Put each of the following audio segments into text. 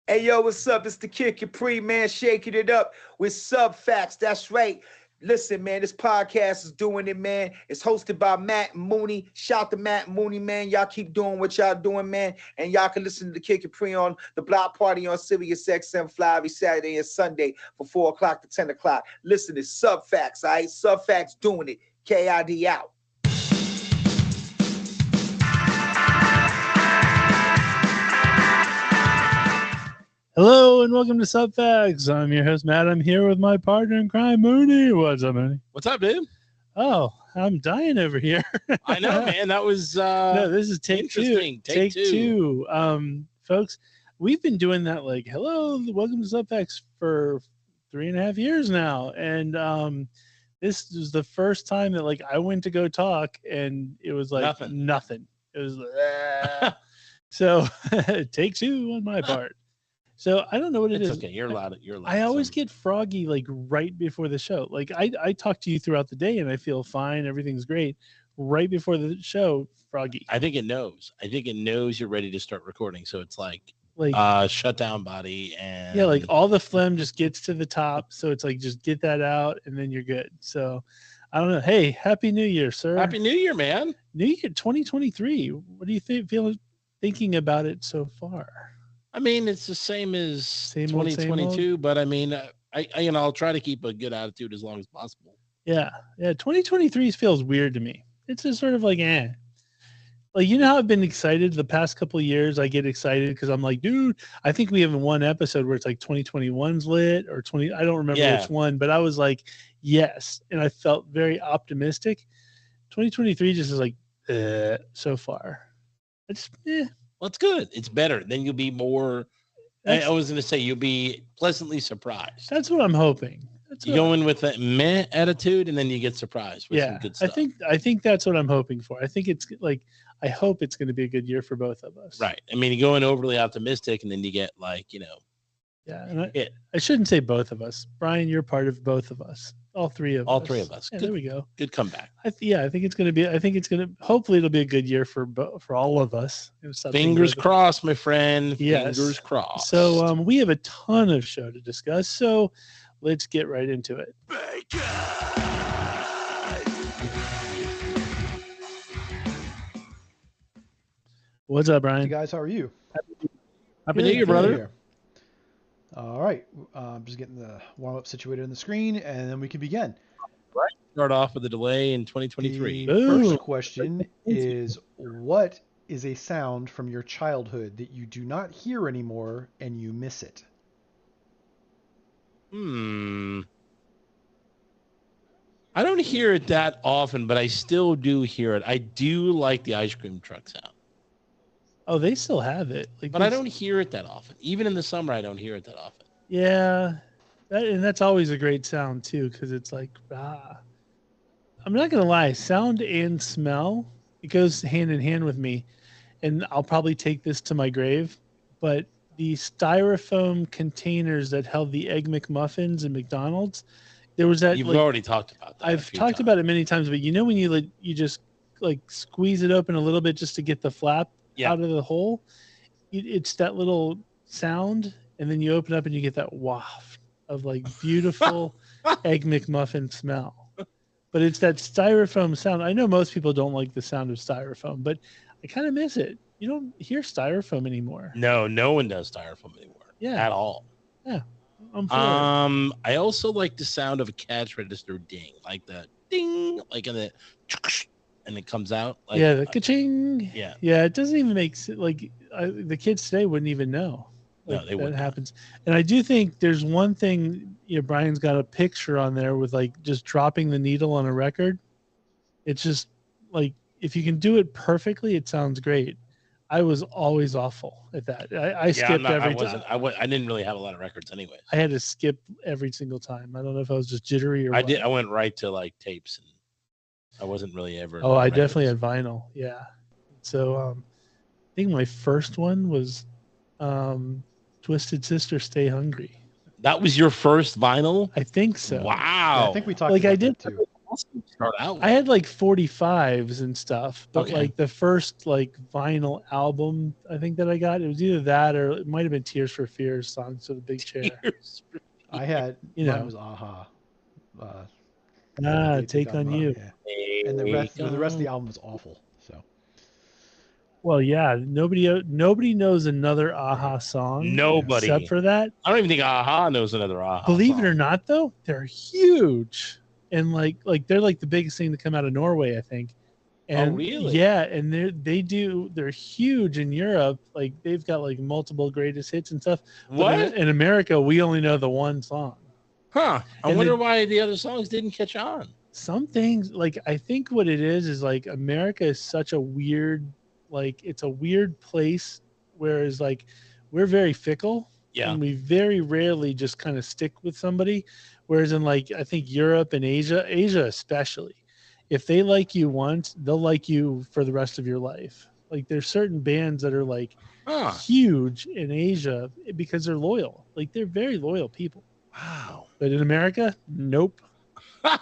Hey, yo, what's up? It's the Kid Capri, man, shaking it up with Subfacts. That's right. Listen, man, this podcast is doing it, man. It's hosted by Matt Mooney. Shout to Matt Mooney, man. Y'all keep doing what y'all doing, man. And y'all can listen to the Kid Capri on the Block Party on Sirius XM Fly every Saturday and Sunday from 4 o'clock to 10 o'clock. Listen, it's Subfacts, all right? Subfacts doing it. KID out. Hello and welcome to Subfacts. I'm your host, Matt. I'm here with my partner in crime, Mooney. What's up, Mooney? What's up, dude? Oh, I'm dying over here. I know, man. That was no, this is take two. Take two. Folks, we've been doing that like, hello, welcome to Subfacts for 3.5 years now. And this was the first time that like I went to go talk and it was like nothing. It was like, so take two on my part. So I don't know what it is. Okay, you're allowed. I always get froggy like right before the show. Like I talk to you throughout the day and I feel fine. Everything's great. Right before the show, froggy. I think it knows. You're ready to start recording. So it's like shut down body and yeah, like all the phlegm just gets to the top. So it's like just get that out and then you're good. So I don't know. Hey, Happy New Year, sir. Happy New Year, man. New Year 2023. What do you thinking about it so far? I mean, it's the same as 2022, but I mean, I'll try to keep a good attitude as long as possible. Yeah. 2023 feels weird to me. It's just sort of like, Like, you know how I've been excited the past couple of years? I get excited because I'm like, dude, I think we have one episode where it's like 2021's lit or 20. I don't remember which one, but I was like, yes. And I felt very optimistic. 2023 just is like, so far. It's, Well, it's good. It's better. Then you'll be more. I was going to say you'll be pleasantly surprised. That's what I'm hoping. You go in with a meh attitude, and then you get surprised with some good stuff. I think that's what I'm hoping for. I think it's like I hope it's going to be a good year for both of us. Right. I mean, you go in overly optimistic, and then you get like Yeah, and I shouldn't say both of us. Brian, you're part of both of us. All three of us. Yeah, there we go. Good comeback. I think it's going to. Hopefully, it'll be a good year for all of us. Fingers crossed, my friend. Yes. Fingers crossed. So we have a ton of show to discuss. So let's get right into it. What's up, Brian? Hey guys, how are you? Happy New Year, brother. All right, I'm just getting the warm-up situated on the screen, and then we can begin. Right. Start off with a delay in 2023. The first question is, what is a sound from your childhood that you do not hear anymore and you miss it? I don't hear it that often, but I still do hear it. I do like the ice cream truck sound. Oh, they still have it. But I don't hear it that often. Even in the summer, I don't hear it that often. Yeah. That's always a great sound, too, because it's like, I'm not going to lie. Sound and smell, it goes hand in hand with me. And I'll probably take this to my grave. But the styrofoam containers that held the Egg McMuffins in McDonald's, there was that. You've already talked about that. I've talked about it many times, but you know when you just like squeeze it open a little bit just to get the flap out of the hole, it's that little sound, and then you open up and you get that waft of like beautiful Egg McMuffin smell. But it's that styrofoam sound. I know most people don't like the sound of styrofoam, but I kind of miss it. You don't hear styrofoam anymore. No one does styrofoam anymore. Yeah, at all. Yeah. I also like the sound of a cash register ding, like the ding, like in the. And it comes out like the ka-ching. Yeah, it doesn't even make sense. Like the kids today wouldn't even know. No, they wouldn't. That happens. And I do think there's one thing. Brian's got a picture on there with like just dropping the needle on a record. It's just like if you can do it perfectly, it sounds great. I was always awful at that. I skipped every time. I didn't really have a lot of records anyway. I had to skip every single time. I don't know if I was just jittery or what. I went right to like tapes and. I wasn't really ever. Oh, I definitely had vinyl. Yeah. So I think my first one was Twisted Sister Stay Hungry. That was your first vinyl? I think so. Wow. Yeah, I think we talked about that too. awesome to start out with. I had like 45s and stuff, but Okay. like the first like vinyl album I think that I got, it was either that or it might have been Tears for Fears, Songs of the Big Chair. I had You mine know. was Aha. They Take got on mine, You. yeah. And the rest of the album was awful. So Well, yeah, nobody knows another Aha song. Nobody. Except for that. I don't even think Aha knows another Aha. Believe song. it or not, though, they're huge. And like they're like the biggest thing to come out of Norway, I think. And really? Yeah, and they're huge in Europe. Like they've got like multiple greatest hits and stuff. What? But in America, we only know the one song. Huh. I wonder why the other songs didn't catch on. Some things, like I think what it is like America is such a weird, like it's a weird place, whereas like we're very fickle. Yeah. And we very rarely just kind of stick with somebody. Whereas in like I think Europe and Asia especially, if they like you once, they'll like you for the rest of your life. Like there's certain bands that are like huge in Asia because they're loyal. Like they're very loyal people. Wow. But in America, nope.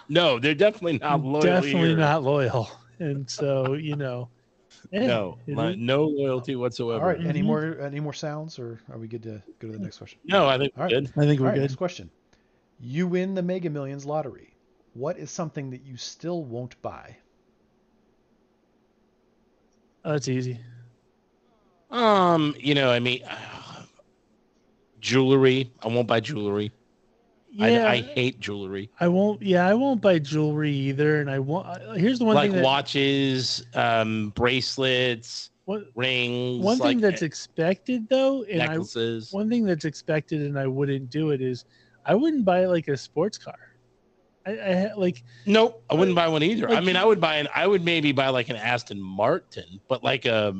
No, they're definitely not loyal. Definitely not loyal. And so, yeah, no loyalty whatsoever. All right. Any more sounds, or are we good to go to the next question? No, I think we're good. I think we're All right, good. next question. You win the Mega Millions lottery. What is something that you still won't buy? Oh, that's easy. Jewelry. I won't buy jewelry. Yeah, I hate jewelry. I won't buy jewelry either. And I won't. Here's the one like thing watches, bracelets, rings. One thing that's expected though, and necklaces. One thing that's expected, and I wouldn't do it is, I wouldn't buy like a sports car. Nope, I wouldn't buy one either. I mean, I would maybe buy like an Aston Martin, but like a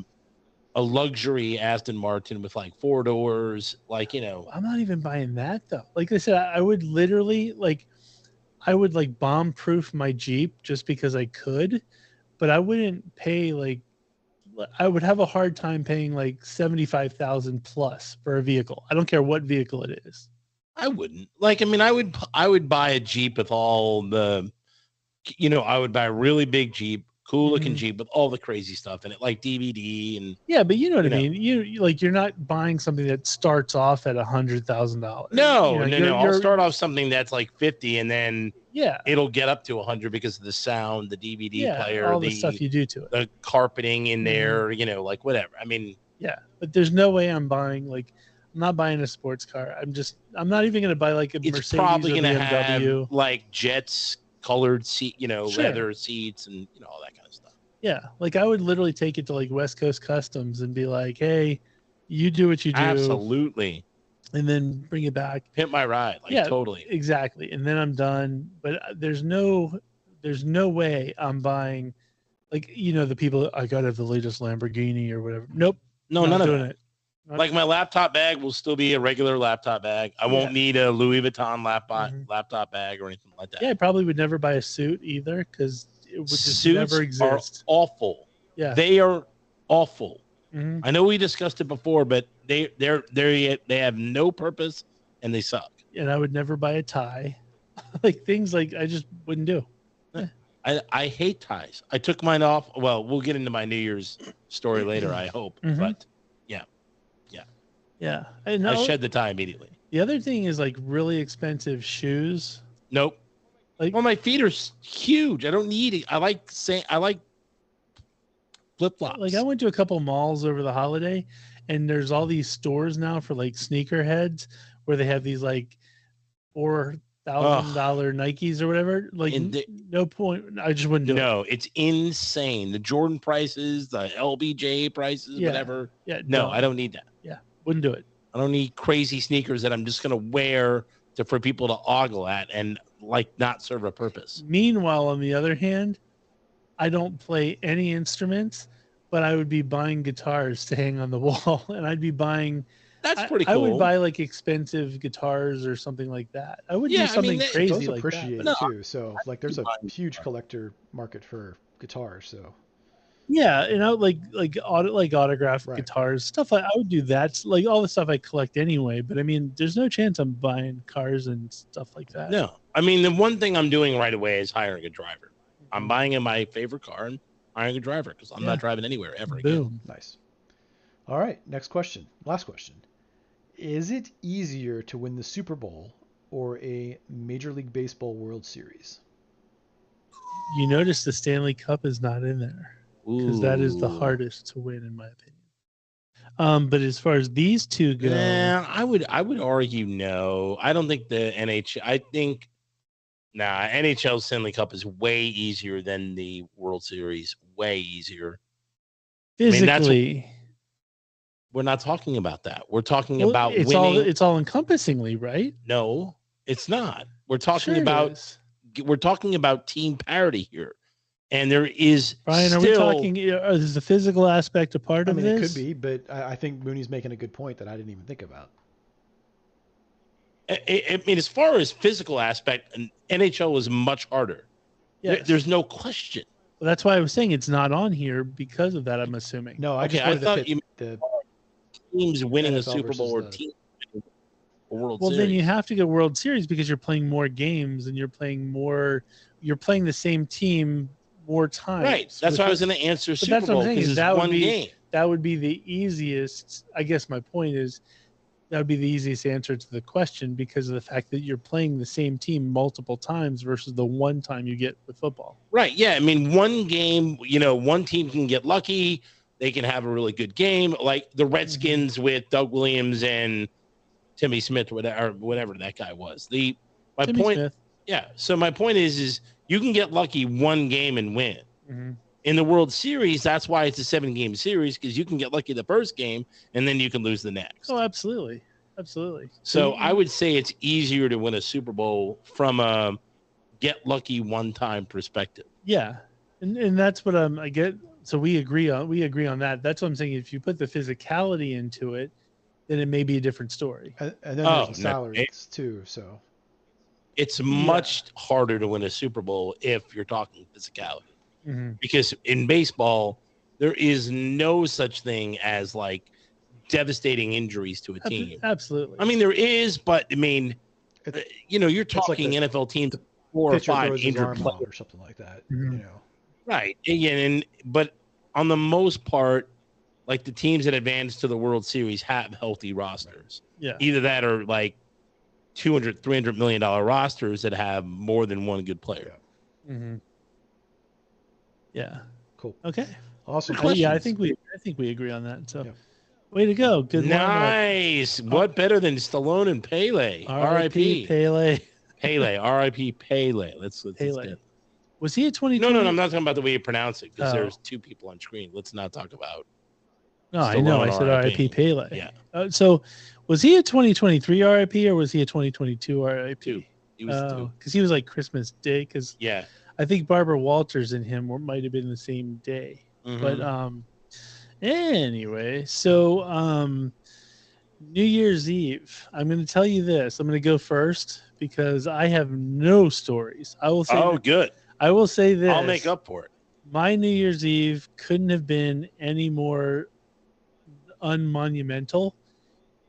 luxury Aston Martin with like 4 doors, I'm not even buying that though. Like I said, I would literally bomb proof my Jeep just because I could, but I wouldn't pay I would have a hard time paying like $75,000 plus for a vehicle. I don't care what vehicle it is. I wouldn't. I would buy a Jeep with all the, I would buy a really big Jeep, cool looking Jeep with all the crazy stuff in it, like DVD and. Yeah, but you know what I mean. You're not buying something that starts off at $100,000. No. I'll start off something that's like 50, and then it'll get up to 100 because of the sound, the DVD player, all the stuff you do to it, the carpeting in there, like whatever. I mean, but there's no way I'm buying I'm not buying a sports car. I'm not even going to buy like a Mercedes. It's probably going to have like Jets colored seat, leather seats and all that kind of stuff. Yeah, like I would literally take it to like West Coast Customs and be like, "Hey, you do what you do." Absolutely. And then bring it back. Pimp my ride, totally. Exactly. And then I'm done. But there's no way I'm buying the people I got to have the latest Lamborghini or whatever. Nope. No, none of doing it. Like my laptop bag will still be a regular laptop bag. I won't need a Louis Vuitton laptop bag or anything like that. Yeah, I probably would never buy a suit either because it would just Suits never exist. Are awful. Yeah, they are awful. Mm-hmm. I know we discussed it before, but they have no purpose and they suck. And I would never buy a tie. Like things like I just wouldn't do. I hate ties. I took mine off. Well, we'll get into my New Year's story later, I hope. Mm-hmm. But yeah. I shed the tie immediately. The other thing is like really expensive shoes. Nope. My feet are huge. I don't need it. I like flip-flops. Like I went to a couple malls over the holiday, and there's all these stores now for like sneakerheads where they have these like $4,000 Nikes or whatever. No point. I just wouldn't do it. No, it's insane. The Jordan prices, the LBJ prices, whatever. Yeah. No, I don't need that. Yeah. Wouldn't do it. I don't need crazy sneakers that I'm just going to wear for people to ogle at and not serve a purpose. Meanwhile, on the other hand, I don't play any instruments, but I would be buying guitars to hang on the wall, and I'd be buying. That's pretty cool. I would buy like expensive guitars or something like that. I would do something crazy those like appreciate that. too. So there's a huge collector market for guitars. So Yeah, and I would like autographed Right. guitars, stuff. I would do that, like all the stuff I collect anyway. But I mean, there's no chance I'm buying cars and stuff like that. No, I mean the one thing I'm doing right away is hiring a driver. I'm buying in my favorite car and hiring a driver because I'm not driving anywhere ever again. Boom. Nice. All right, next question. Last question. Is it easier to win the Super Bowl or a Major League Baseball World Series? You notice the Stanley Cup is not in there because that is the Ooh. hardest to win, in my opinion. But as far as these two go, Yeah, I would argue no. I don't think the NHL. I think NHL Stanley Cup is way easier than the World Series. Way easier. physically, We're not talking about that. We're talking about it's winning. it's all encompassingly, right? No, it's not. We're talking Sure it about is. we're talking about team parity here, and there is Brian, are we talking? Is the physical aspect a part I of mean, this? it could be, but I think Mooney's making a good point that I didn't even think about. I mean, as far as physical aspect, NHL is much harder. Yes. There's no question. Well, that's why I was saying it's not on here because of that. I'm assuming. No, I Okay, just I wanted thought to you fit the teams winning a NFL Super Bowl or versus the- team winning a World Well, Series. then you have to go World Series because you're playing more games and you're playing the same team more times. Right. That's why I was going to answer But Super that's what I'm Bowl saying because is it's that would one be- game. That would be the easiest. I guess my point is that would be the easiest answer to the question because of the fact that you're playing the same team multiple times versus the one time you get with football. Right. Yeah. I mean, one game, one team can get lucky. They can have a really good game, like the Redskins with Doug Williams and Timmy Smith, or whatever that guy was. Timmy Point. Smith. Yeah. So my point is you can get lucky one game and win. Mm-hmm. In the World Series, that's why it's a 7-game series because you can get lucky the first game and then you can lose the next. Oh, absolutely. Absolutely. So I would say it's easier to win a Super Bowl from a get lucky one-time perspective. Yeah. And that's what I get. So we agree on that. That's what I'm saying. If you put the physicality into it, then it may be a different story. and then there's the salaries too. So it's much harder to win a Super Bowl if you're talking physicality. Mm-hmm. Because in baseball, there is no such thing as like devastating injuries to a team. Absolutely. I mean, there is, but I mean, you're talking like NFL teams 4 or 5 injured players or something like that. Mm-hmm. Right. Again, but on the most part, like the teams that advance to the World Series have healthy rosters. Yeah. Either that or like $200-300 million rosters that have more than one good player. Mm-hmm. Yeah. Cool. Okay. Awesome. Yeah, I think we agree on that. So, way to go. Good. Nice. What better than Stallone and Pele? R.I.P. Pele. Pele. R.I.P. Pele. Let's Pele. Was he a 2020? No, I'm not talking about the way you pronounce it because there's 2 people on screen. Let's not talk about. No, I know. I said R.I.P. Pele. Yeah. So, was he a 2023 R.I.P. or was he a 2022 R.I.P.? 2. He was 2. Because he was like Christmas Day. Because I think Barbara Walters and him might have been the same day. Mm-hmm. But anyway, so New Year's Eve. I'm going to tell you this. I'm going to go first because I have no stories. I will say. Oh, good. I will say this. I'll make up for it. My New Year's Eve couldn't have been any more unmonumental.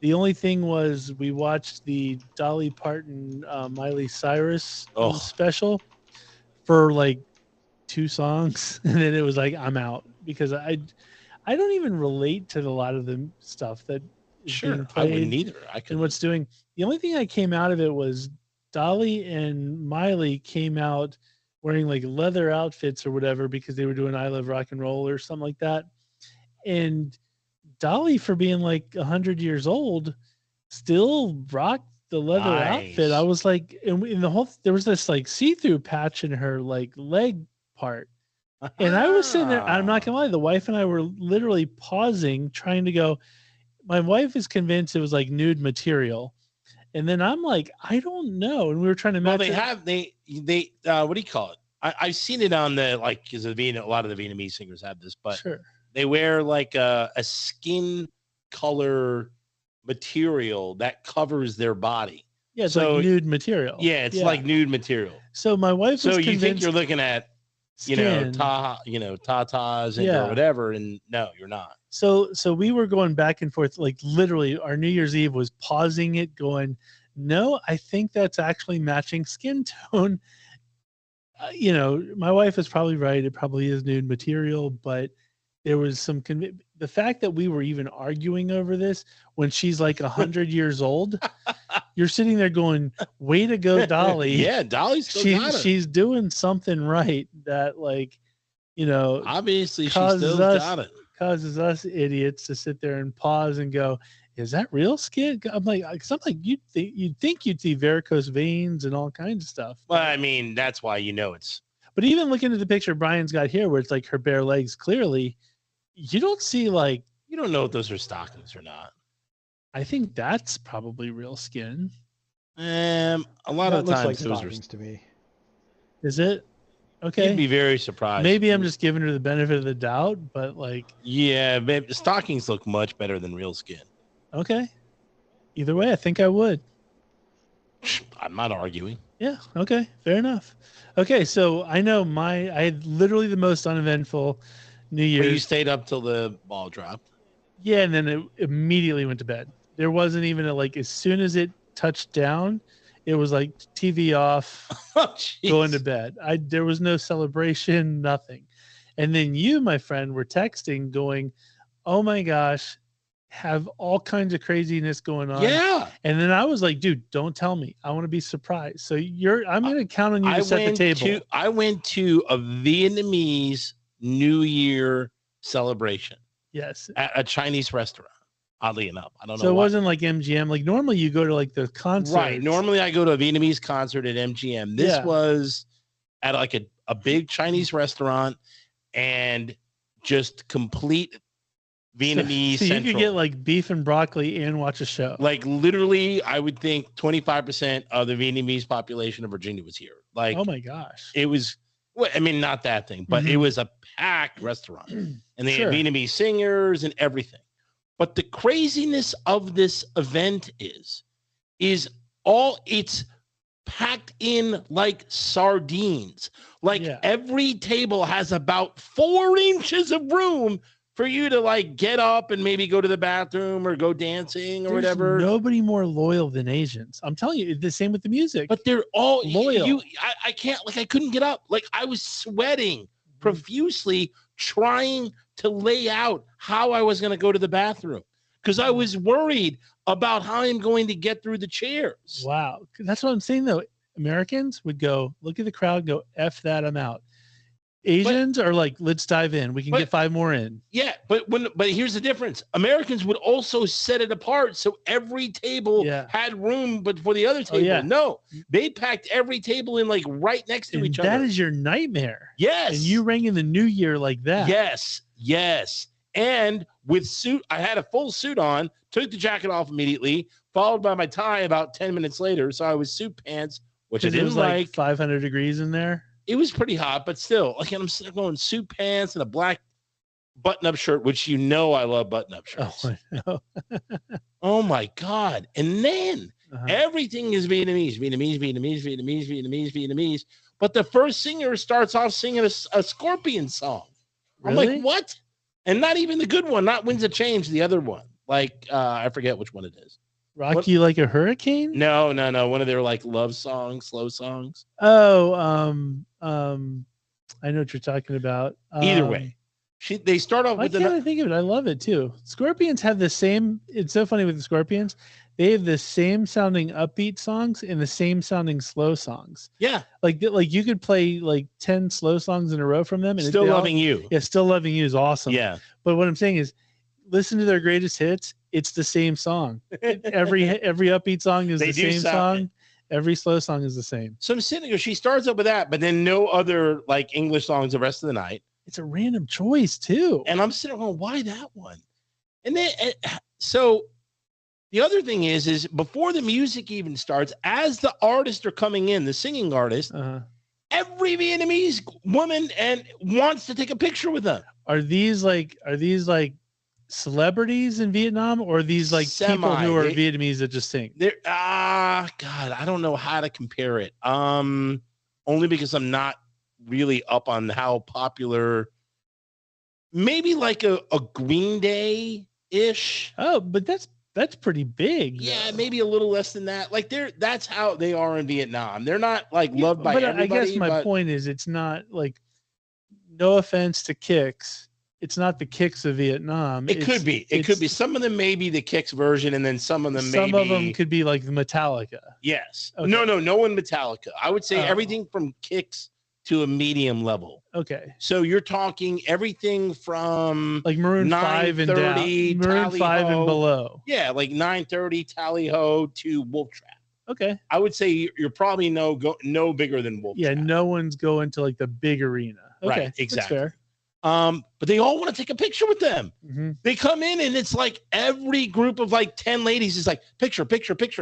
The only thing was we watched the Dolly Parton, Miley Cyrus special for like 2 songs, and then it was like I'm out because I don't even relate to a lot of the stuff that is being played. I wouldn't either. And what's doing the only thing I came out of it was Dolly and Miley came out wearing like leather outfits or whatever because they were doing I Love Rock and Roll or something like that. And Dolly, for being like 100 years old, still rocked the leather outfit. I was like, in the whole, there was this like see-through patch in her like leg part. And I was sitting there, I'm not gonna lie, the wife and I were literally pausing, trying to go, my wife is convinced it was like nude material. And then I'm like, I don't know. And we were trying to match. Well, they what do you call it? I've seen it on the, like, because a lot of the Vietnamese singers have this, but they wear like a skin color material that covers their body. Yeah, it's like nude material. Yeah, it's like nude material. So my wife was you think you're looking at skin, tatas and or whatever, and no, you're not. So we were going back and forth, like literally our New Year's Eve was pausing it, going, no, I think that's actually matching skin tone. My wife is probably right. It probably is nude material, but there was some the fact that we were even arguing over this when she's like 100 years old, you're sitting there going, way to go, Dolly. Yeah, Dolly's she's doing something right that, like, obviously she still got it. Causes us idiots to sit there and pause and go, is that real skin? I'm like, you'd think you'd see varicose veins and all kinds of stuff. Well, I mean, that's why it's. But even looking at the picture Brian's got here, where it's like her bare legs, clearly, you don't see like. You don't know if those are stockings or not. I think that's probably real skin. A lot of times like those stockings to me. Is it? Okay. You'd be very surprised. Maybe I'm just giving her the benefit of the doubt, but like. Yeah, maybe stockings look much better than real skin. Okay. Either way, I think I would. I'm not arguing. Yeah. Okay. Fair enough. Okay. So I know I had literally the most uneventful New Year's. Well, you stayed up till the ball dropped. Yeah. And then it immediately went to bed. There wasn't even as soon as it touched down, it was like TV off, going to bed. There was no celebration, nothing. And then you, my friend, were texting going, oh my gosh, have all kinds of craziness going on. Yeah. And then I was like, dude, don't tell me. I want to be surprised. So I'm going to count on you to set the table. I went to a Vietnamese New Year celebration. Yes. At a Chinese restaurant. Oddly enough, I don't know. So it wasn't like MGM. Like normally you go to like the concert. Right. Normally I go to a Vietnamese concert at MGM. This was at like a big Chinese restaurant and just complete Vietnamese. So you could get like beef and broccoli and watch a show. Like literally, I would think 25% of the Vietnamese population of Virginia was here. Like, oh my gosh. It was, well, I mean, not that thing, but it was a packed restaurant. And they had Vietnamese singers and everything. But the craziness of this event is it's packed in like sardines. Like every table has about 4 inches of room for you to like get up and maybe go to the bathroom or go dancing or whatever. Nobody more loyal than Asians. I'm telling you, the same with the music. But they're all loyal. I can't, like, I couldn't get up. Like I was sweating profusely trying to lay out how I was going to go to the bathroom because I was worried about how I'm going to get through the chairs. Wow. That's what I'm saying though. Americans would go, look at the crowd, go, F that, I'm out. Asians are like, let's dive in. We can get 5 more in. Yeah, but here's the difference. Americans would also set it apart so every table had room, but for the other table, no. They packed every table in like right next to each other. That is your nightmare. Yes. And you rang in the new year like that. Yes. And with suit, I had a full suit on, took the jacket off immediately, followed by my tie about 10 minutes later. So I was suit pants, which I didn't was like 500 degrees in there. It was pretty hot, but still, like I'm still going suit pants and a black button-up shirt, which I love button-up shirts. Oh, I know. Oh my God. And then everything is Vietnamese. But the first singer starts off singing a Scorpion song. Really? I'm like, what? And not even the good one, not Winds of Change, the other one. Like, I forget which one it is. Rock You Like a Hurricane? No. One of their like love songs, slow songs. Oh, I know what you're talking about. Either way, they start off with. I can't think of it. I love it too. Scorpions have the same. It's so funny with the Scorpions. They have the same sounding upbeat songs and the same sounding slow songs. Yeah, like you could play like 10 slow songs in a row from them. And Still Loving You. Yeah, Still Loving You is awesome. Yeah, but what I'm saying is, listen to their greatest hits. It's the same song. Every upbeat song is the same song. Every slow song is the same. So I'm sitting there. She starts up with that, but then no other like English songs the rest of the night. It's a random choice too. And I'm sitting there going, why that one? And then so the other thing is before the music even starts, as the artists are coming in, the singing artist, every Vietnamese woman wants to take a picture with them. Are these like celebrities in Vietnam, or are these like people who are Vietnamese that just sing? God, I don't know how to compare it. Only because I'm not really up on how popular, maybe like a Green Day ish. Oh, but that's pretty big. Yeah, maybe a little less than that. Like that's how they are in Vietnam. They're not like loved by everybody. I guess my point is, it's not like, no offense to Kicks, it's not the Kicks of Vietnam. It could be. It could be. Some of them may be the Kicks version, and then some of them some of them could be like the Metallica. Yes. Okay. No one Metallica. I would say everything from Kicks to a medium level. Okay. So you're talking everything from like Maroon 5 and down. Maroon 5 and below. Yeah, like 930 Tally Ho to Wolf Trap. Okay. I would say you're probably no bigger than Wolf Trap. Yeah, no one's going to like the big arena. Okay, right, exactly. That's fair. But they all want to take a picture with them. Mm-hmm. They come in and it's like every group of like 10 ladies is like picture.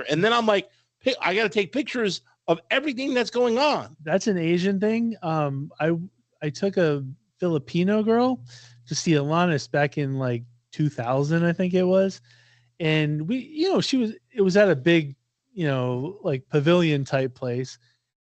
And then I'm like, hey, I got to take pictures of everything that's going on. That's an Asian thing. I took a Filipino girl to see Alanis back in like 2000, I think it was. And it was at a big, like pavilion type place.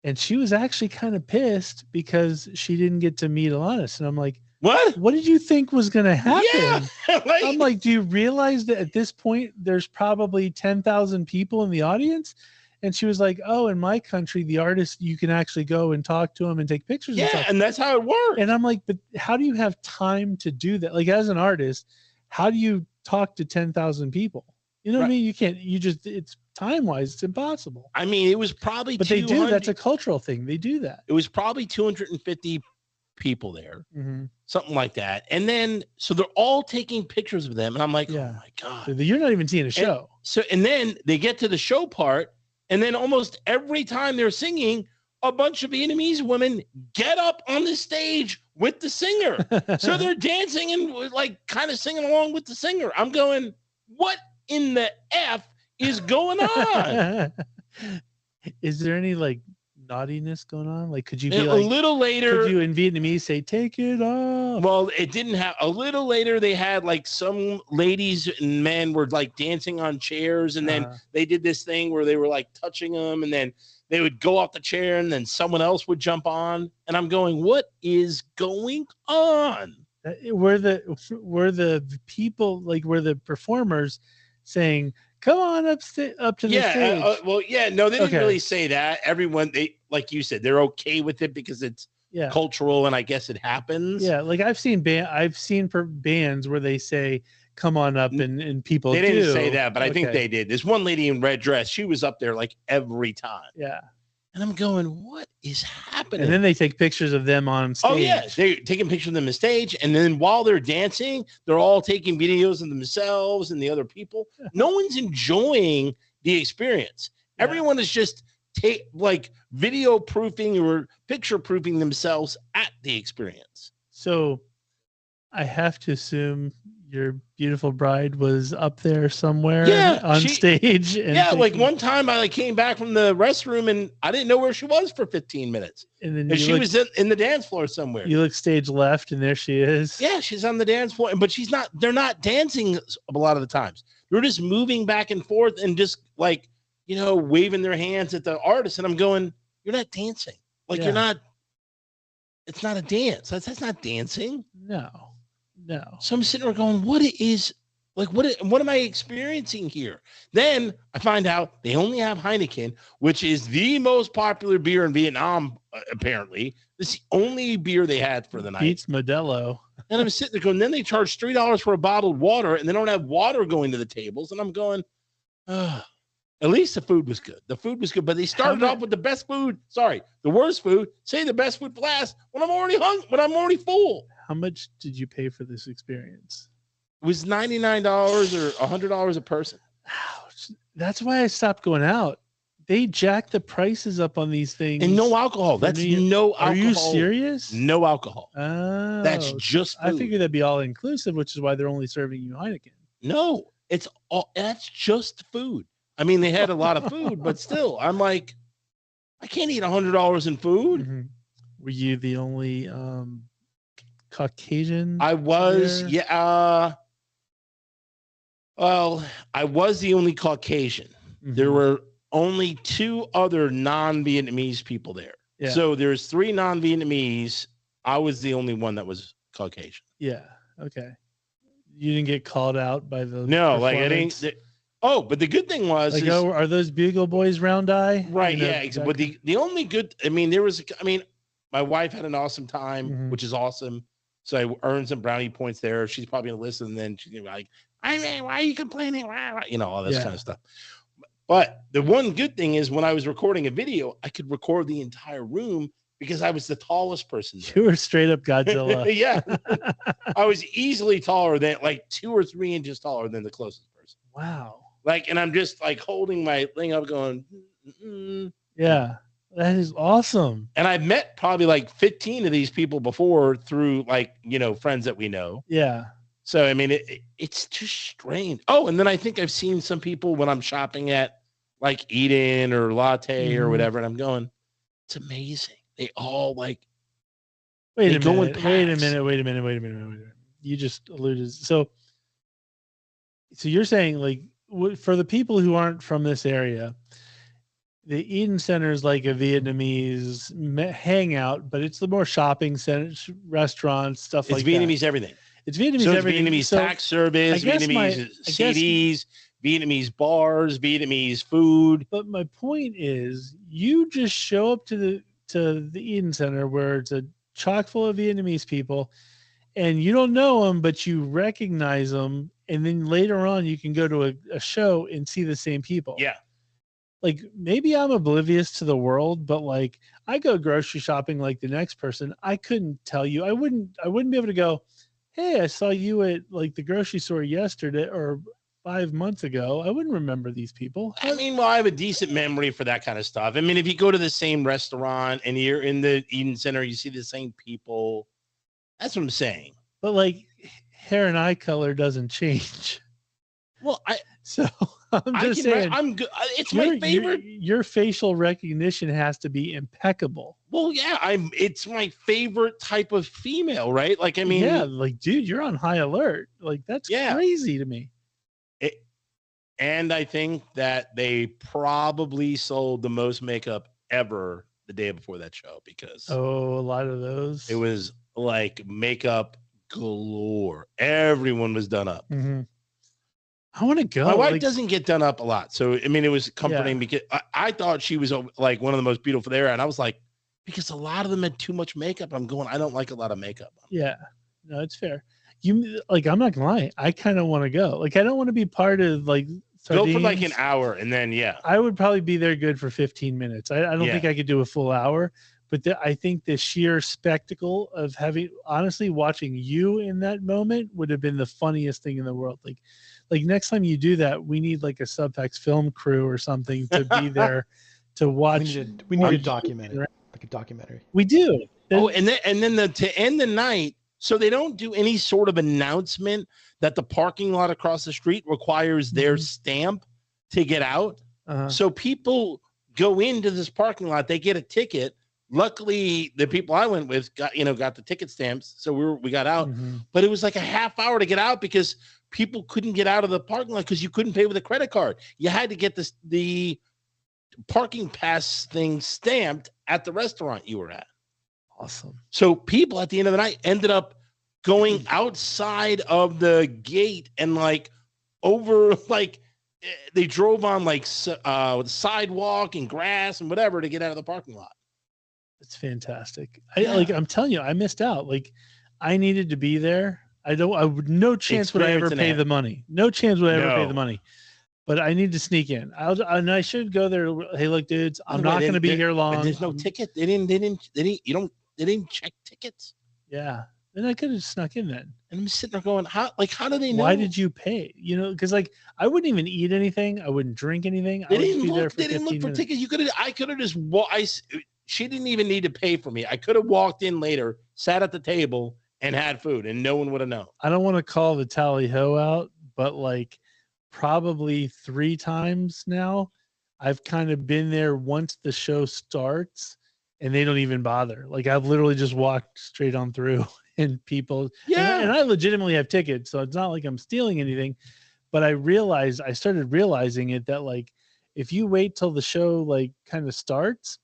And she was actually kind of pissed because she didn't get to meet Alanis. And I'm like, What did you think was going to happen? Yeah, I'm like, do you realize that at this point there's probably 10,000 people in the audience? And she was like, oh, in my country, the artist, you can actually go and talk to them and take pictures. Yeah, and that's how it works. And I'm like, but how do you have time to do that? Like, as an artist, how do you talk to 10,000 people? You know what I mean? You can't, it's time-wise, it's impossible. I mean, it was probably But they do, that's a cultural thing. They do that. It was probably 250 people there, something like that. And then, so they're all taking pictures of them. And I'm like, oh my God. So you're not even seeing a show. And then they get to the show part. And then almost every time they're singing, a bunch of Vietnamese women get up on the stage with the singer. So they're dancing and like kind of singing along with the singer. I'm going, what in the F is going on? Is there any like naughtiness going on? Like, could you be a little later? Could you in Vietnamese say "take it off"? Well, it didn't have. A little later, they had like some ladies and men were like dancing on chairs, and then they did this thing where they were like touching them, and then they would go off the chair, and then someone else would jump on, and I'm going, what is going on? Were the people, like, were the performers saying, come on up to the stage? No, they didn't really say that. Everyone, they, like you said, they're okay with it because it's cultural, and I guess it happens. Yeah, like I've seen bands where they say, come on up, and people They didn't say that, but I think they did. There's one lady in red dress. She was up there like every time. Yeah. And I'm going, what is happening? And then they take pictures of them on stage. Oh, yeah. They're taking pictures of them on stage. And then while they're dancing, they're all taking videos of themselves and the other people. No one's enjoying the experience. Yeah. Everyone is just video proofing or picture proofing themselves at the experience. So I have to assume your beautiful bride was up there somewhere on stage. And like one time I came back from the restroom and I didn't know where she was for 15 minutes. And then she was in the dance floor somewhere. You look stage left and there she is. Yeah, she's on the dance floor, but they're not dancing a lot of the times. They're just moving back and forth and just like, waving their hands at the artist. And I'm going, you're not dancing. Like you're not, it's not a dance. That's not dancing. No. So I'm sitting there going, what am I experiencing here? Then I find out they only have Heineken, which is the most popular beer in Vietnam, apparently. This is the only beer they had for the night. Beats Modelo. And I'm sitting there going, then they charge $3 for a bottled water, and they don't have water going to the tables. And I'm going, at least the food was good. The food was good, but they started off with the best food. Sorry, the worst food. Say the best food for last when I'm already full. How much did you pay for this experience? It was $99 or $100 a person. Ouch. That's why I stopped going out. They jack the prices up on these things. And no alcohol. That's no alcohol. Are you serious? No alcohol. Oh. That's just food. I figured that'd be all inclusive, which is why they're only serving you Heineken. No, that's just food. I mean, they had a lot of food, but still, I'm like, I can't eat $100 in food. Mm-hmm. Were you the only Caucasian? I was, well, I was the only Caucasian. Mm-hmm. There were only 2 other non-Vietnamese people there. Yeah. So there's 3 non-Vietnamese. I was the only one that was Caucasian. Yeah. Okay. You didn't get called out by the no, like I didn't. But the good thing was, like, oh, are those Bugle Boys round eye? Right. Yeah. But the only good, my wife had an awesome time, which is awesome. So I earned some brownie points there. She's probably gonna listen, and then she's gonna be like, why are you complaining? All this kind of stuff. But the one good thing is when I was recording a video, I could record the entire room because I was the tallest person there. You were straight up Godzilla. Yeah. I was easily taller than, like 2 or 3 inches taller than the closest person. Wow. Like, and I'm just like holding my thing up going, Yeah, that is awesome. And I've met probably like 15 of these people before through like, friends that we know. Yeah. So, it's just strange. Oh, and then I think I've seen some people when I'm shopping at like Eden or Latte or whatever, and I'm going, it's amazing. They all like, wait a minute. You just alluded. So you're saying like, for the people who aren't from this area, the Eden Center is like a Vietnamese hangout, but it's the more shopping centers, restaurants, stuff like that. It's Vietnamese everything. It's Vietnamese so everything. Vietnamese tax service, Vietnamese CDs, Vietnamese bars, Vietnamese food. But my point is, you just show up to the Eden Center where it's a chock full of Vietnamese people, and you don't know them, but you recognize them, and then later on you can go to a show and see the same people. Yeah. Like, maybe I'm oblivious to the world, but like, I go grocery shopping like the next person. I couldn't tell you. I wouldn't be able to go, hey, I saw you at like the grocery store yesterday or 5 months ago. I wouldn't remember these people. I have a decent memory for that kind of stuff. If you go to the same restaurant and you're in the Eden Center, you see the same people. That's what I'm saying. But like, hair and eye color doesn't change. Well, I'm just saying, I'm good. It's my favorite. Your facial recognition has to be impeccable. Well, yeah, it's my favorite type of female, right? Like, yeah, like, dude, you're on high alert. Like, that's crazy to me. And I think that they probably sold the most makeup ever the day before that show because a lot of those. It was like makeup galore. Everyone was done up. Mm-hmm. I want to go. My wife doesn't get done up a lot. So, it was comforting because I thought she was like one of the most beautiful there. And I was like, because a lot of them had too much makeup. I'm going, I don't like a lot of makeup. Yeah, no, it's fair. I'm not gonna lie. I kind of want to go. Like, I don't want to be part of like sardines. Go for like an hour and then, I would probably be there good for 15 minutes. I don't think I could do a full hour, but I think the sheer spectacle of honestly watching you in that moment would have been the funniest thing in the world. Like next time you do that, we need like a Subfacts film crew or something to be there to watch. We need to document it, like a documentary. We do. And then to end the night, so they don't do any sort of announcement that the parking lot across the street requires their stamp to get out. So people go into this parking lot, they get a ticket. Luckily, the people I went with got the ticket stamps, so we got out. But it was like a half hour to get out because people couldn't get out of the parking lot because you couldn't pay with a credit card. You had to get the parking pass thing stamped at the restaurant you were at. Awesome. So people at the end of the night ended up going outside of the gate and like over like they drove on like sidewalk and grass and whatever to get out of the parking lot. It's fantastic. I'm telling you, I missed out. Like, I needed to be there. No chance would I ever pay the money. No chance would I ever pay the money. But I need to sneak in. I should go there. Hey, look, dudes, I'm not going to be here long. There's no ticket. They didn't check tickets. Yeah. Then I could have snuck in then. And I'm sitting there going, how do they know? Why did you pay? Because like I wouldn't even eat anything. I wouldn't drink anything. They didn't look for tickets. I could have just she didn't even need to pay for me. I could have walked in later, sat at the table, and had food, and no one would have known. I don't want to call the tally-ho out, but like probably 3 times now, I've kind of been there once the show starts, and they don't even bother. Like, I've literally just walked straight on through, and people, and I legitimately have tickets, so it's not like I'm stealing anything. But I started realizing it that like If you wait till the show like kind of starts,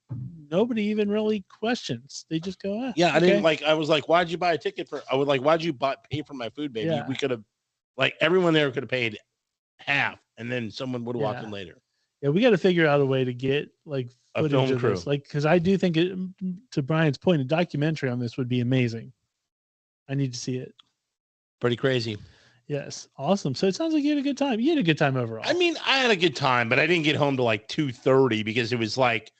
nobody even really questions. They just go, yeah, okay. I didn't like. I was like, why'd you buy a ticket for? I was like, why'd you pay for my food, baby? Yeah. We could have, like, everyone there could have paid half, and then someone would have walked Yeah. in later. Yeah, we got to figure out a way to get like A footage film of crew. this, like, because I do think it. To Brian's point, a documentary on this would be amazing. I need to see it. Pretty crazy. Yes, awesome. So it sounds like you had a good time. You had a good time overall. I mean, I had a good time, but I didn't get home till like 2:30 because it was like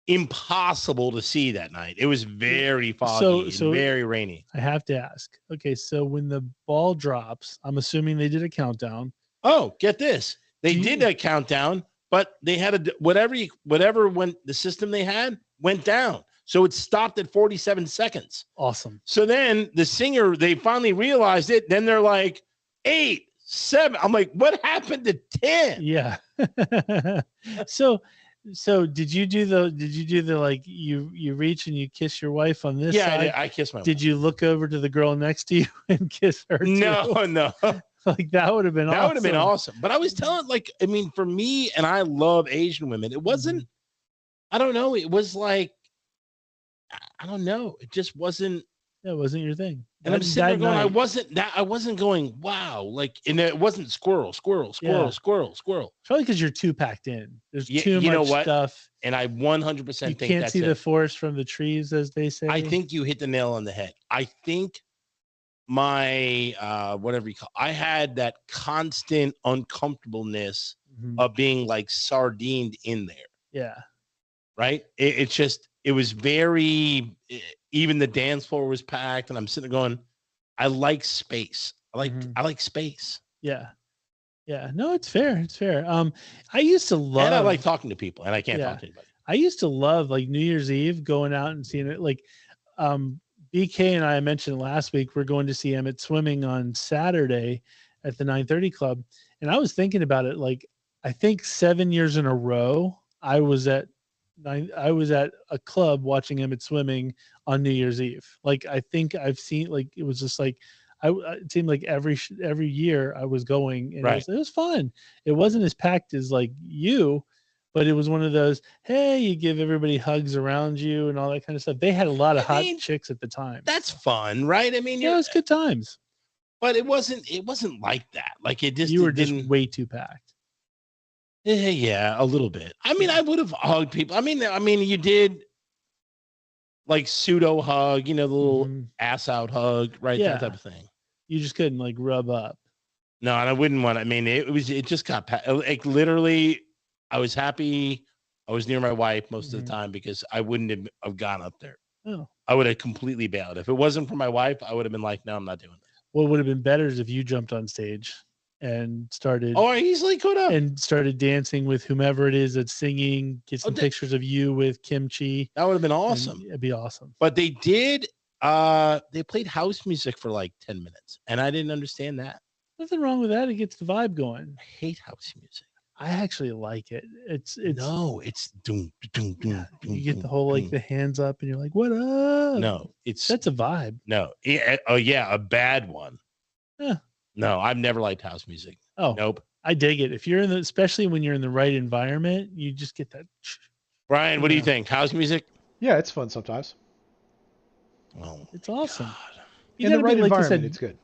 impossible to see that night. It was very foggy and very rainy. I have to ask. Okay, so when the ball drops, I'm assuming they did a countdown. Oh, get this. They did a countdown, but they had whatever when the system they had went down. So it stopped at 47 seconds. Awesome. So then the singer, they finally realized it. Then they're like 8, 7. I'm like, what happened to 10? Yeah. So did you do the like you reach and you kiss your wife on this side? I kissed my wife. Did you look over to the girl next to you and kiss her too? No. Like that would have been awesome. That would have been awesome. But I was telling, like, I mean, for me, and I love Asian women, it wasn't, I don't know, it was like, I don't know, it just wasn't. That wasn't your thing. And I'm sitting there going, I wasn't going, wow, like, and it wasn't squirrel. Probably because you're too packed in. There's too much stuff. And I 100% think you can't see the forest from the trees, as they say. I think you hit the nail on the head. I think my whatever you call, I had that constant uncomfortableness of being like sardined in there. Yeah. Right. It's just, it was very, even the dance floor was packed, and I'm sitting there going, I like space. I like space. Yeah. Yeah. No, it's fair. It's fair. I used to love, and I like talking to people, and I can't talk to anybody. I used to love like New Year's Eve, going out and seeing it. Like, BK and I mentioned last week, we're going to see Emmett swimming on Saturday at the 930 Club. And I was thinking about it. Like, I think 7 years in a row, I was at a club watching Emmett swimming on New Year's Eve. Like, I think I've seen, like, it was just like, it seemed like every year I was going, and it was fun. It wasn't as packed as like you, but it was one of those, hey, you give everybody hugs around you and all that kind of stuff. They had a lot of hot chicks at the time. That's fun, right? I mean, it was good times. But it wasn't like that. Like, it just, you were just way too packed. Yeah, a little bit. I mean, I would have hugged people. I mean, you did like pseudo hug, the little ass out hug, right? Yeah. That type of thing. You just couldn't like rub up. No, and I wouldn't want. I mean, it just got like literally. I was happy I was near my wife most of the time, because I wouldn't have gone up there. Oh. I would have completely bailed. If it wasn't for my wife, I would have been like, no, I'm not doing this. What would have been better is if you jumped on stage and started. Oh, I easily could have. And started dancing with whomever it is that's singing. Get some pictures of you with Kimchi. That would have been awesome. It'd be awesome. But they did. They played house music for like 10 minutes, and I didn't understand that. Nothing wrong with that. It gets the vibe going. I hate house music. I actually like it. It's doom, doom, doom. You get the whole like the hands up, and you're like, "What up?" No, that's a vibe. No, a bad one. Yeah. No, I've never liked house music. Oh, nope. I dig it. If you're especially when you're in the right environment, you just get that. Brian, what do you think? House music? Yeah, it's fun sometimes. Oh, it's awesome. In the right environment, it's good.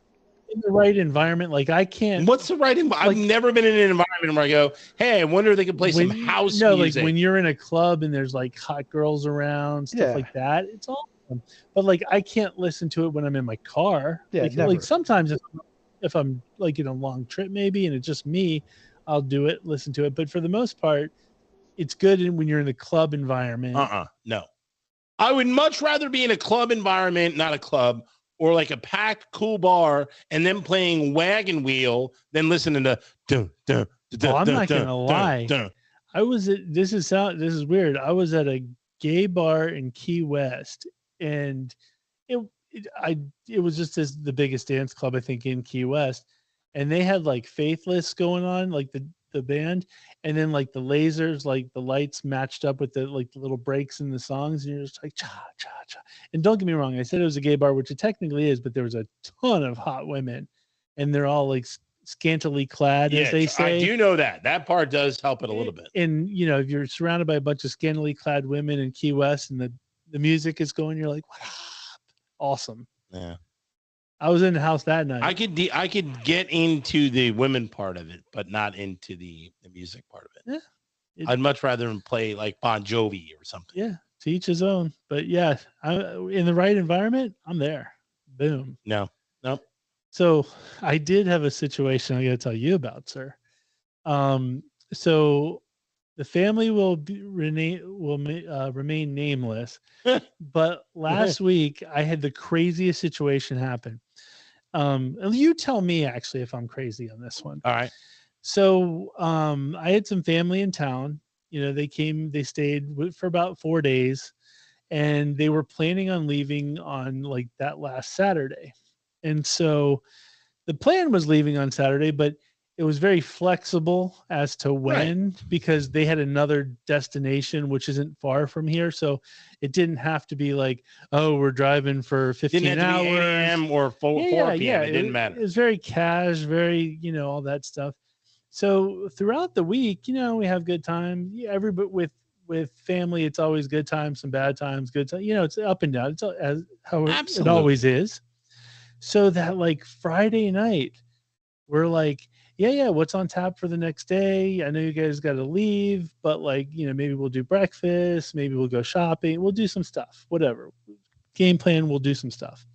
In the right environment, like I can't. What's the right environment? I've never been in an environment where I go, "Hey, I wonder if they can play some house music." No, like when you're in a club and there's like hot girls around, stuff like that. It's awesome. But like I can't listen to it when I'm in my car. Yeah, like sometimes if I'm like in a long trip maybe and it's just me, I'll do it, listen to it. But for the most part, it's good when you're in a club environment. No. I would much rather be in a club environment, not a club, or like a packed, cool bar, and then playing Wagon Wheel than listening to. I'm not gonna lie. I was at this is weird. I was at a gay bar in Key West, and it was just the biggest dance club I think in Key West, and they had like Faithless going on, like the band, and then like the lasers, like the lights matched up with the little breaks in the songs, and you're just like cha cha cha. And don't get me wrong, I said it was a gay bar, which it technically is, but there was a ton of hot women, and they're all like scantily clad, as they say. I do know that part does help it a little bit. And if you're surrounded by a bunch of scantily clad women in Key West and the music is going, you're like, what up? Awesome. Yeah. I was in the house that night. I could get into the women part of it, but not into the music part of it. Yeah. I'd much rather play like Bon Jovi or something. Yeah. To each his own. But yeah, in the right environment, I'm there. Boom. No. So I did have a situation I got to tell you about, sir. So the family will remain nameless, but last week I had the craziest situation happen. And you tell me actually if I'm crazy on this one. All right. So I had some family in town. They stayed for about 4 days, and they were planning on leaving on like that last Saturday. And so the plan was leaving on Saturday, but it was very flexible as to when, because they had another destination, which isn't far from here. So it didn't have to be like, oh, we're driving for 15 hours. 8 a.m. or 4 p.m. It didn't matter. It was very cash, very, all that stuff. So throughout the week, we have good time. Everybody with family, it's always good times, some bad times, good time. It's up and down. It's how it always is. So that like Friday night, we're like, yeah, what's on tap for the next day? I know you guys got to leave, but like, maybe we'll do breakfast, maybe we'll go shopping, we'll do some stuff, whatever. Game plan, we'll do some stuff.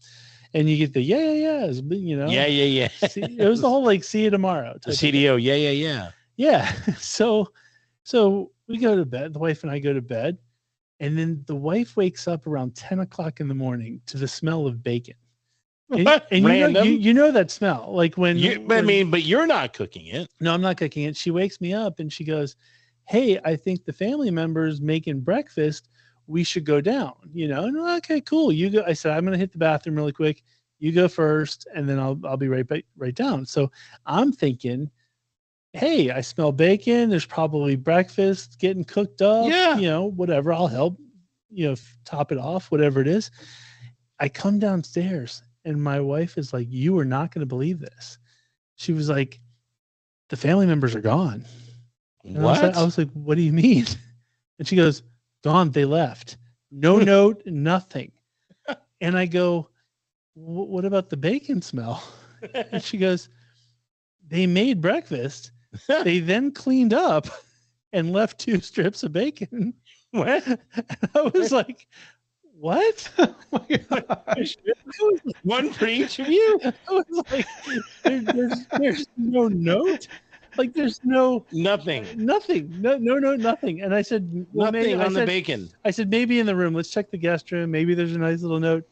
And you get the yeah. Yeah. It was the whole like see you tomorrow. The CDO, yeah. Yeah. So we go to bed. The wife and I go to bed, and then the wife wakes up around 10 o'clock in the morning to the smell of bacon. What? And you know that smell, like when but you're not cooking it. No, I'm not cooking it. She wakes me up and she goes, "Hey, I think the family member's making breakfast. We should go down." And okay, cool. You go. I said, "I'm gonna hit the bathroom really quick. You go first, and then I'll be right down." So I'm thinking, hey, I smell bacon. There's probably breakfast getting cooked up. Yeah. Whatever. I'll help. Top it off. Whatever it is. I come downstairs. And my wife is like, you are not going to believe this. She was like, the family members are gone. And what? I was like, what do you mean? And she goes, gone. They left. No note, nothing. And I go, what about the bacon smell? And she goes, they made breakfast. They then cleaned up and left 2 strips of bacon. What? And I was like, what? Oh my gosh. One for each of you? I was like, there's no note. Like there's nothing. No note, nothing. And I said, nothing on the bacon. I said, maybe in the room. Let's check the guest room. Maybe there's a nice little note.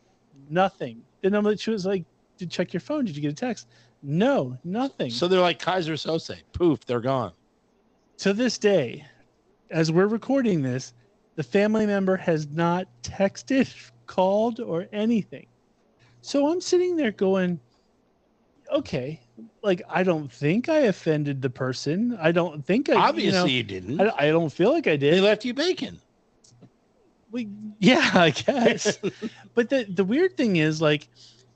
Nothing. Then she was like, did you check your phone? Did you get a text? No, nothing. So they're like Kaiser Sose. Poof, they're gone. To this day, as we're recording this, the family member has not texted, called, or anything. So I'm sitting there going, okay, like, I don't think I offended the person. I don't think I... Obviously you didn't. I don't feel like I did. They left you bacon. Yeah, I guess. But the weird thing is, like,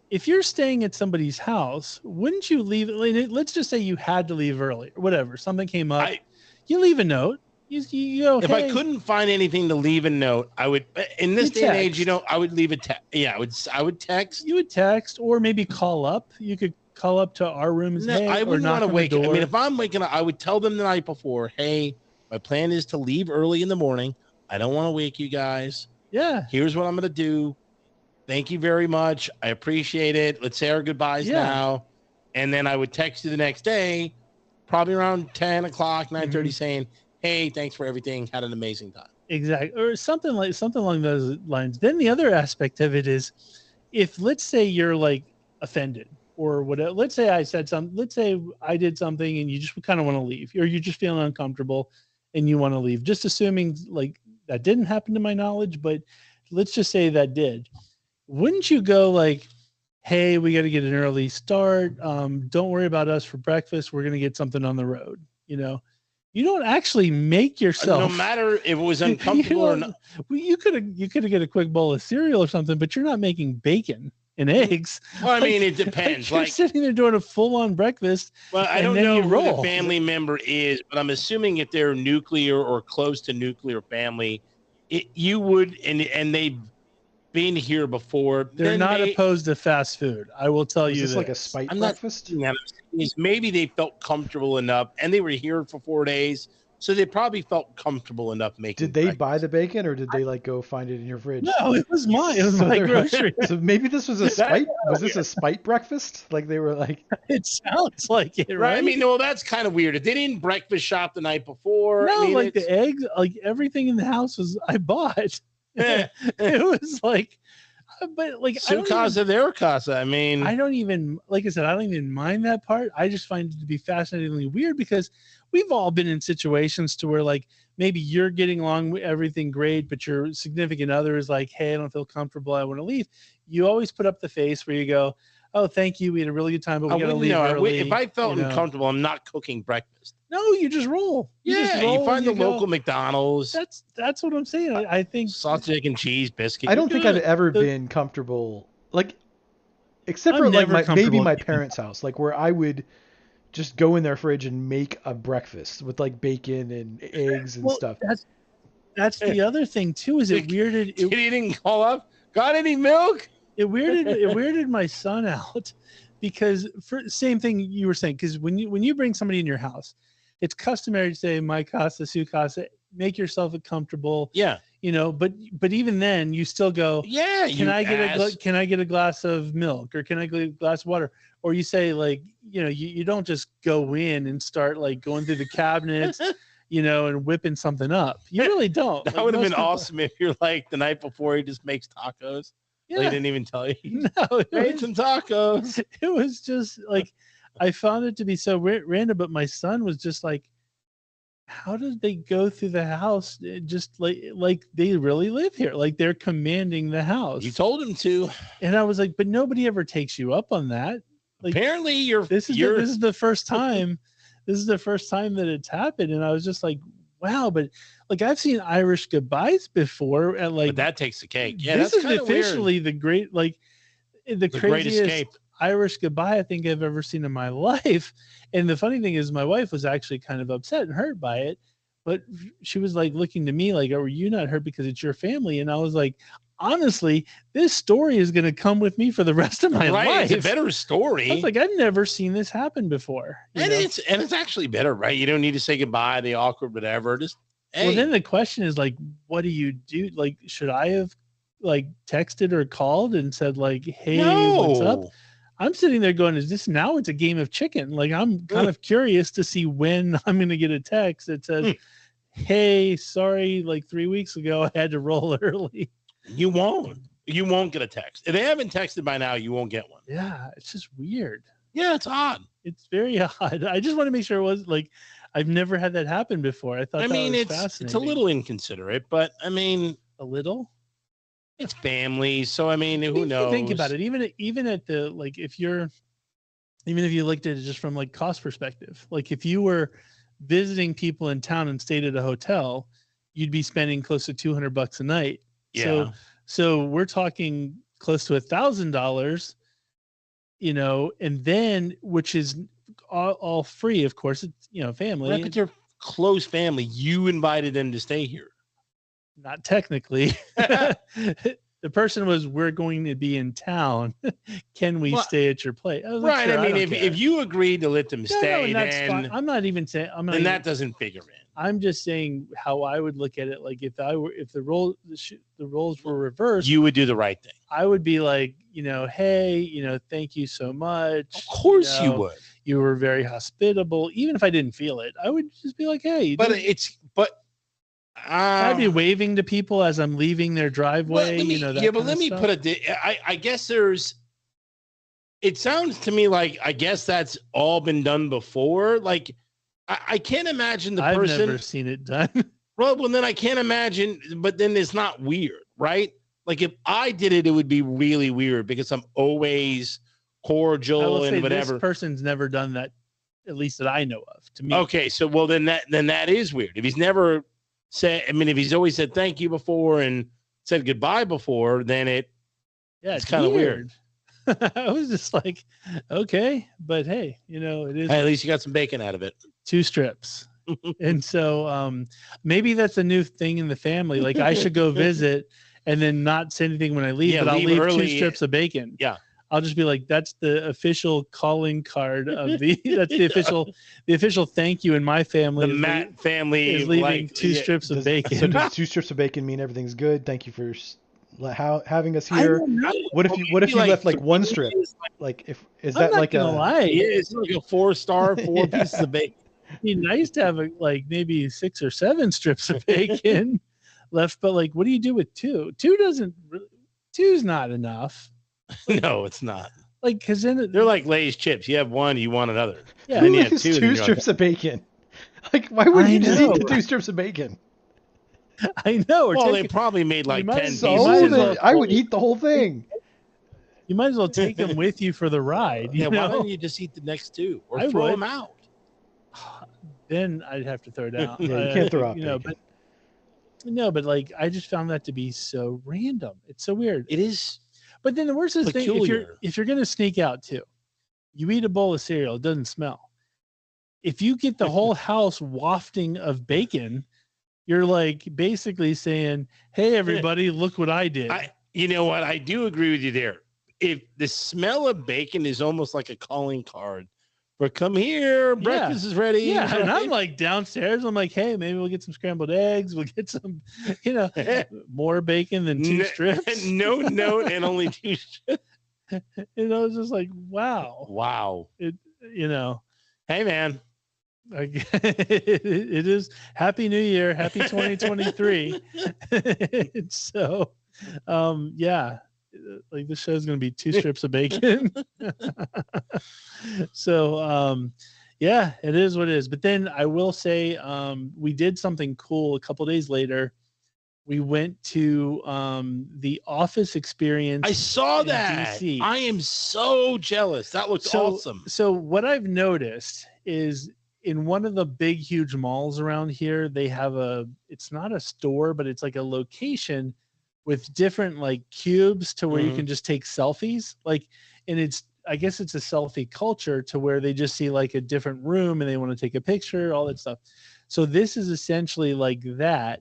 if you're staying at somebody's house, wouldn't you leave... Let's just say you had to leave early or whatever. Something came up. You leave a note. You go, if I couldn't find anything to leave a note, I would, in this day and age, I would leave a text. Yeah, I would text. You would text or maybe call up. You could call up to our room. No, I wouldn't want to wake up. I mean, if I'm waking up, I would tell them the night before, hey, my plan is to leave early in the morning. I don't want to wake you guys. Yeah. Here's what I'm going to do. Thank you very much. I appreciate it. Let's say our goodbyes now. And then I would text you the next day, probably around 10 o'clock, 9:30, saying, hey, thanks for everything. Had an amazing time. Exactly. Or something along those lines. Then the other aspect of it is, if let's say you're like offended or whatever, let's say I said something, let's say I did something and you just kind of want to leave, or you're just feeling uncomfortable and you want to leave, just assuming like that didn't happen to my knowledge, but let's just say that did. Wouldn't you go like, hey, we got to get an early start. Don't worry about us for breakfast. We're going to get something on the road. You don't actually make yourself. No matter if it was uncomfortable or not. You could get a quick bowl of cereal or something, but you're not making bacon. and eggs. Well, I mean, it depends. You're sitting there doing a full-on breakfast. Well, I don't know who the family member is, but I'm assuming if they're nuclear or close to nuclear family, you would, and they've been here before. They're not opposed to fast food. I will tell you this. This Like a spite breakfast? Maybe they felt comfortable enough, and they were here for 4 days. So they probably felt comfortable enough making. Did they buy the bacon, or did they like go find it in your fridge? No, it was mine. It was my grocery. So maybe this was a spite. Was this a spite breakfast? Like they were like. It sounds like it, right? I mean, well, that's kind of weird. If they didn't breakfast shop the night before, no, I mean, like the eggs, like everything in the house was I bought. It was like, but like su casa, their casa. I mean, I don't even, like I said, I don't even mind that part. I just find it to be fascinatingly weird because we've all been in situations to where like maybe you're getting along with everything great, but your significant other is like, hey, I don't feel comfortable, I want to leave. You always put up the face where you go, oh, thank you, we had a really good time, but we gotta leave early. If I felt uncomfortable, I'm not cooking breakfast. No, you just roll. You find the local McDonald's. That's what I'm saying. I think sausage, egg, and cheese biscuit. I don't think I've ever been comfortable, like, except for like maybe my parents' house, like where I would just go in their fridge and make a breakfast with like bacon and eggs and stuff. That's the other thing too. Is it weirded? You didn't call up? Got any milk? It weirded my son out because for same thing you were saying. Because when you bring somebody in your house, it's customary to say my casa, su casa, make yourself comfortable. Yeah. You know, but even then you still go, yeah, can I get a glass of milk, or can I get a glass of water? Or you say like, you know, you don't just go in and start like going through the cabinets, you know, and whipping something up. You really don't. That would have been awesome if you're like the night before he just makes tacos. Yeah. They didn't even tell you. No, made some tacos. It was just like, I found it to be so random, but my son was just like, how did they go through the house just like they really live here? Like they're commanding the house. You told him to. And I was like, but nobody ever takes you up on that. Like, apparently this is the first time. This is the first time that it's happened. And I was just like, wow, but like I've seen Irish goodbyes before, and like but that takes the cake. Yeah, this is officially weird. The great, like the craziest great escape. Irish goodbye I think I've ever seen in my life. And the funny thing is my wife was actually kind of upset and hurt by it, but she was like looking to me like, are you not hurt because it's your family? And I was like, honestly, this story is going to come with me for the rest of my life. It's a better story. I was like, I've never seen this happen before. And it's actually better, right? You don't need to say goodbye, the awkward, whatever. Just hey. Well, then the question is like, what do you do? Like, should I have like texted or called and said like, hey, what's up? I'm sitting there going, is this now? It's a game of chicken. Like, I'm kind of curious to see when I'm going to get a text that says, hey, sorry, like 3 weeks ago, I had to roll early. You won't get a text. If they haven't texted by now, you won't get one. Yeah. It's just weird. Yeah. It's odd. It's very odd. I just want to make sure it was like, I've never had that happen before. I thought that was fascinating. It's a little inconsiderate, but I mean, a little. It's family, so I mean, who knows? Think about it. Even at the like, if you looked at it just from like cost perspective, like if you were visiting people in town and stayed at a hotel, you'd be spending close to $200 a night. Yeah. So we're talking close to $1,000, you know, and then which is all free, of course. It's, you know, family. Right, but your close family, you invited them to stay here. Not technically. The person was, we're going to be in town. Can we stay at your place? I right. Sure, I mean, if you agreed to let them stay, then fine. I'm not even saying. Then that doesn't figure in. I'm just saying how I would look at it. Like if the roles were reversed, you would do the right thing. I would be like, you know, hey, you know, thank you so much. Of course you would. You were very hospitable. Even if I didn't feel it, I would just be like, hey. I'd be waving to people as I'm leaving their driveway. Let me put it. I guess it sounds to me like I guess that's all been done before. Like I can't imagine the person. I've never seen it done. Well, then I can't imagine. But then it's not weird, right? Like if I did it, it would be really weird because I'm always cordial and whatever. This person's never done that, at least that I know of. To me. Okay, so then that is weird. If he's never if he's always said thank you before and said goodbye before, then it's kind of weird. I was just like, okay, but hey, it is. Hey, at least you got some bacon out of it. 2 strips. And so maybe that's a new thing in the family. Like I should go visit and then not say anything when I leave, but I'll leave early. 2 strips of bacon. Yeah. I'll just be like, that's the official calling card of that's the official thank you in my family. The Matt family is leaving 2 strips of bacon. So does 2 strips of bacon mean everything's good? Thank you for having us here. What if you left like 1 strip? Like is that like a lie? Yeah, it's like a 4-star, 4 pieces of bacon. It'd be nice to have maybe 6 or 7 strips of bacon left, but like, what do you do with 2? 2's not enough. No, it's not. Like, because then they're like Lay's chips. You have 1, you want another. Yeah, and you have 2 strips of bacon. Like, why wouldn't you just eat the 2 strips of bacon? I know. Well, they probably made like 10 pieces. I would eat the whole thing. You might as well take them with you for the ride. Why don't you just eat the next 2 or throw them out? Then I'd have to throw it out. Yeah, you can't throw out bacon. But but like I just found that to be so random. It's so weird. It is. But then the worst is thing, if you're gonna sneak out too, you eat a bowl of cereal, it doesn't smell. If you get the whole house wafting of bacon, you're like basically saying, "Hey, everybody, look what I did." You know what? I do agree with you there. If the smell of bacon is almost like a calling card. But come here, breakfast is ready. Yeah, and I'm like downstairs. I'm like, hey, maybe we'll get some scrambled eggs. We'll get some, more bacon than 2 strips. No note and only 2 strips. It's just like, wow. Wow. Hey, man. It is Happy New Year. Happy 2023. So, yeah. Like this show's going to be 2 strips of bacon. So, yeah, it is what it is. But then I will say, we did something cool a couple days later. We went to the Office experience. I saw that. DC. I am so jealous. That looks awesome. So what I've noticed is in one of the big, huge malls around here, they have it's not a store, but it's like a location with different like cubes to where you can just take selfies. And I guess it's a selfie culture to where they just see like a different room and they want to take a picture, all that stuff. So this is essentially like that,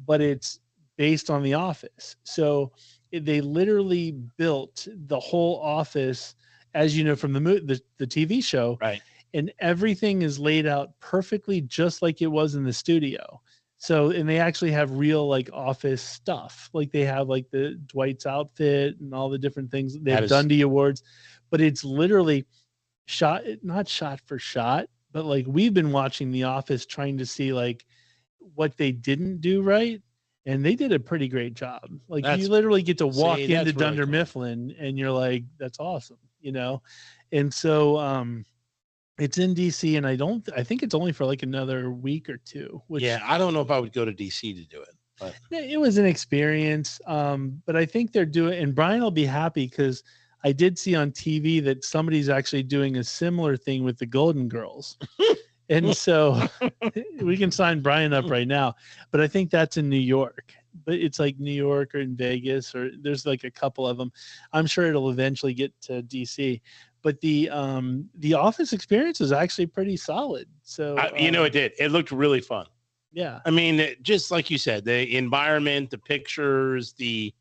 but it's based on The Office. So they literally built the whole office, as you know, from the TV show. Right. And everything is laid out perfectly just like it was in the studio. So, and they actually have real like office stuff. Like they have like the Dwight's outfit and all the different things. They have Dundee Awards, but it's literally not shot for shot, but like we've been watching The Office trying to see like what they didn't do right. And they did a pretty great job. Like you literally get to walk into Dunder Mifflin and you're like, that's awesome, And so, it's in DC, and I think it's only for like another week or 2. I don't know if I would go to DC to do it. But it was an experience. But I think they're doing, and Brian will be happy because I did see on TV that somebody's actually doing a similar thing with the Golden Girls. And so we can sign Brian up right now, but I think that's in New York. But it's like New York or in Vegas, or there's like a couple of them. I'm sure it'll eventually get to DC. But the Office experience is actually pretty solid. So it did. It looked really fun. Yeah. I mean, just like you said, the environment, the pictures, the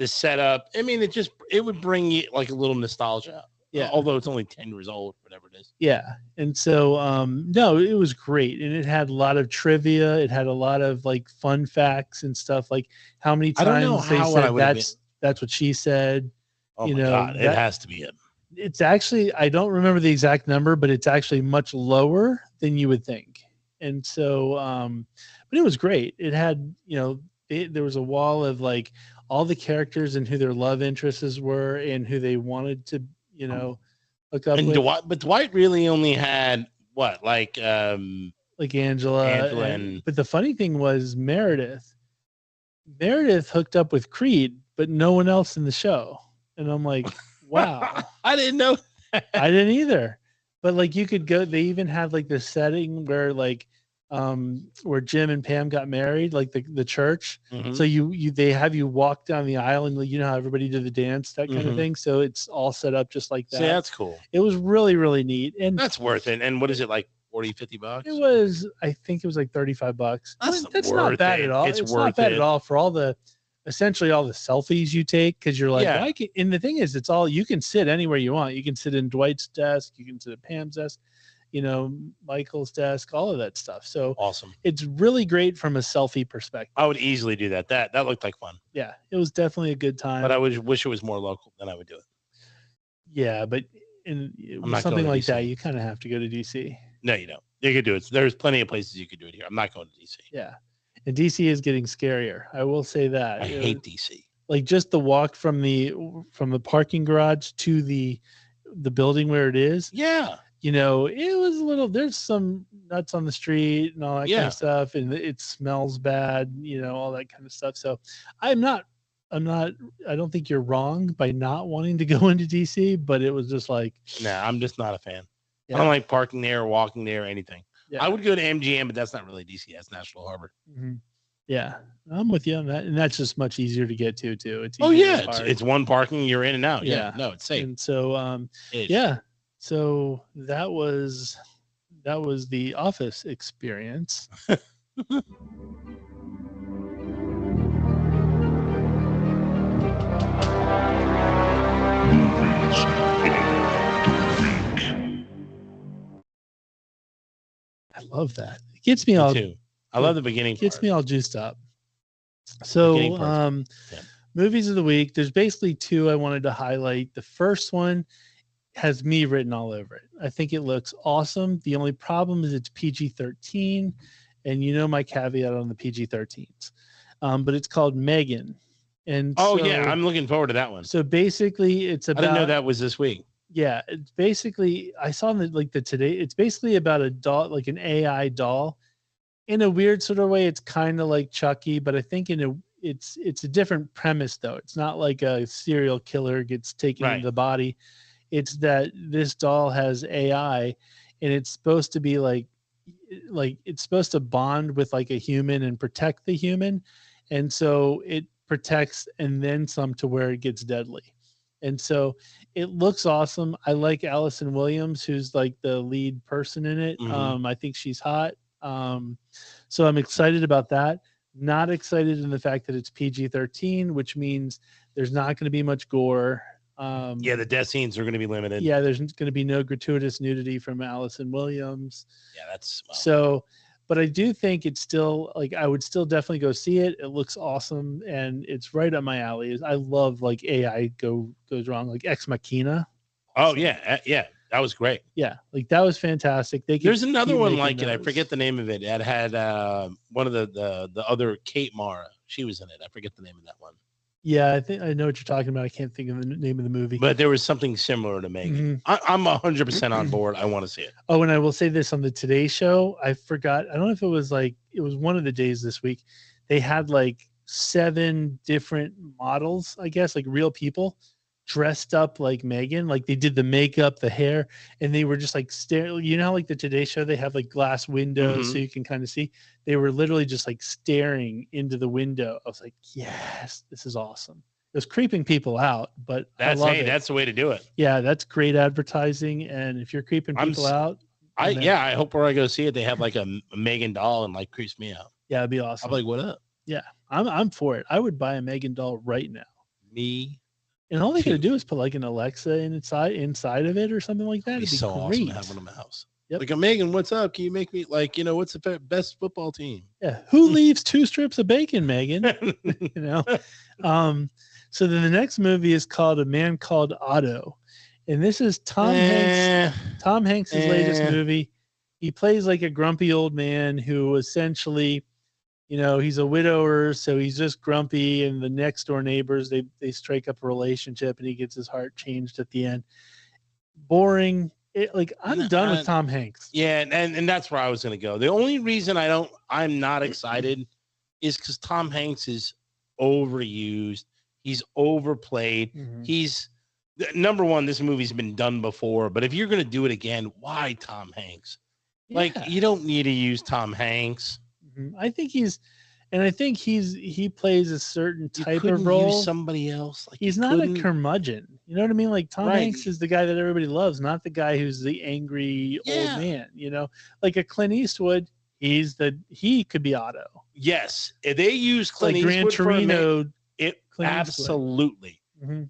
setup. I mean, it would bring you like a little nostalgia. Yeah. Although it's only 10 years old, whatever it is. Yeah. And so no, it was great. And it had a lot of trivia. It had a lot of like fun facts and stuff, like how many times they said that's what she said. Oh my God, it has to be it. It's actually, I don't remember the exact number, but it's actually much lower than you would think. And so, but it was great. It had, there was a wall of like all the characters and who their love interests were and who they wanted to, look up with. But Dwight really only had what, like Angela. But the funny thing was Meredith hooked up with Creed, but no one else in the show. And I'm like, wow. I didn't know that. I didn't either. But like you could go, they even had like this setting where like where Jim and Pam got married, like the church. Mm-hmm. So they have you walk down the aisle and you know how everybody did the dance, that kind of thing. So it's all set up just like that. See, that's cool. It was really, really neat. And that's worth it. And what is it, like $40-$50? It was, I think it was like $35. That's not bad at all. It's worth not bad it. at all for essentially all the selfies you take, because you're like, and the thing is, it's all, you can sit anywhere you want. You can sit in Dwight's desk, you can sit at Pam's desk, Michael's desk, all of that stuff. So awesome. It's really great from a selfie perspective. I would easily do that. That looked like fun. Yeah, it was definitely a good time. But I wish it was more local, then I would do it. Yeah, but something like that, you kind of have to go to DC. No, you don't. You could do it. There's plenty of places you could do it here. I'm not going to DC. Yeah. And DC is getting scarier. I will say that. I hate DC. Like just the walk from the parking garage to the building where it is. Yeah. It was there's some nuts on the street and all that kind of stuff. And it smells bad, all that kind of stuff. So I don't think you're wrong by not wanting to go into DC, but it was just like, nah, I'm just not a fan. Yeah. I don't like parking there, walking there, or anything. Yeah. I would go to MGM, but that's not really DC. That's National Harbor. Mm-hmm. Yeah, I'm with you on that, and that's just much easier to get to too. It's one parking, you're in and out. Yeah, no, it's safe. And so, so that was the Office experience. I love that. It gets me all. Too. I love the beginning. Gets me all juiced up. So, movies of the week. There's basically two I wanted to highlight. The first one has me written all over it. I think it looks awesome. The only problem is it's PG-13, and my caveat on the PG-13s. But it's called Megan. And I'm looking forward to that one. So basically, it's about. I didn't know that was this week. Yeah, it's basically, I saw the today. It's basically about a doll, like an AI doll. In a weird sort of way, it's kind of like Chucky, but I think it's a different premise though. It's not like a serial killer gets taken into the body. It's that this doll has AI, and it's supposed to be like it's supposed to bond with like a human and protect the human, and so it protects and then some to where it gets deadly. And so it looks awesome. I like Allison Williams, who's like the lead person in it. Mm-hmm. I think she's hot. So I'm excited about that. Not excited in the fact that it's PG-13, which means there's not going to be much gore. The death scenes are going to be limited. Yeah, there's going to be no gratuitous nudity from Allison Williams. Yeah, that's so. But I do think it's still I would still definitely go see it. It looks awesome, and it's right up my alley. I love AI goes wrong, like Ex Machina. Oh yeah, that was great. Yeah, that was fantastic. There's another one like it. I forget the name of it. It had one of the other Kate Mara. She was in it. I forget the name of that one. Yeah, I think I know what you're talking about. I can't think of the name of the movie. But there was something similar to Megan. Mm-hmm. I'm 100% on board. I want to see it. Oh, and I will say this on the Today Show. I forgot. I don't know if it was one of the days this week. They had 7 different models, I guess, real people dressed up like Megan. They did the makeup, the hair, and they were just staring. You know how the Today Show, they have glass windows so you can kind of see. They were literally just staring into the window. I was like, yes, this is awesome. It was creeping people out, but that's the way to do it. Yeah, that's great advertising. And if you're creeping people out, I hope where I go see it, they have a Megan doll and creeps me out. Yeah, it'd be awesome. I'm like, what up? Yeah, I'm for it. I would buy a Megan doll right now. Me. And all they got to do is put an Alexa inside of it or something like that. It'd be so great. awesome to have one in my house. Yep. Megan, what's up? Can you make me what's the best football team? Yeah. Who leaves 2 strips of bacon, Megan? So then the next movie is called A Man Called Otto. And this is Tom Hanks' latest movie. He plays a grumpy old man who essentially, he's a widower, so he's just grumpy, and the next door neighbors, they strike up a relationship, and he gets his heart changed at the end. Boring. I'm done with Tom Hanks. Yeah, and that's where I was going to go. The only reason I'm not excited is because Tom Hanks is overused. He's overplayed. Mm-hmm. He's number one. This movie's been done before, but if you're going to do it again, why Tom Hanks? Like, you don't need to use Tom Hanks. I think he plays a certain type of role. Use somebody else. Like, he's not a curmudgeon. You know what I mean? Like, Tom Hanks is the guy that everybody loves, not the guy who's the angry old man. You know, like a Clint Eastwood. He could be Otto. Yes, if they use Clint Eastwood Gran Torino, Clint absolutely.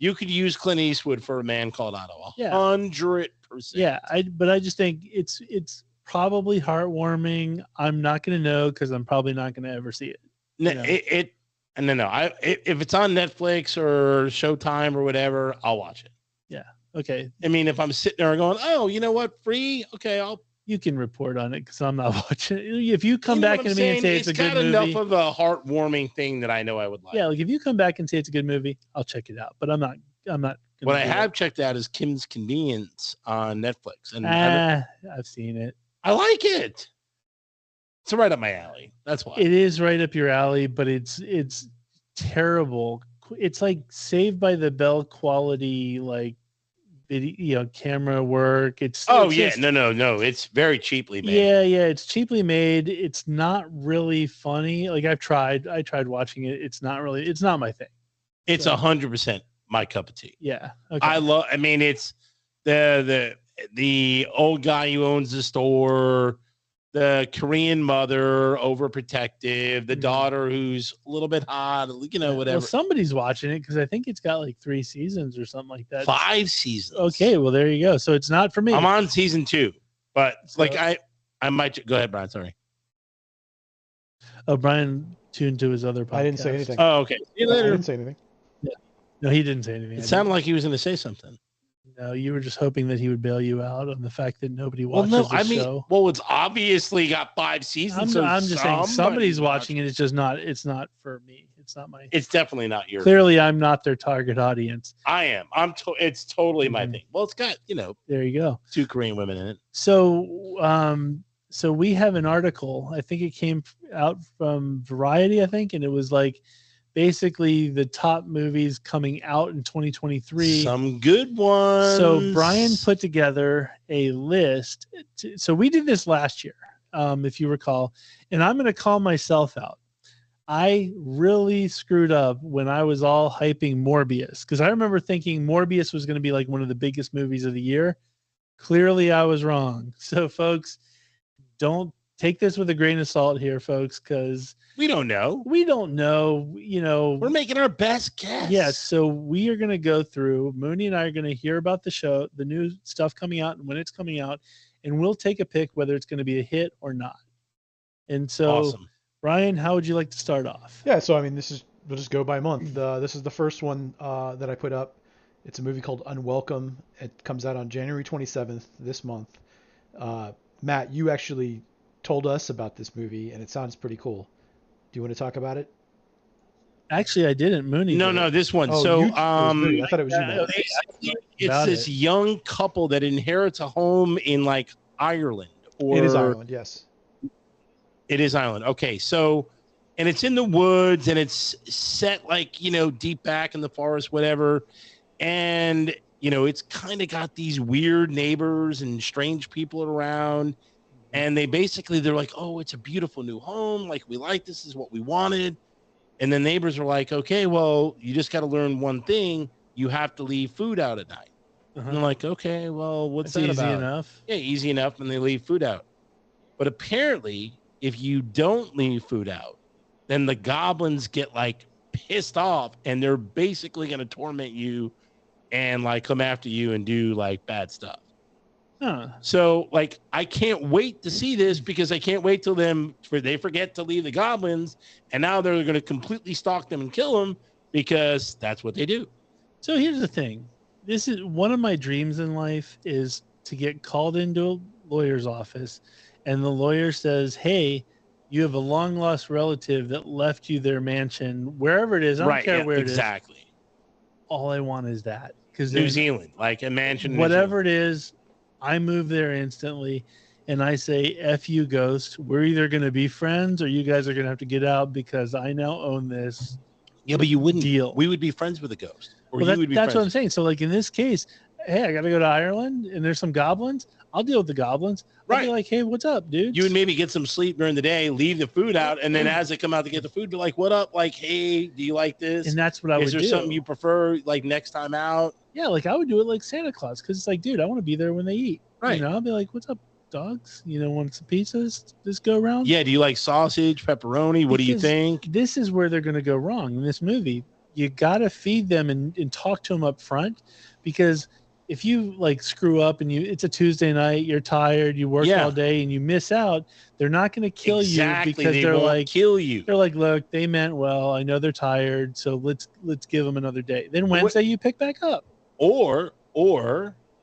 You could use Clint Eastwood for A Man Called Otto. 100%. Yeah, but I just think it's probably heartwarming. I'm not going to know because I'm probably not going to ever see it. No, if it's on Netflix or Showtime or whatever, I'll watch it. Yeah. Okay. I mean, if I'm sitting there going, oh, you know what, free? Okay, you can report on it because I'm not watching it. If you come back to me and say it's a good movie, it's got enough of a heartwarming thing that I know I would like. Yeah, like if you come back and say it's a good movie, I'll check it out. But I'm not. What I have checked out is Kim's Convenience on Netflix, and I've seen it. I like it. It's right up my alley. That's why it is right up your alley. But it's terrible. It's like Saved by the Bell quality, like. Video, camera work. It's no. It's very cheaply made. Yeah. It's cheaply made. It's not really funny. Like I tried watching it. It's not my thing. It's 100% my cup of tea. Yeah. Okay. I mean, it's the old guy who owns the store, the Korean mother, overprotective, the daughter who's a little bit hot, whatever. Well, somebody's watching it because I think it's got like 3 seasons or something like that. 5 seasons. Okay, well there you go. So it's not for me. I'm on season 2, but I might go ahead, Brian. Sorry. Oh, Brian tuned to his other podcast. I didn't say anything. Oh, okay. See you later. I didn't say anything. Yeah. No, he didn't say anything. It sounded like he was going to say something. No, you were just hoping that he would bail you out on the fact that nobody watches the show. Well, it's obviously got 5 seasons. I'm just saying somebody's watching it. It's just not. It's not for me. It's not my. It's definitely not your. Clearly, I'm not their target audience. I am. It's totally my thing. Well, it's got There you go. 2 Korean women in it. So we have an article. I think it came out from Variety. I think, and it was like. Basically, the top movies coming out in 2023. Some good ones. So Brian put together a list. So we did this last year, if you recall. And I'm going to call myself out. I really screwed up when I was all hyping Morbius. Because I remember thinking Morbius was going to be like one of the biggest movies of the year. Clearly, I was wrong. So, folks, don't take this with a grain of salt here, folks, because... We don't know. We're making our best guess. Yeah, so we are going to go through. Mooney and I are going to hear about the show, the new stuff coming out, and when it's coming out, and we'll take a pick whether it's going to be a hit or not. And so, awesome. Brian, how would you like to start off? Yeah, so I mean, we'll just go by month. This is the first one that I put up. It's a movie called Unwelcome. It comes out on January 27th this month. Matt, you actually told us about this movie, and it sounds pretty cool. Do you want to talk about it? Actually, I didn't. Mooney. No, this one. Oh, so, I thought it was you. It's this young couple that inherits a home in like Ireland. It is Ireland, yes. It is Ireland. Okay, so, and it's in the woods, and it's set like deep back in the forest, whatever, and it's kind of got these weird neighbors and strange people around. And they're like, oh, it's a beautiful new home. Like, we like this is what we wanted. And the neighbors are like, okay, well, you just got to learn one thing. You have to leave food out at night. And they're like, okay, well, what's that about? Easy enough. Yeah, easy enough. And they leave food out. But apparently, if you don't leave food out, then the goblins get like pissed off and they're basically going to torment you and like come after you and do like bad stuff. Huh. So, like, I can't wait to see this because I can't wait till they forget to leave the goblins, and now they're going to completely stalk them and kill them because that's what they do. So here's the thing. This is one of my dreams in life is to get called into a lawyer's office, and the lawyer says, hey, you have a long-lost relative that left you their mansion, wherever it is. I don't care where it is. Exactly. All I want is that. New Zealand, like a mansion. Whatever it is. I move there instantly, and I say, F you, ghost. We're either going to be friends or you guys are going to have to get out because I now own this. Yeah, but you wouldn't. Deal. We would be friends with a ghost. That's what I'm saying. So, like, in this case, hey, I got to go to Ireland and there's some goblins. I'll deal with the goblins. I'll be like, hey, what's up, dude? You would maybe get some sleep during the day, leave the food out, and then as they come out to get the food, be like, what up? Like, hey, do you like this? And that's what I would do. Is there something you prefer, like, next time out? Yeah, like I would do it like Santa Claus, because it's like, dude, I want to be there when they eat. Right. You know, I'll be like, what's up, dogs? You know, want some pizzas this go around? Yeah, do you like sausage, pepperoni? What do you think? This is where they're going to go wrong in this movie. You got to feed them and talk to them up front, because if you like screw up and it's a Tuesday night, you're tired, you worked all day and you miss out, they're not going to kill you because they're like kill you. They're like, look, they meant well. I know they're tired, so let's give them another day. Then Wednesday you pick back up. Or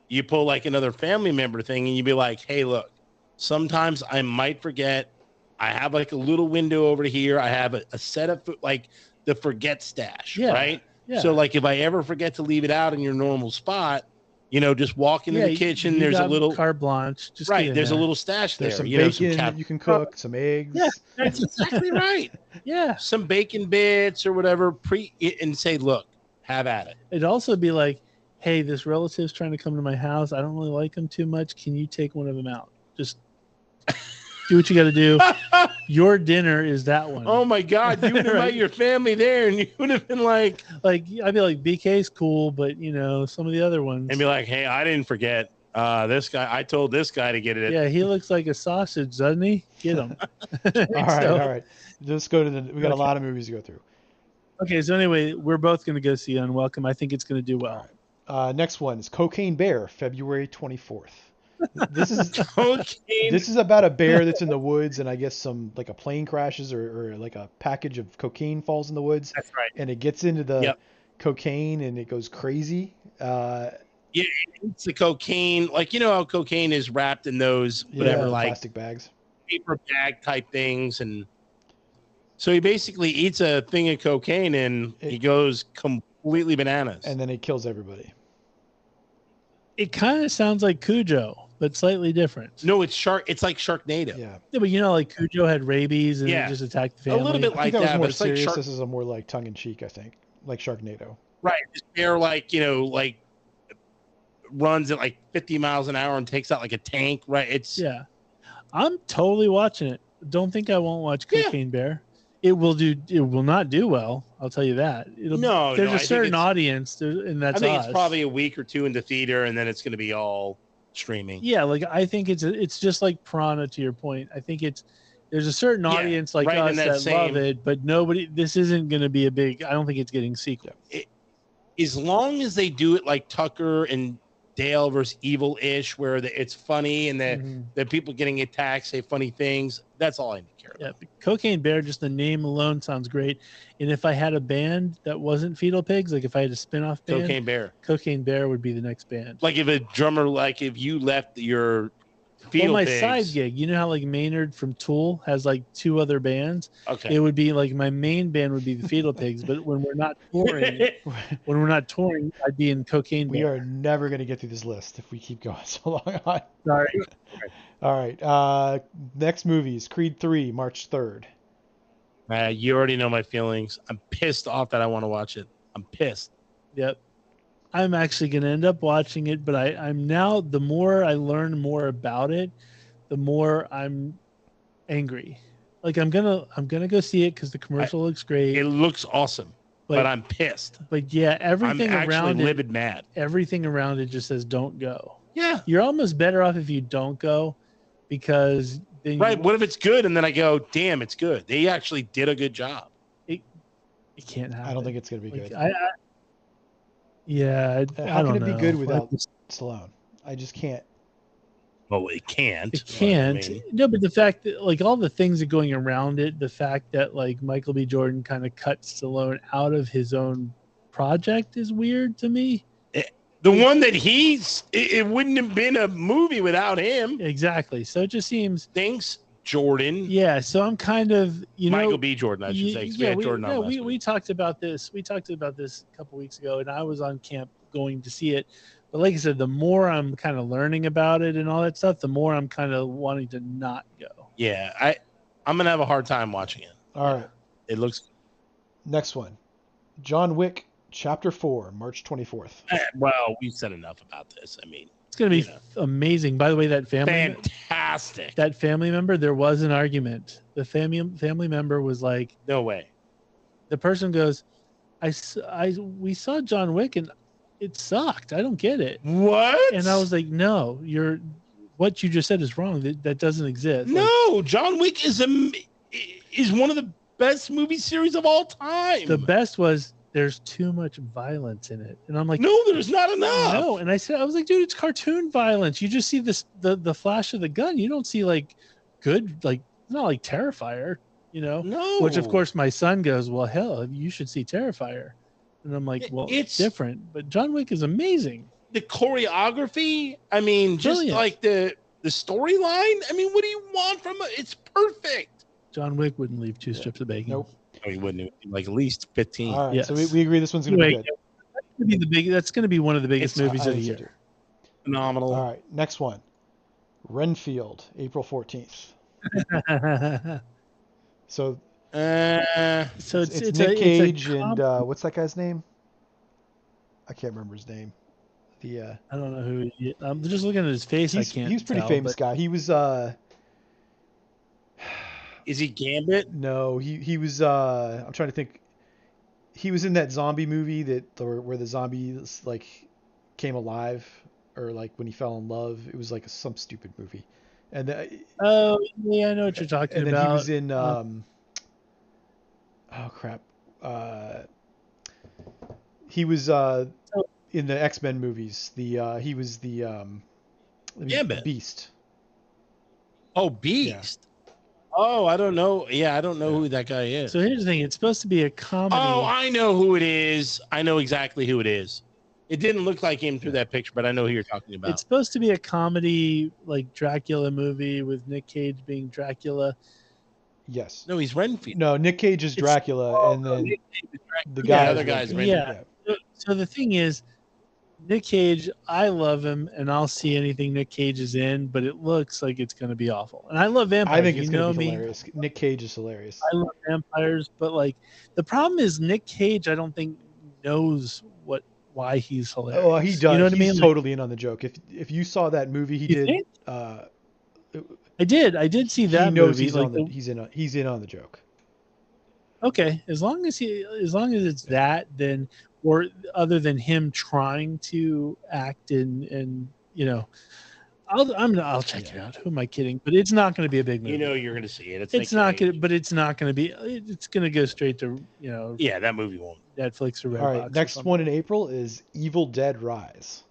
you pull like another family member thing and you be like, hey, look, sometimes I might forget. I have like a little window over here. I have a set of like the forget stash, right? Yeah. So like if I ever forget to leave it out in your normal spot, you know, just walk into the kitchen. There's a little carte blanche. Just there's a little stash there. There's some bacon that you can cook, some eggs. Yeah, that's exactly right. Yeah, some bacon bits or whatever. And say, look, have at it. It'd also be like, hey, this relative's trying to come to my house. I don't really like them too much. Can you take one of them out? Just do what you got to do. Your dinner is that one. Oh my God. You would invite your family there and you would have been like, I'd be like, BK's cool, but you know, some of the other ones. And be like, hey, I didn't forget this guy. I told this guy to get it. Yeah. He looks like a sausage, doesn't he? Get him. All right. Just go to we got a lot of movies to go through. Okay. So anyway, we're both going to go see Unwelcome. I think it's going to do well. Next one is Cocaine Bear, February 24th. This is about a bear that's in the woods, and I guess some like a plane crashes or like a package of cocaine falls in the woods. That's right. And it gets into the cocaine and it goes crazy. Yeah, it's the cocaine. Like, you know how cocaine is wrapped in those whatever, like plastic bags, paper bag type things, and so he basically eats a thing of cocaine and he goes completely bananas. And then it kills everybody. It kind of sounds like Cujo, but slightly different. No, it's like Sharknado. Yeah, but you know, like Cujo had rabies and it just attacked the family. A little bit like that, but it's like this is a more like tongue in cheek, I think, like Sharknado. Right, this bear like, you know, like runs at like 50 miles an hour and takes out like a tank. Right, I'm totally watching it. Don't think I won't watch Cocaine Bear. It will not do well. I'll tell you that. There's a certain audience, and that's I think it's probably a week or two into theater, and then it's going to be all streaming. Yeah, like I think it's just like Piranha. To your point, I think there's a certain audience like us that love it, but nobody. This isn't going to be a big. I don't think it's getting sequel. As long as they do it like Tucker and Dale versus Evil-ish, where it's funny and the people getting attacked say funny things. That's all I care about. Yeah, Cocaine Bear, just the name alone sounds great. And if I had a band that wasn't Fetal Pigs, like if I had a spin-off band, Cocaine Bear would be the next band. Like if a drummer, like if you left your Fetal Pigs. Side gig, you know how like Maynard from Tool has like 2 other bands? Okay. It would be like my main band would be the Fetal Pigs, but when we're not touring, I'd be in Cocaine Bear. We are never going to get through this list if we keep going so long on. Sorry. All right. Next movie is Creed 3, March 3rd. You already know my feelings. I'm pissed off that I want to watch it. I'm pissed. Yep. I'm actually going to end up watching it, but I'm now, the more I learn more about it, the more I'm angry. Like I'm gonna go see it because the commercial looks great. It looks awesome, but I'm pissed. But yeah, everything I'm around livid mad. Everything around it just says don't go. Yeah, you're almost better off if you don't go, because then what if it's good and then I go, damn, it's good. They actually did a good job. It can't happen. I don't think it's gonna be good. How can it be good without Stallone? I just can't. Well, it can't. It can't. I mean. No, but the fact that like all the things that are going around it, the fact that like Michael B. Jordan kind of cut Stallone out of his own project is weird to me. The one that it wouldn't have been a movie without him. Exactly. So it just seems. Thanks, Jordan. Yeah. So I'm kind of, Michael B. Jordan, I should say. We talked about this. We talked about this a couple weeks ago, and I was on camp going to see it. But like I said, the more I'm kind of learning about it and all that stuff, the more I'm kind of wanting to not go. Yeah, I'm gonna have a hard time watching it. All right. It looks. Next one, John Wick Chapter 4, March 24th. Well, we've said enough about this. I mean, it's going to be amazing. By the way, that fantastic. That family member, there was an argument. The family member was like, "No way." The person goes, we saw John Wick and it sucked. I don't get it. What? And I was like, no, what you just said is wrong. That doesn't exist. No, John Wick is one of the best movie series of all time. The best was there's too much violence in it. And I'm like, no, there's not enough. No. And I was like, dude, it's cartoon violence. You just see the flash of the gun. You don't see like good, like not like Terrifier, No. Which of course my son goes, well, hell, you should see Terrifier. And I'm like, well, it's different. But John Wick is amazing. The choreography, I mean, just brilliant. Like the storyline. I mean, what do you want from it? It's perfect. John Wick wouldn't leave 2 strips of bacon. Nope. He wouldn't. Like at least 15. All right, yes. So we agree this one's going to be good. That's going to be one of the biggest movies of the year. Phenomenal. All right, next one. Renfield, April 14th. So it's Nick Cage and what's that guy's name? I can't remember his name. I don't know who he is. I'm just looking at his face. He's a pretty famous guy. He was Is he Gambit? No, he was I'm trying to think. He was in that zombie movie where the zombies like came alive, or like when he fell in love. It was like some stupid movie. And oh yeah, I know what you're talking about. And then he was in oh crap. He was in the X-Men movies. He was the Beast. Oh, Beast. Yeah. Oh, I don't know. Yeah, I don't know who that guy is. So here's the thing. It's supposed to be a comedy. Oh, I know who it is. I know exactly who it is. It didn't look like him through that picture, but I know who you're talking about. It's supposed to be a comedy, like Dracula movie with Nick Cage being Dracula. Yes. No, he's Renfield. No, Nick Cage is Dracula, and then the other guy's Renfield. Yeah. So the thing is, Nick Cage, I love him, and I'll see anything Nick Cage is in, but it looks like it's going to be awful. And I love vampires. I think it's going to be hilarious. Nick Cage is hilarious. I love vampires, but like the problem is Nick Cage, I don't think knows why he's hilarious. Oh, he does. You know what I mean? He's totally in on the joke. If you saw that movie he did, I did see that movie. He's in on the joke. Okay, as long as it's that, then, or other than him trying to act in I'll check it out. Who am I kidding? But it's not going to be a big movie. You're going to see it. It's not going to, but it's not going to be. It's going to go straight to Yeah, that movie won't. Netflix or Redbox. All right, next one in April is Evil Dead Rise.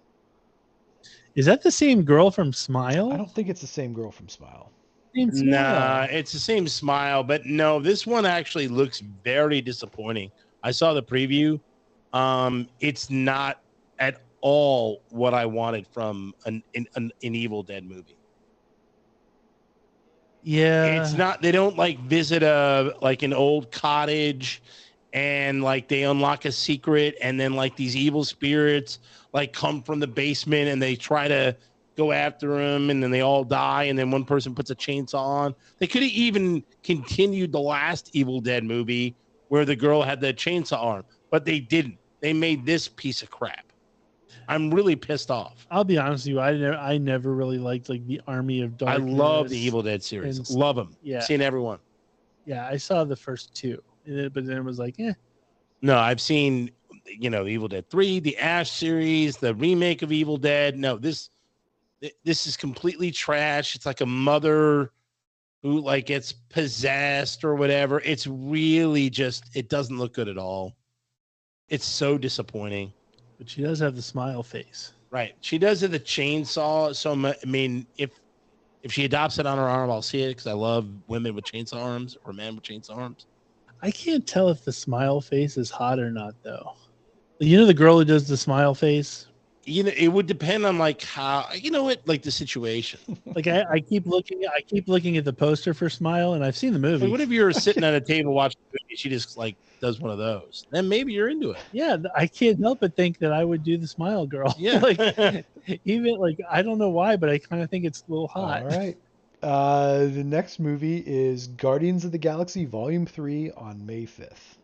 Is that the same girl from Smile? I don't think it's the same girl from Smile. Nah, it's the same Smile, but no, this one actually looks very disappointing. I saw the preview. It's not at all what I wanted from an Evil Dead movie. Yeah, it's not. They don't like visit an old cottage, and like they unlock a secret, and then like these evil spirits like come from the basement, and they try to go after them, and then they all die, and then one person puts a chainsaw on. They could have even continued the last Evil Dead movie where the girl had the chainsaw arm, but they didn't. They made this piece of crap. I'm really pissed off. I'll be honest with you. I never really liked like the Army of Darkness. I love the Evil Dead series. Love them. Yeah. Seen everyone. Yeah, I saw the first two, but then it was like, eh. No, I've seen, Evil Dead 3, the Ash series, the remake of Evil Dead. No, this is completely trash. It's like a mother who like gets possessed or whatever. It's really just, it doesn't look good at all. It's so disappointing. But she does have the smile face. Right. She does have the chainsaw. So, I mean, if she adopts it on her arm, I'll see it because I love women with chainsaw arms or men with chainsaw arms. I can't tell if the smile face is hot or not, though. The girl who does the smile face? It would depend on like how, like the situation. Like I keep looking at the poster for Smile, and I've seen the movie. Like, what if you're sitting at a table watching the movie, she just like does one of those? Then maybe you're into it. Yeah, I can't help but think that I would do the Smile girl. Yeah, like even like I don't know why, but I kind of think it's a little hot. All right. The next movie is Guardians of the Galaxy Volume 3 on May 5th.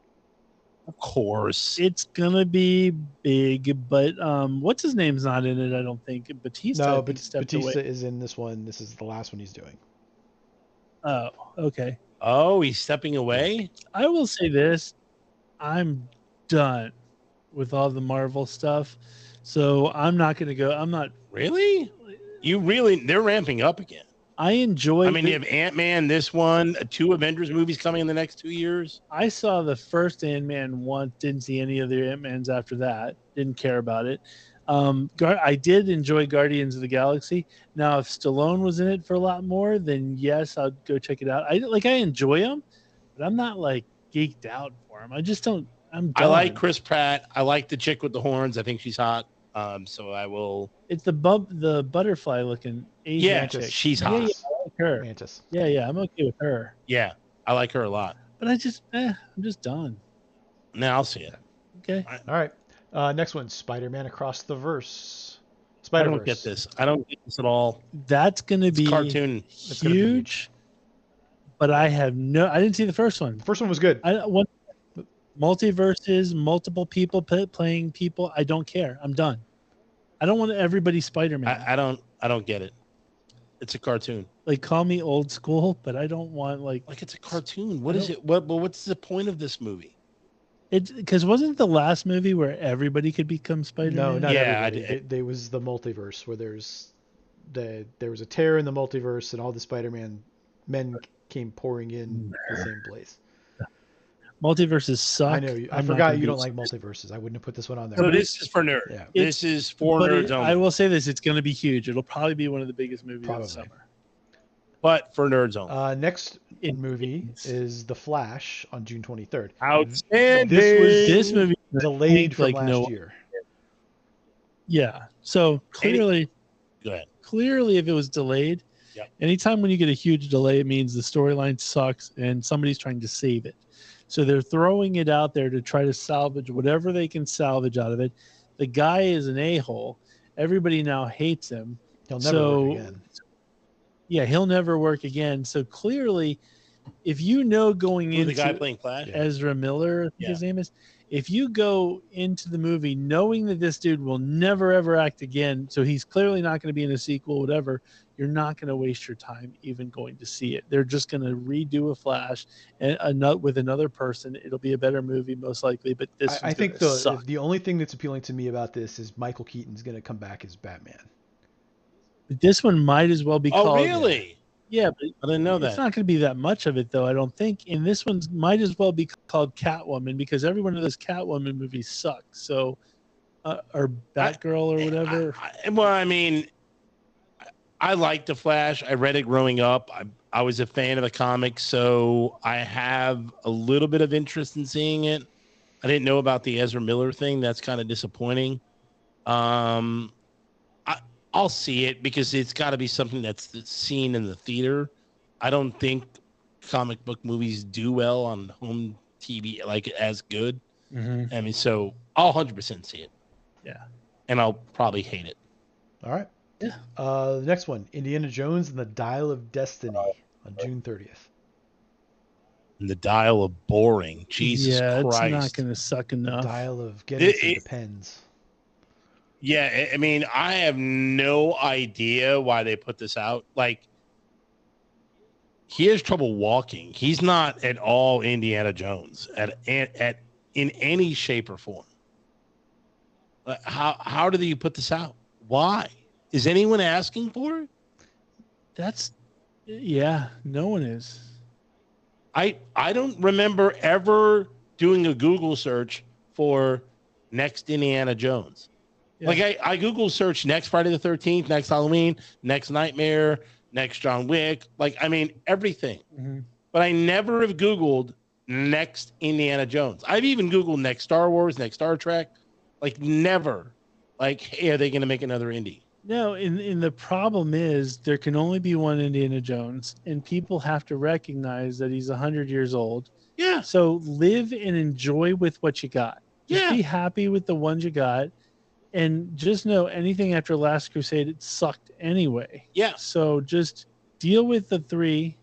Of course. It's gonna be big, but what's his name's not in it, I don't think. Batista. No, I think Batista away. is in this one. This is the last one he's doing. Oh, okay. Oh, he's stepping away? I will say this. I'm done with all the Marvel stuff. So I'm not gonna go. I'm not really. They're ramping up again. I enjoy. I mean, you have Ant-Man, this one, 2 Avengers movies coming in the next 2 years. I saw the first Ant-Man once, didn't see any of the Ant-Mans after that. Didn't care about it. I did enjoy Guardians of the Galaxy. Now, if Stallone was in it for a lot more, then yes, I'd go check it out. I enjoy him, but I'm not like geeked out for him. I just don't. I'm done. I like Chris Pratt. I like the chick with the horns. I think she's hot. So I will. It's the butterfly looking Asian chick. She's hot. Yeah, I like her. Mantis. Yeah, I'm okay with her. Yeah, I like her a lot. But I'm just done. Now I'll see it. Okay. All right. Next one, Spider-Man Across the Verse. I don't get this. I don't get this at all. That's gonna be cartoon. Huge. But I didn't see the first one. The first one was good. Multiverses, multiple people playing people. I don't care. I'm done. I don't want everybody Spider-Man. I don't get it. It's a cartoon. Like, call me old school, but I don't want like it's a cartoon. What is it? What's the point of this movie? It's because wasn't the last movie where everybody could become Spider-Man? No, not everybody. There was the multiverse where there was a tear in the multiverse and all the Spider-Man men came pouring in the same place. Multiverses suck. I know. I forgot you don't like multiverses. I wouldn't have put this one on there. So this is for nerds. Yeah. This is for nerds only. I will say this: it's going to be huge. It'll probably be one of the biggest movies of the summer. But for nerds only. Next movie is The Flash on June 23rd. Outstanding. This movie was delayed from last year. Yeah. So clearly, go ahead. Clearly, if it was delayed, anytime when you get a huge delay, it means the storyline sucks and somebody's trying to save it. So they're throwing it out there to try to salvage whatever they can salvage out of it. The guy is an a-hole. Everybody now hates him. He'll never work again. Yeah, he'll never work again. So clearly, if you know going into the guy playing Flash, Ezra Miller, I think his name is. If you go into the movie knowing that this dude will never ever act again, so he's clearly not going to be in a sequel, whatever, you're not going to waste your time even going to see it. They're just going to redo a Flash and with another person. It'll be a better movie most likely, but this I think the only thing that's appealing to me about this is Michael Keaton's going to come back as Batman. This one might as well be called. Oh, really? Yeah, but I didn't know that. It's not going to be that much of it, though, I don't think. And this one might as well be called Catwoman because every one of those Catwoman movies suck. So, or Batgirl or whatever. I liked The Flash. I read it growing up. I was a fan of the comics, so I have a little bit of interest in seeing it. I didn't know about the Ezra Miller thing. That's kind of disappointing. I'll see it because it's got to be something that's seen in the theater. I don't think comic book movies do well on home TV as good. Mm-hmm. I mean, so I'll 100% see it. Yeah. And I'll probably hate it. All right. Yeah. The next one, Indiana Jones and the Dial of Destiny on June 30th. And the Dial of Boring. Jesus Christ. It's not going to suck enough. The Dial of Getting Through the Pens. Yeah, I mean, I have no idea why they put this out. He has trouble walking. He's not at all Indiana Jones in any shape or form. How did you put this out? Why? Is anyone asking for it? No one is. I don't remember ever doing a Google search for next Indiana Jones. Yeah. I Google search next Friday the 13th, next Halloween, next Nightmare, next John Wick. Everything. Mm-hmm. But I never have Googled next Indiana Jones. I've even Googled next Star Wars, next Star Trek. Never. Hey, are they going to make another indie? No, and the problem is there can only be one Indiana Jones, and people have to recognize that he's 100 years old. Yeah. So live and enjoy with what you got. Just be happy with the ones you got. And just know anything after Last Crusade, it sucked anyway. Yeah. So just deal with the 3,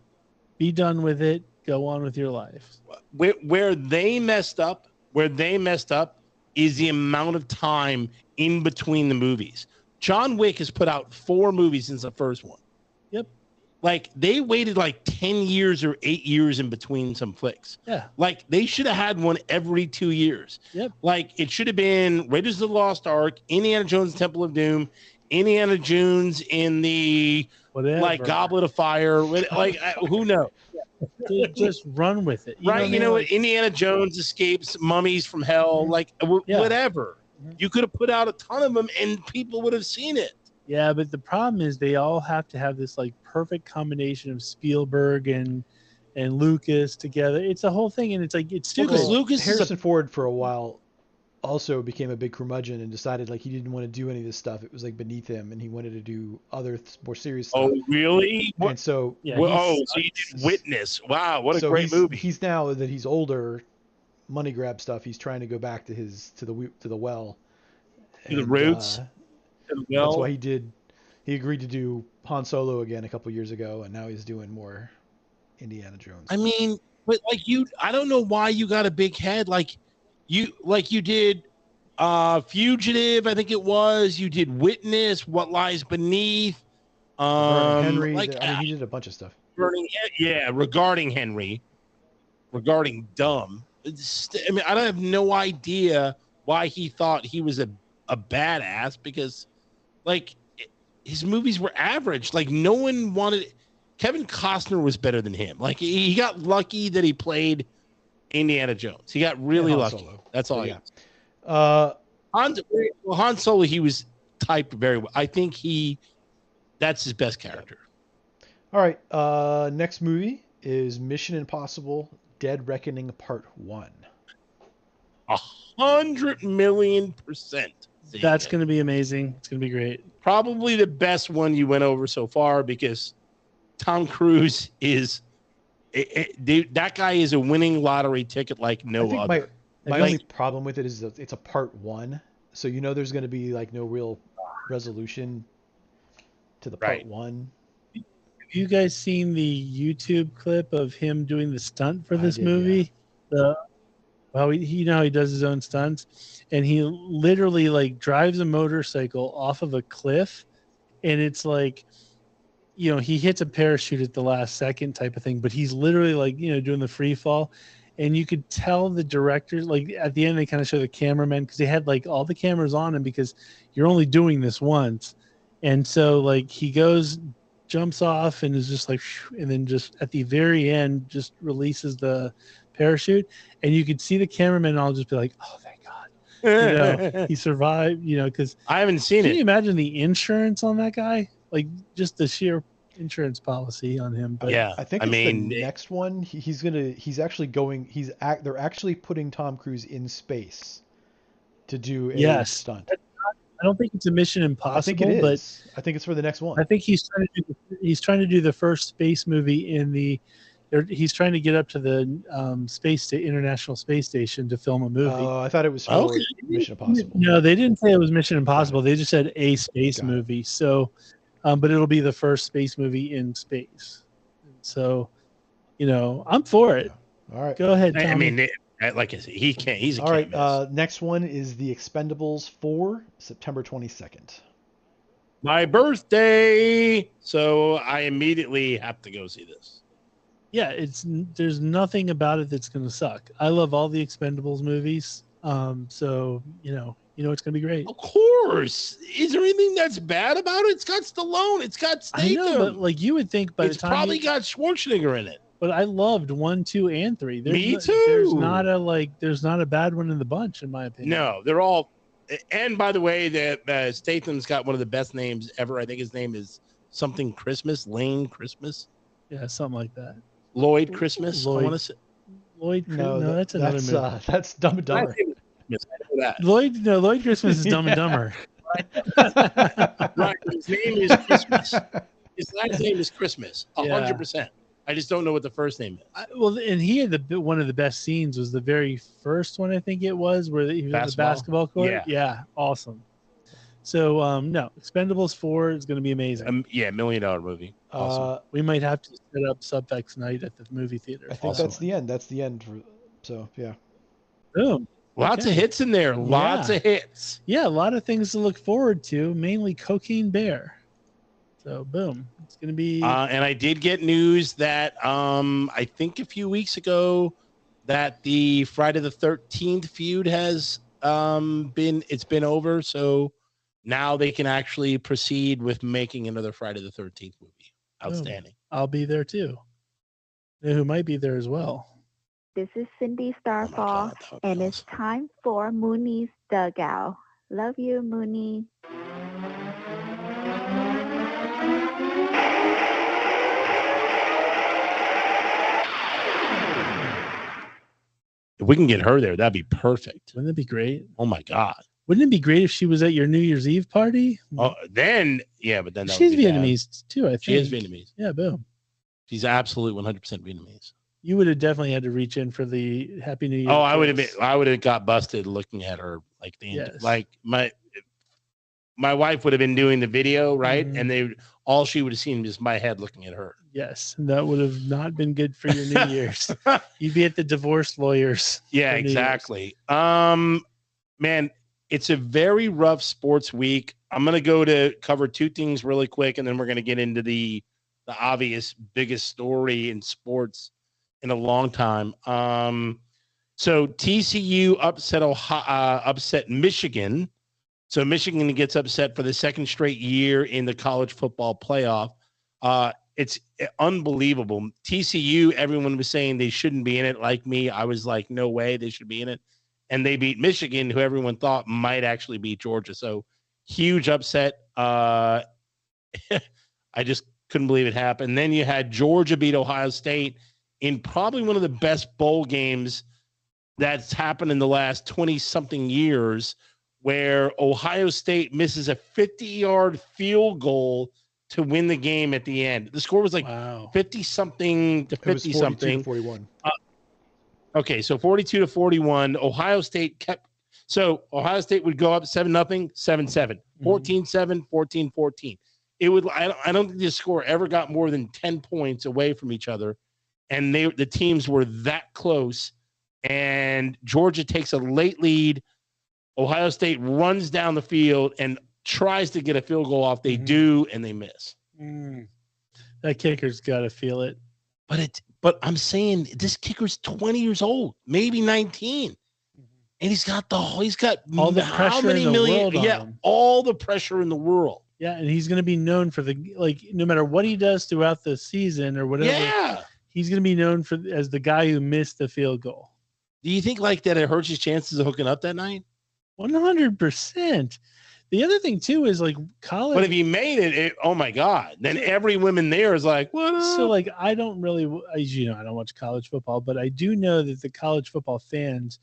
be done with it, go on with your life. Where they messed up where they messed up is the amount of time in between the movies. John Wick has put out 4 movies since the first one. Yep. Like they waited like 10 years or 8 years in between some flicks. Yeah. Like they should have had one every 2 years. Yep. Like it should have been Raiders of the Lost Ark, Indiana Jones Temple of Doom, Indiana Jones in the like Goblet of Fire. Like who knows? Just run with it. You know what? Indiana Jones escapes mummies from hell. Like whatever. You could have put out a ton of them and people would have seen it. Yeah, but the problem is they all have to have this like perfect combination of Spielberg and Lucas together. It's a whole thing, and it's like it's stupid. Well, Harrison Ford for a while also became a big curmudgeon and decided like he didn't want to do any of this stuff. It was like beneath him, and he wanted to do other more serious stuff. Oh, really? And so so you did Witness. Wow, what a great movie. He's now that he's older, money grab stuff. He's trying to go back to the well. To the roots. That's why he agreed to do Han Solo again a couple years ago, and now he's doing more Indiana Jones. I mean, but like I don't know why you got a big head. Like you did Fugitive, I think it was. You did Witness, What Lies Beneath. Henry. He did a bunch of stuff. Regarding Henry. Regarding Dumb. I have no idea why he thought he was a badass, because like his movies were average. Like no one wanted. Kevin Costner was better than him. Like he got lucky that he played Indiana Jones. He got really lucky. Solo. That's all. Yeah. Han Solo, he was typed very well. I think that's his best character. All right. Next movie is Mission Impossible: Dead Reckoning Part 1. 100,000,000%. That's going to be amazing. It's going to be great. Probably the best one you went over so far, because Tom Cruise is that guy is a winning lottery ticket like no other. My only problem with it is that it's a part 1, so there's going to be like no real resolution to the part 1. Have you guys seen the YouTube clip of him doing the stunt for this movie? Yeah. He how he does his own stunts, and he literally like drives a motorcycle off of a cliff, and it's like, he hits a parachute at the last second type of thing, but he's literally like, doing the free fall, and you could tell the directors, like at the end they kind of show the cameraman, because they had like all the cameras on him, because you're only doing this once, and so like he jumps off and is just like, and then just at the very end just releases the parachute, and you could see the cameraman all just be like, oh thank God, he survived, because I haven't seen it. Can you imagine the insurance on that guy? Like just the sheer insurance policy on him. But yeah, I think the next one they're actually putting Tom Cruise in space to do a stunt. I don't think it's a Mission Impossible. I think it is. I think it's for the next one. I think he's trying to do the first space movie he's trying to get up to the International Space Station to film a movie. Oh, I thought it was for Mission Impossible. No, they didn't say it was Mission Impossible. They just said a space movie. So, but it'll be the first space movie in space. So, I'm for it. Yeah. All right. Go ahead, Tommy. I mean, like I said, he can't. He's a all right. Next one is The Expendables 4, September 22nd. My birthday. So I immediately have to go see this. Yeah, there's nothing about it that's going to suck. I love all the Expendables movies. So, it's going to be great. Of course. Is there anything that's bad about it? It's got Stallone. It's got Statham. I know, but like you would think by the time... It's probably got Schwarzenegger in it. But I loved 1, 2, and 3. Me too. There's not a bad one in the bunch, in my opinion. No, they're all... And by the way, that Statham's got one of the best names ever. I think his name is something Christmas, Lane Christmas. Yeah, something like that. Lloyd Christmas. Lloyd. I want to say. Lloyd. No, that's another movie. That's Dumb and Dumber. Lloyd Christmas is Dumb and Dumber. Right. His name is Christmas. His last name is Christmas. 100%. I just don't know what the first name is. And he had one of the best scenes was the very first one, I think it was, where he was at the basketball court. Yeah, awesome. So, no, Expendables 4 is going to be amazing. $1 million movie. Awesome. We might have to set up Subfacts night at the movie theater. I think that's the end. That's the end. So, yeah. Boom. Lots of hits in there. Lots of hits. Yeah, a lot of things to look forward to, mainly Cocaine Bear. So, boom. It's going to be... and I did get news that I think a few weeks ago that the Friday the 13th feud has been over. So now they can actually proceed with making another Friday the 13th movie. Outstanding. I'll be there too. You know who might be there as well? This is Cindy Starfall, and it's time for Mooney's Dugout. Love you, Mooney. If we can get her there, that'd be perfect. Wouldn't that be great? Oh my God. Wouldn't it be great if she was at your New Year's Eve party? Oh, then, yeah, but then she's Vietnamese too, I think. She is Vietnamese. Yeah, boom. She's absolutely 100% Vietnamese. You would have definitely had to reach in for the Happy New Year. Oh, I would have got busted looking at her like like my wife would have been doing the video, right? Mm-hmm. And all she would have seen was my head looking at her. Yes, that would have not been good for your New Year's. You'd be at the divorce lawyers. Yeah, exactly. Man, it's a very rough sports week. I'm gonna go to cover two things really quick, and then we're gonna get into the obvious biggest story in sports in a long time. So TCU upset Michigan. So Michigan gets upset for the second straight year in the college football playoff. It's unbelievable. TCU, everyone was saying they shouldn't be in it. Like me, I was like, no way, they should be in it. And they beat Michigan, who everyone thought might actually beat Georgia. So huge upset. I just couldn't believe it happened. Then you had Georgia beat Ohio State in probably one of the best bowl games that's happened in the last 20-something years, where Ohio State misses a 50-yard field goal to win the game at the end. The score was like 50-something to 50-something. 42-41. Okay, so 42-41. Ohio State would go up 7-0, 7-7, 14-7, 14-14. It would. I don't think the score ever got more than 10 points away from each other, and the teams were that close. And Georgia takes a late lead. Ohio State runs down the field and tries to get a field goal off. They do, and they miss. That kicker's got to feel it. But I'm saying this kicker's 20 years old, maybe 19, and he's got all the pressure in the world on him. All the pressure in the world. Yeah, and he's going to be known for no matter what he does throughout the season or whatever. Yeah, he's going to be known as the guy who missed the field goal. Do you think that it hurts his chances of hooking up that night? 100%. The other thing too is college. But if he made it, oh my God! Then every woman there is like, what? So I don't really, as you know, I don't watch college football, but I do know that the college football fans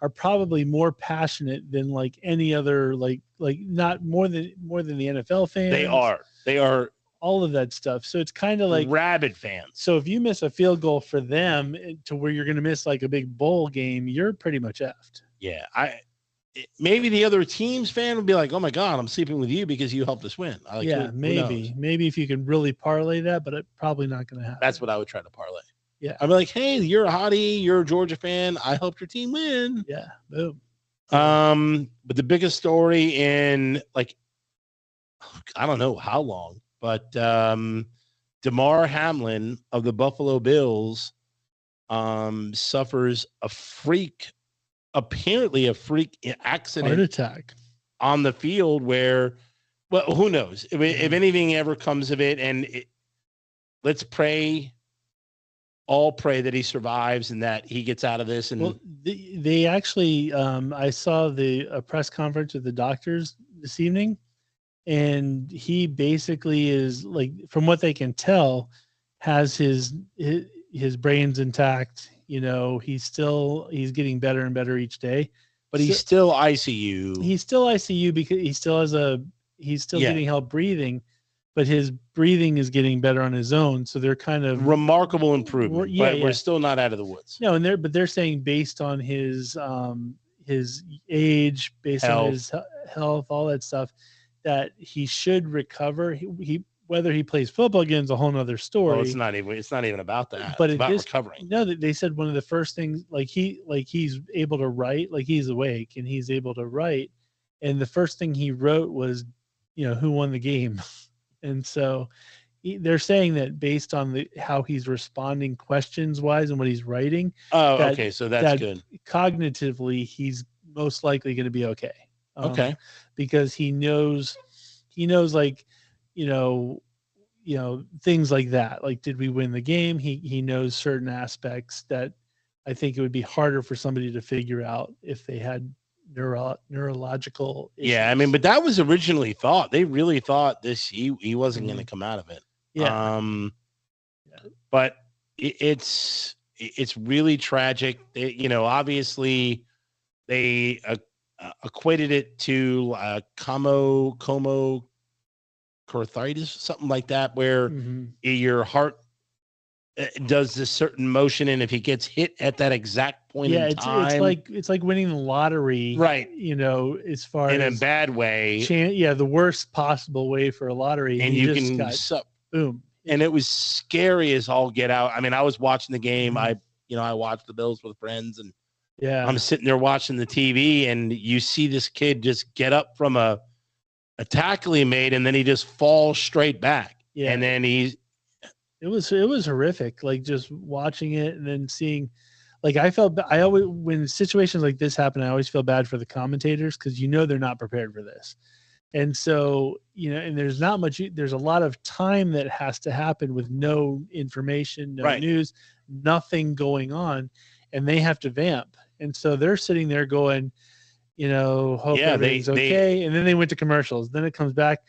are probably more passionate than any other, not more than the NFL fans. They are all of that stuff. So it's kind of like rabid fans. So if you miss a field goal for them to where you're going to miss a big bowl game, you're pretty much effed. Yeah, maybe the other team's fan would be like, "Oh my God, I'm sleeping with you because you helped us win." Maybe if you can really parlay that, but it's probably not going to happen. That's what I would try to parlay. Yeah, I'd be like, "Hey, you're a hottie, you're a Georgia fan. I helped your team win." Yeah, boom. But the biggest story in I don't know how long, but Damar Hamlin of the Buffalo Bills suffers apparently a freak accident, heart attack on the field where, well, who knows if anything ever comes of it. And let's all pray that he survives and that he gets out of this. And they actually, I saw a press conference with the doctors this evening, and he basically is from what they can tell, has his brain's intact. He's getting better and better each day, but he's still ICU. He's still ICU because he's still getting help breathing, but his breathing is getting better on his own. So they're kind of remarkable improvement, but we're still not out of the woods. No, but they're saying based on his age, based on his health, all that stuff, that he should recover. whether he plays football again is a whole nother story. Well, it's not even about that. But it's about recovering. No, they said one of the first things, he's able to write, like he's awake and he's able to write. And the first thing he wrote was, who won the game. And so they're saying that based on how he's responding questions wise and what he's writing. Oh, okay. So that's good. Cognitively, he's most likely going to be okay. Okay. Because he knows like, things like that. Like, did we win the game? He knows certain aspects that I think it would be harder for somebody to figure out if they had neurological issues. Yeah, I mean, but that was originally thought. They really thought he wasn't going to come out of it. Yeah. But it's really tragic. Obviously they equated it to como carothitis, something like that, where your heart does this certain motion, and if he gets hit at that exact point in time, it's like winning the lottery, right? As far in as a bad way, the worst possible way for a lottery, and you can boom. And it was scary as all get out. I mean, I was watching the game. I watched the Bills with friends, and I'm sitting there watching the TV, and you see this kid just get up from a tackle he made, and then he just falls straight back. Yeah. And then it was horrific. Like, just watching it and then seeing, like, I always, when situations like this happen, I always feel bad for the commentators, because they're not prepared for this. And so, and there's a lot of time that has to happen with no information, no news, nothing going on, and they have to vamp. And so they're sitting there going, hope everything's okay. And then they went to commercials. Then it comes back.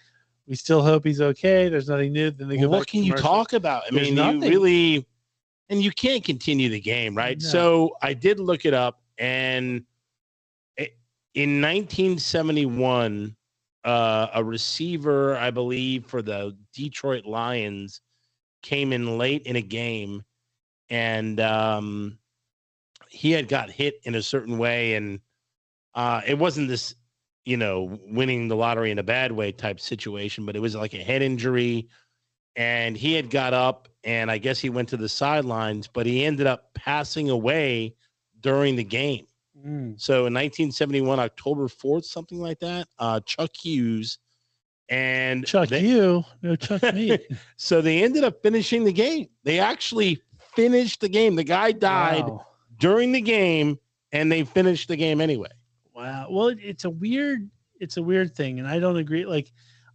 We still hope he's okay. There's nothing new. Then they go back. What can you talk about? I mean, and you can't continue the game, right? No. So I did look it up, and in 1971, a receiver, I believe, for the Detroit Lions came in late in a game, and he had got hit in a certain way, and it wasn't this, winning the lottery in a bad way type situation, but it was like a head injury, and he had got up, and I guess he went to the sidelines, but he ended up passing away during the game. So in 1971, October 4th, something like that, Chuck Hughes and Chuck me. So they ended up finishing the game. They actually finished the game. The guy died during the game, and they finished the game anyway. Wow. Well, it's a weird thing, and I don't agree. Like,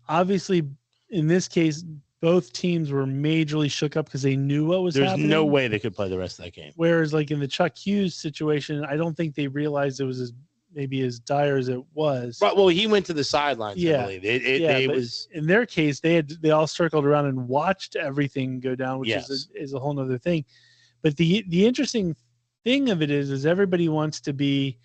obviously, in this case, both teams were majorly shook up because they knew what was happening. There's no way they could play the rest of that game. Whereas, like, in the Chuck Hughes situation, I don't think they realized it was maybe as dire as it was. Right. Well, he went to the sidelines, I believe. It was in their case, they all circled around and watched everything go down, which is a whole nother thing. But the interesting thing of it is everybody wants to be,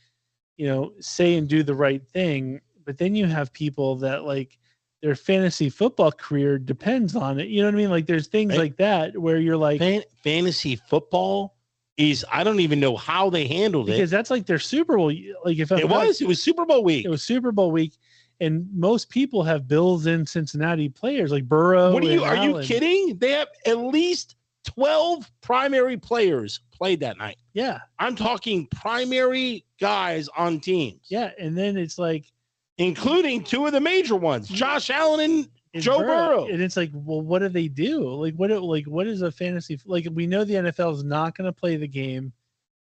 say and do the right thing, but then you have people that, like, their fantasy football career depends on it. You know what I mean? Like, there's things like that where you're like, fantasy football is, I don't even know how they handled it, because that's like their Super Bowl. Like, it was Super Bowl week. It was Super Bowl week, and most people have Bills in Cincinnati players like Burrow. Are you kidding? They have at least 12 primary players played that night. Yeah, I'm talking primary guys on teams. Yeah, and then it's like, including two of the major ones, Josh Allen and Joe Burrow. And it's like, well, what do they do? Like, what is a fantasy? Like, we know the NFL is not going to play the game,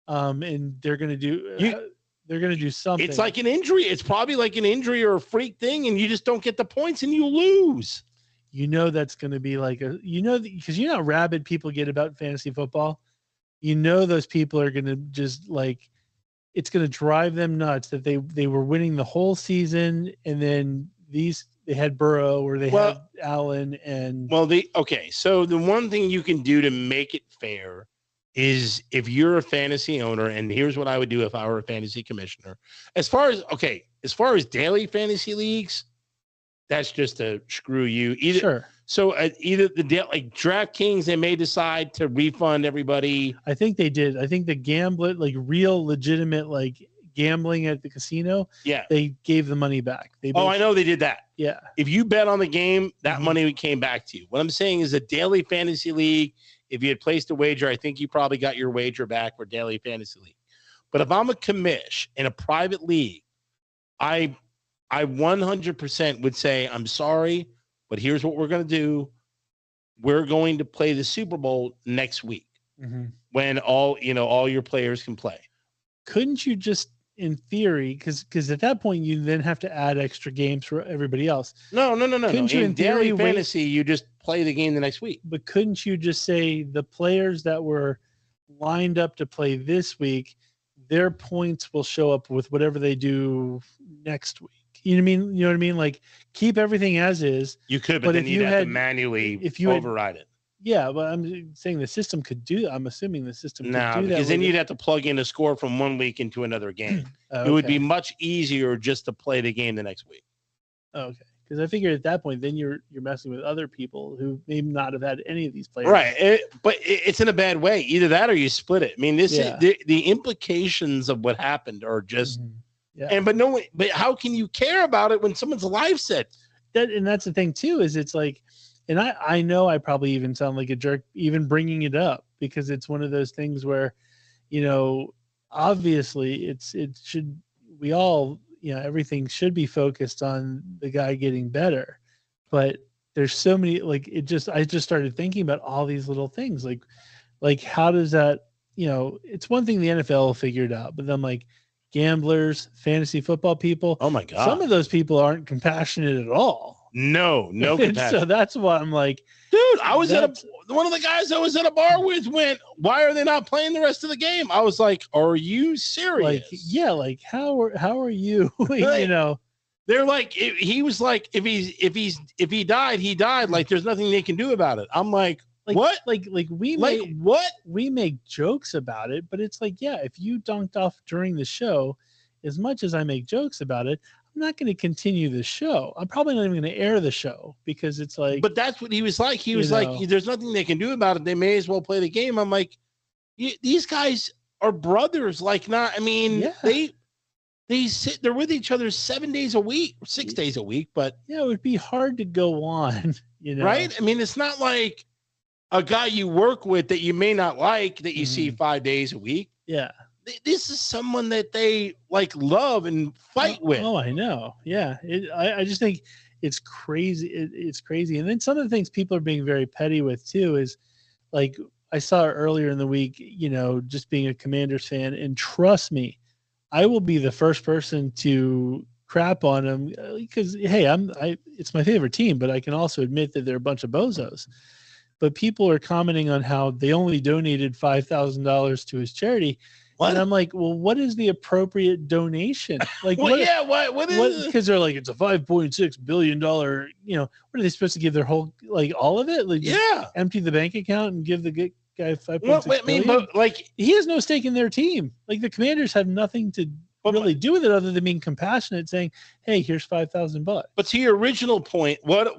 and they're going to do something. It's like an injury. It's probably like an injury or a freak thing, and you just don't get the points and you lose. That's going to be like because how rabid people get about fantasy football. Those people are going to just, like, it's going to drive them nuts that they were winning the whole season, and then they had Burrow or they had Allen and so the one thing you can do to make it fair is, if you're a fantasy owner, and here's what I would do if I were a fantasy commissioner, as far as daily fantasy leagues, that's just to screw you. So either like DraftKings, they may decide to refund everybody. I think they did. I think the gambler, like real legitimate, like gambling at the casino, they gave the money back. I know they did that. Yeah. If you bet on the game, that money came back to you. What I'm saying is a daily fantasy league, if you had placed a wager, I think you probably got your wager back for daily fantasy league. But if I'm a commish in a private league, I 100% would say, I'm sorry, but here's what we're going to do. We're going to play the Super Bowl next week when all your players can play. Couldn't you just, in theory, because at that point you then have to add extra games for everybody else? No. In daily fantasy, you just play the game the next week. But couldn't you just say the players that were lined up to play this week, their points will show up with whatever they do next week? You know what I mean? Like, keep everything as is. You could, but then you'd have to manually override it. Yeah, but I'm saying the system could do that. I'm assuming the system could do that. No, because then you'd have to plug in a score from one week into another game. It would be much easier just to play the game the next week. Okay. Because I figured at that point, then you're messing with other people who may not have had any of these players. Right. But it's in a bad way. Either that or you split it. I mean, the implications of what happened are just... Yeah. But how can you care about it when someone's life set? And that's the thing too, is it's like, and I know I probably even sound like a jerk even bringing it up, because it's one of those things where, obviously everything should be focused on the guy getting better, but there's so many, I just started thinking about all these little things, like how does that, it's one thing the NFL figured out, but then gamblers, fantasy football people. Oh my God. Some of those people aren't compassionate at all. No compassion. So that's why I'm like, dude, one of the guys I was at a bar with went, why are they not playing the rest of the game? I was like, are you serious? How are you? They're like, he was like, if he died, he died. Like, there's nothing they can do about it. I'm like, what? We make jokes about it, but it's if you dunked off during the show, as much as I make jokes about it, I'm not going to continue the show. I'm probably not even going to air the show, because it's like. But that's what he was like. He was like, there's nothing they can do about it. They may as well play the game. I'm like, these guys are brothers. They're with each other 7 days a week, 6 days a week. But yeah, it would be hard to go on, right? I mean, it's not like a guy you work with that you may not like, that you see 5 days a week. Yeah. This is someone that they love and fight with. Oh, I know. Yeah. I just think it's crazy. It's crazy. And then some of the things people are being very petty with too is I saw earlier in the week, just being a Commanders fan, and trust me, I will be the first person to crap on them, because hey, it's my favorite team, but I can also admit that they're a bunch of bozos. But people are commenting on how they only donated $5,000 to his charity. What? And I'm like, well, what is the appropriate donation? What is it? Because they're like, it's a $5.6 billion, what are they supposed to give their whole, all of it? Empty the bank account and give the guy $5.6 billion? But he has no stake in their team. The Commanders have nothing to really do with it other than being compassionate, saying, hey, here's $5,000. But to your original point, what's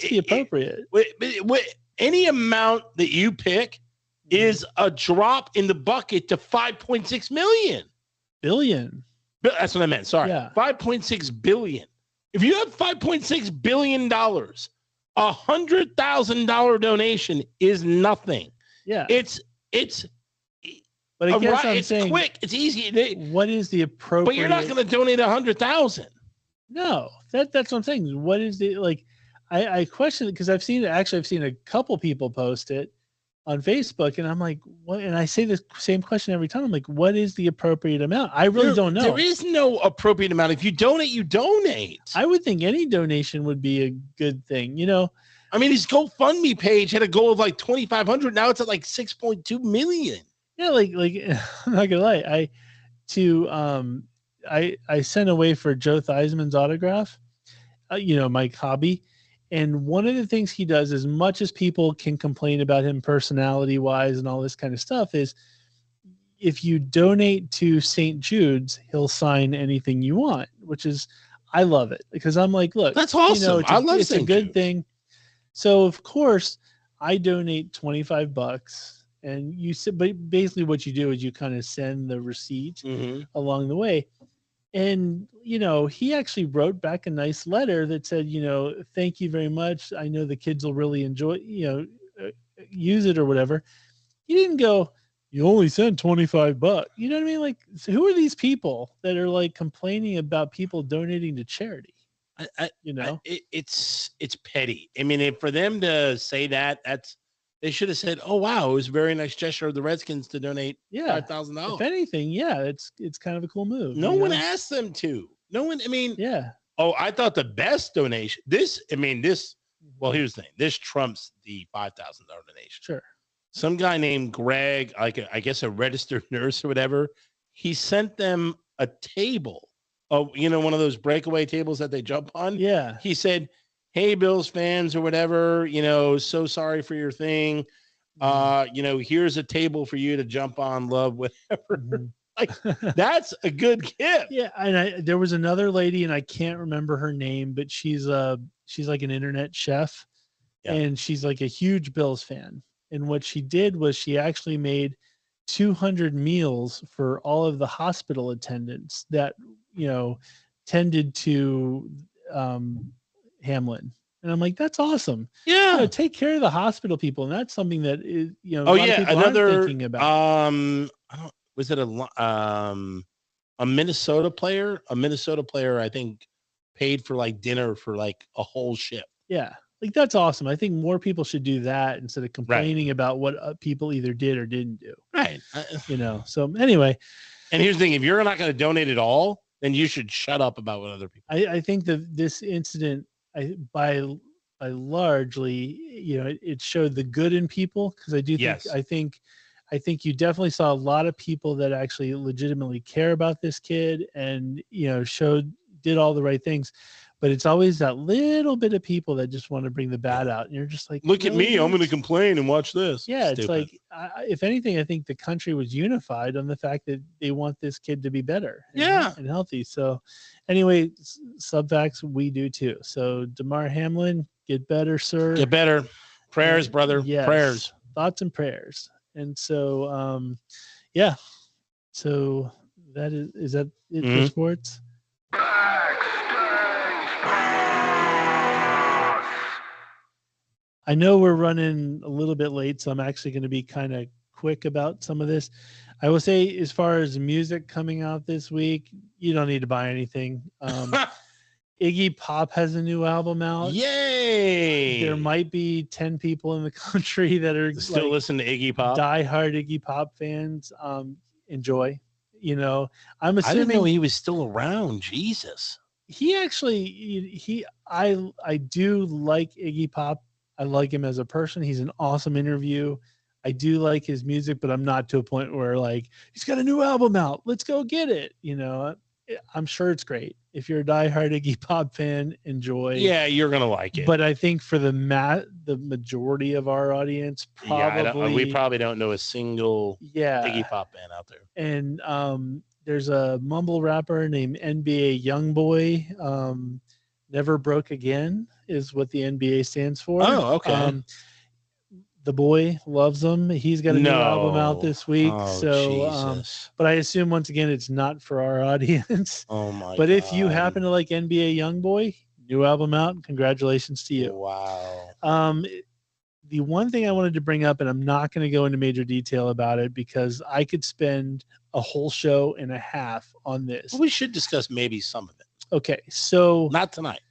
the appropriate? Any amount that you pick is a drop in the bucket to 5.6 million. Billion. That's what I meant. Sorry. Yeah. 5.6 billion. If you have $5.6 billion, $100,000 donation is nothing. Yeah. It's but I guess I'm it's saying, quick. It's easy. What is the appropriate? But you're not going to donate 100,000. No, that's what I'm saying. What is the I question it, because I've seen a couple people post it on Facebook, and I'm like, what? And I say the same question every time. I'm like, what is the appropriate amount? I really don't know. There is no appropriate amount. If you donate, you donate. I would think any donation would be a good thing. I mean, his GoFundMe page had a goal of $2,500. Now it's at $6.2 million. Yeah, I'm not gonna lie. I sent away for Joe Theismann's autograph. Mike Hobby. And one of the things he does, as much as people can complain about him personality-wise and all this kind of stuff, is if you donate to St. Jude's, he'll sign anything you want, which is, I love it. Because I'm like, look. That's awesome. I love it's a good thing. So, of course, I donate $25, And you said, but basically what you do is you kind of send the receipt along the way. And, he actually wrote back a nice letter that said, thank you very much. I know the kids will really enjoy, use it or whatever. He didn't go, you only sent $25. You know what I mean? Like, so who are these people that are like complaining about people donating to charity? It's petty. I mean, for them to say that, they should have said, "Oh wow, it was a very nice gesture of the Redskins to donate $5,000." If anything, it's kind of a cool move. No one asked them to. No one. I mean, Oh, I thought the best donation. Well, here's the thing. This trumps the $5,000 donation. Sure. Some guy named Greg, I guess a registered nurse or whatever, he sent them a table. Oh, one of those breakaway tables that they jump on. Yeah. He said, "Hey, Bills fans or whatever, so sorry for your thing. Here's a table for you to jump on, love, whatever." Like, that's a good gift. Yeah. And there was another lady, and I can't remember her name, but she's like an internet chef, and she's like a huge Bills fan. And what she did was she actually made 200 meals for all of the hospital attendants that, tended to Hamlin. And I'm like, that's awesome. Yeah. Take care of the hospital people. And that's something that is, a lot of people aren't thinking about. Was it a Minnesota player? A Minnesota player, I think, paid for like dinner for like a whole ship. Yeah. Like, that's awesome. I think more people should do that instead of complaining about what people either did or didn't do. Right. So anyway. And here's the thing. If you're not going to donate at all, then you should shut up about what other people I think that this incident, by largely, it showed the good in people, because I do think, I think you definitely saw a lot of people that actually legitimately care about this kid and, did all the right things. But it's always that little bit of people that just want to bring the bad out. And you're just like, look at me. I'm going to complain and watch this. Yeah. Stupid. It's like, if anything, I think the country was unified on the fact that they want this kid to be better and healthy. So anyway, Subfacts, we do too. So Damar Hamlin, get better, sir. Get better. Prayers, brother. Yes. Prayers. Thoughts and prayers. And so, so is that it for sports? I know we're running a little bit late, so I'm actually going to be kind of quick about some of this. I will say, as far as music coming out this week, you don't need to buy anything. Iggy Pop has a new album out. Yay! There might be 10 people in the country that are still listen to Iggy Pop. Diehard Iggy Pop fans. Enjoy. I'm assuming I didn't know he was still around. Jesus. He actually, I do like Iggy Pop. I like him as a person. He's an awesome interview. I do like his music, but I'm not to a point where like, he's got a new album out, let's go get it. I'm sure it's great. If you're a diehard Iggy Pop fan, enjoy. Yeah, you're gonna like it. But I think for the majority of our audience, probably we probably don't know a single Iggy Pop band out there. And there's a mumble rapper named NBA Youngboy. Never Broke Again is what the NBA stands for. Oh, okay. The boy loves them. He's got a new album out this week. But I assume once again it's not for our audience. Oh my! But if you happen to like NBA Youngboy, new album out. Congratulations to you. Wow. The one thing I wanted to bring up, and I'm not going to go into major detail about it because I could spend a whole show and a half on this. Well, we should discuss maybe some of it. Okay, so not tonight.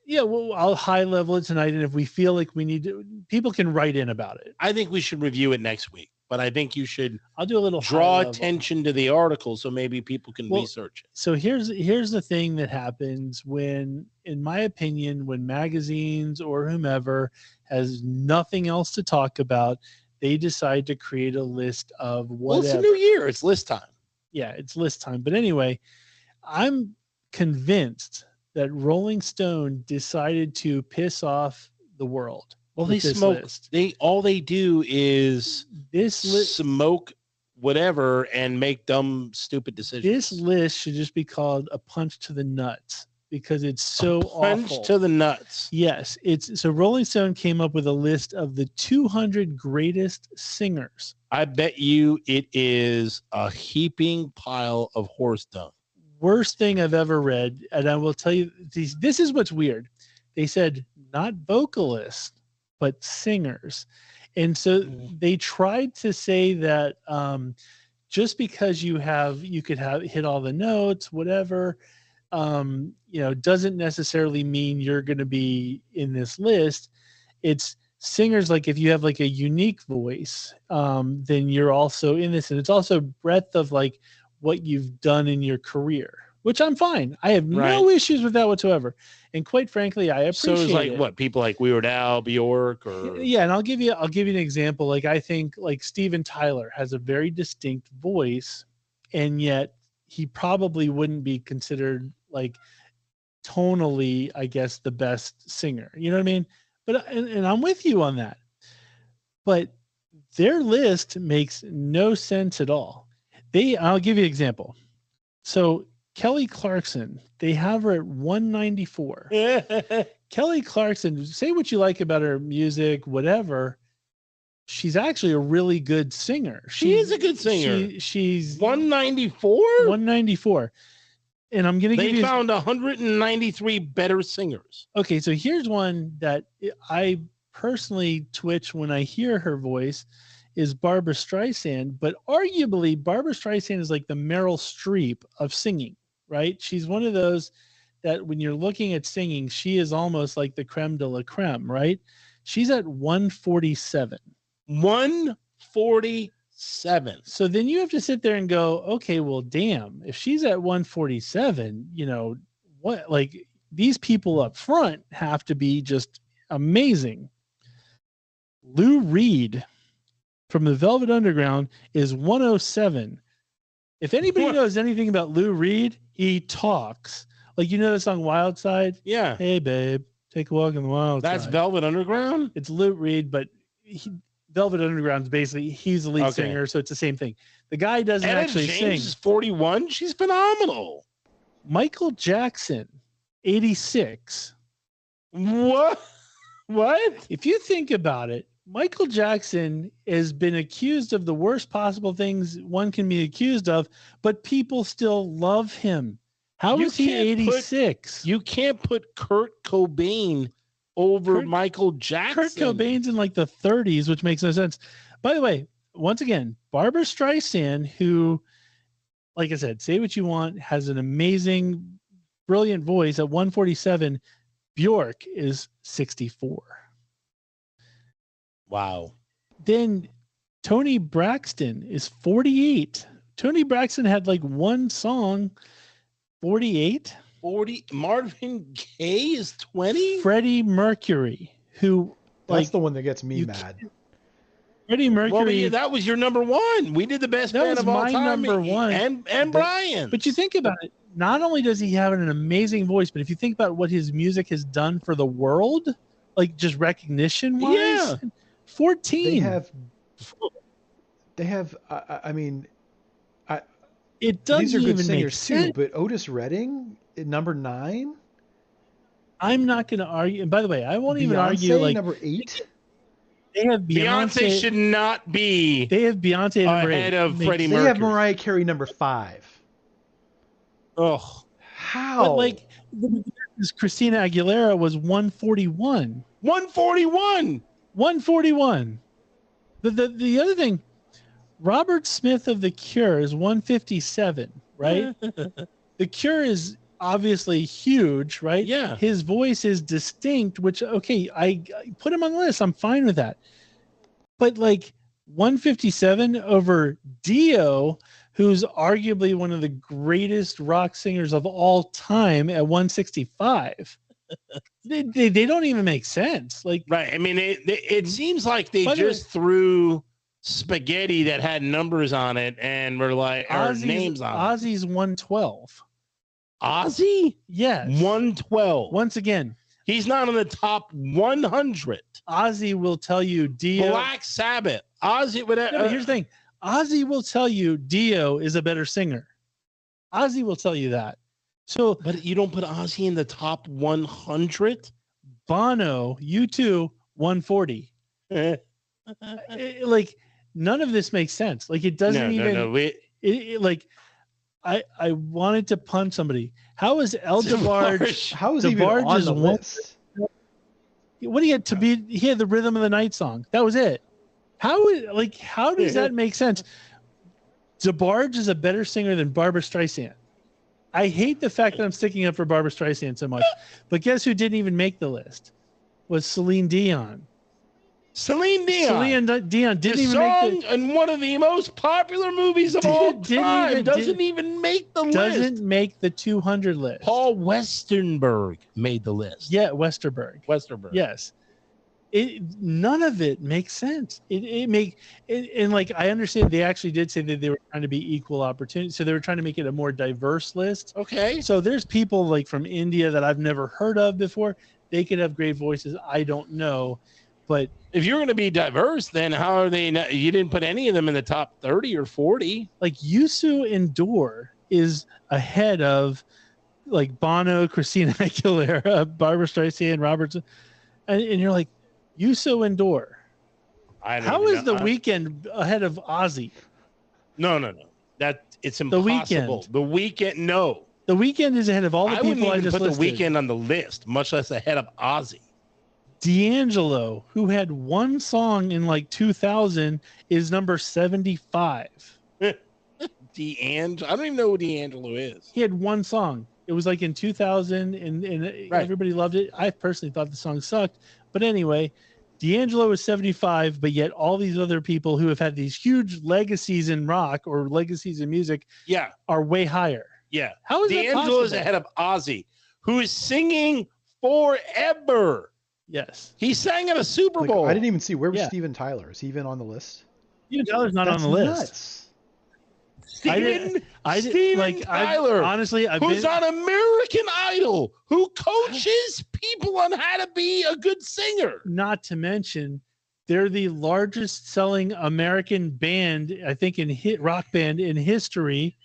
Yeah, well, I'll high level it tonight, and if we feel like we need to, people can write in about it. I think we should review it next week, but I think you should. I'll do a little draw attention to the article so maybe people can research it. So here's the thing that happens when, in my opinion, when magazines or whomever has nothing else to talk about, they decide to create a list of whatever. Well, it's a new year. It's list time. Yeah, it's list time. But anyway, I'm convinced that Rolling Stone decided to piss off the world. Well, they smoke. List. All they do is smoke whatever and make dumb, stupid decisions. This list should just be called a punch to the nuts because it's so punch awful. To the nuts. Yes, so Rolling Stone came up with a list of the 200 greatest singers. I bet you it is a heaping pile of horse dung. Worst thing I've ever read, and I will tell you, this is what's weird. They said not vocalists, but singers. And so they tried to say that just because you could hit all the notes, whatever, doesn't necessarily mean you're going to be in this list. It's singers, like if you have like a unique voice, then you're also in this. And it's also breadth of like what you've done in your career, which I'm fine. I have no issues with that whatsoever. And quite frankly, I appreciate it. So it's like what people like Weird Al, Bjork, or and I'll give you an example. Like I think like Steven Tyler has a very distinct voice, and yet he probably wouldn't be considered like tonally, I guess, the best singer. You know what I mean? But and I'm with you on that. But their list makes no sense at all. I'll give you an example. So Kelly Clarkson, they have her at 194. Kelly Clarkson, say what you like about her music, whatever. She's actually a really good singer. She is a good singer. She's 194? 194. And I'm going to give you... They found 193 better singers. Okay, so here's one that I personally twitch when I hear her voice is Barbra Streisand, but arguably Barbra Streisand is like the Meryl Streep of singing, right? She's one of those that when you're looking at singing, she is almost like the creme de la creme, right? She's at 147. 147. So then you have to sit there and go, okay, well, damn, if she's at 147, what, like these people up front have to be just amazing. Lou Reed from the Velvet Underground is 107. If anybody knows anything about Lou Reed, he talks. Like, the song Wild Side? Yeah. Hey, babe, take a walk in the wild side. That's Velvet Underground? It's Lou Reed, but Velvet Underground is basically, he's the lead singer, so it's the same thing. The guy doesn't actually sing. James is 41. She's phenomenal. Michael Jackson, 86. What? If you think about it, Michael Jackson has been accused of the worst possible things one can be accused of, but people still love him. How is he 86? You can't put Kurt Cobain over Michael Jackson. Kurt Cobain's in like the 30s, which makes no sense. By the way, once again, Barbra Streisand, who, like I said, say what you want, has an amazing, brilliant voice at 147. Bjork is 64. Wow. Then Toni Braxton is 48. Toni Braxton had like one song. 48. Marvin Gaye is 20. Freddie Mercury, who that's the one that gets me mad. Freddie Mercury. Well, that was your number one. We did the best band of all time. That was my number one. And Brian. But you think about it. Not only does he have an amazing voice, but if you think about what his music has done for the world, like just recognition wise, yeah. 14. They have. I mean, it doesn't these are good even singers make sense. too. But Otis Redding at number 9. I'm not going to argue. And by the way, I won't even Beyonce, argue. Like number 8. They have Beyonce should not be. They have Beyonce ahead of Freddie Mercury. They have Mariah Carey number 5. Oh, how? But like Christina Aguilera was 141. 141. The other thing, Robert Smith of The Cure is 157, right? The Cure is obviously huge, right? Yeah. His voice is distinct, which, okay, I put him on the list. I'm fine with that. But like 157 over Dio, who's arguably one of the greatest rock singers of all time at 165. They don't even make sense. Like, right. I mean, it seems like they just threw spaghetti that had numbers on it and were like, or names on it. Ozzy's 112. Ozzy? Yes. 112. Once again, he's not on the top 100. Ozzy will tell you Dio. Black Sabbath. Ozzy. No, but here's the thing. Ozzy will tell you Dio is a better singer. Ozzy will tell you that. So, but you don't put Ozzy in the top 100. Bono, U2, 140. Like none of this makes sense. Like it doesn't even. No. Like I wanted to punch somebody. How is El DeBarge? How is he even on the list? What do you had to be? He had the Rhythm of the Night song. That was it. How does that make sense? DeBarge is a better singer than Barbra Streisand. I hate the fact that I'm sticking up for Barbra Streisand so much, but guess who didn't even make the list? Was Celine Dion. Celine Dion didn't even make the in one of the most popular movies of all time. Doesn't even make the list. Doesn't make the 200 list. Paul Westerberg made the list. Yeah, Westerberg. Yes. None of it makes sense. And like I understand they actually did say that they were trying to be equal opportunity, so they were trying to make it a more diverse list. Okay. So there's people like from India that I've never heard of before. They could have great voices. I don't know, but if you're going to be diverse, then how are they not? You didn't put any of them in the top 30 or 40. Like Yusu Endor is ahead of like Bono, Christina Aguilera, Barbra Streisand, Robertson, and you're like. Yusu Endor. How is The Weeknd ahead of Ozzy? No. That it's impossible. The Weeknd, no. The Weeknd is ahead of all the people I just listed. Put The Weeknd on the list, much less ahead of Ozzy. D'Angelo, who had one song in like 2000, is number 75. D'Angelo, I don't even know who D'Angelo is. He had one song. It was like in 2000, and everybody loved it. I personally thought the song sucked. But anyway, D'Angelo is 75, but yet all these other people who have had these huge legacies in rock or legacies in music are way higher. Yeah. How is D'Angelo is ahead of Ozzy, who is singing forever. Yes. He sang at a Super Bowl. I didn't even see. Where was Steven Tyler? Is he even on the list? Steven Tyler's not on the list. Nuts. Steven Tyler, honestly, who's on American Idol, who coaches people on how to be a good singer. Not to mention, they're the largest selling American band, I think, in rock band in history.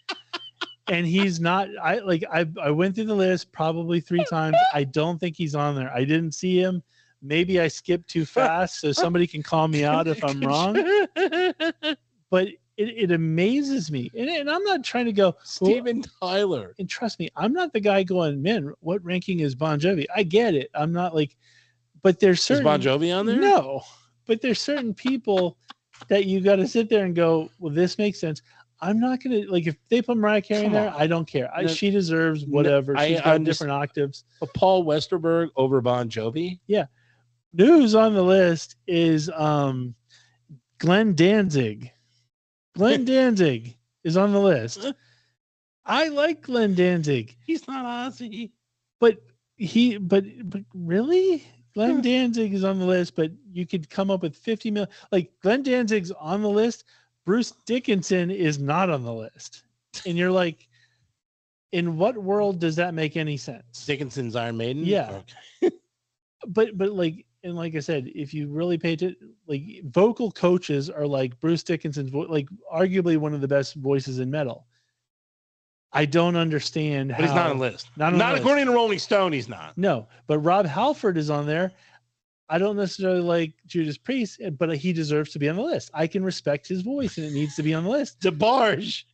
And he's not. I went through the list probably 3 times. I don't think he's on there. I didn't see him. Maybe I skipped too fast, so somebody can call me out if I'm wrong. But it amazes me. And I'm not trying to go Steven Tyler. And trust me, I'm not the guy going, man, what ranking is Bon Jovi? I get it. I'm not like, but there's certain. Is Bon Jovi on there? No, but there's certain people that you got to sit there and go, well, this makes sense. I'm not going to, like, if they put Mariah Carey in there, I don't care. She deserves whatever. She's got different octaves. But Paul Westerberg over Bon Jovi? Yeah. Who's on the list is Glenn Danzig. Glenn Danzig is on the list. I like Glenn Danzig. He's not Ozzy. But really? Glenn Danzig is on the list, but you could come up with 50 million. Like, Glenn Danzig's on the list. Bruce Dickinson is not on the list. And you're like, in what world does that make any sense? Dickinson's Iron Maiden? Yeah. Okay. but like, and like I said, if you really pay attention, like, vocal coaches are like Bruce Dickinson's like arguably one of the best voices in metal. I don't understand how. But he's not on the list. Not according to Rolling Stone, he's not. No, but Rob Halford is on there. I don't necessarily like Judas Priest, but he deserves to be on the list. I can respect his voice, and it needs to be on the list. DeBarge.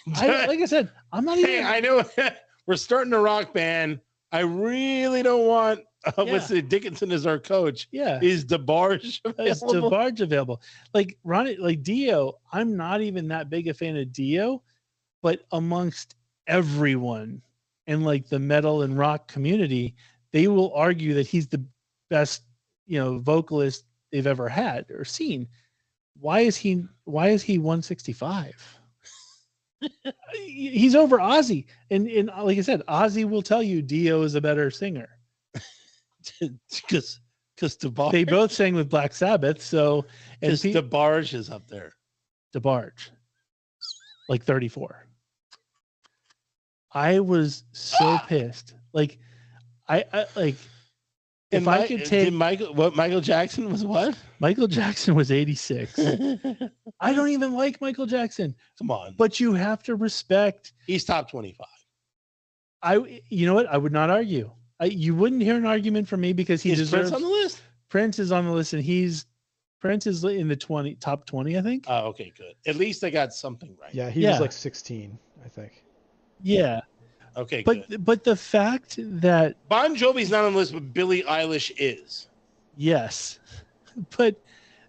Like I said, I'm not even. Hey, I know we're starting a rock band. I really don't want Dickinson as our coach. Yeah. Is DeBarge available? Is DeBarge available? Like Ronnie, like Dio, I'm not even that big a fan of Dio, but amongst everyone in like the metal and rock community, they will argue that he's the best, vocalist they've ever had or seen. Why is he 165? He's over Ozzy. And like I said, Ozzy will tell you Dio is a better singer. Because DeBarge. They both sang with Black Sabbath, so DeBarge is up there. DeBarge. Like 34. I was so pissed. Like I like if I could take Michael Jackson was what? Michael Jackson was 86. I don't even like Michael Jackson. Come on. But you have to respect. He's top 25. You know what? I would not argue. You wouldn't hear an argument from me because he deserves. Prince on the list? Prince is on the list, and Prince is in the top 20, I think. Oh, okay, good. At least I got something right. Yeah, he was like 16, I think. Yeah. Okay, good. But the fact that Bon Jovi's not on the list, but Billie Eilish is. Yes.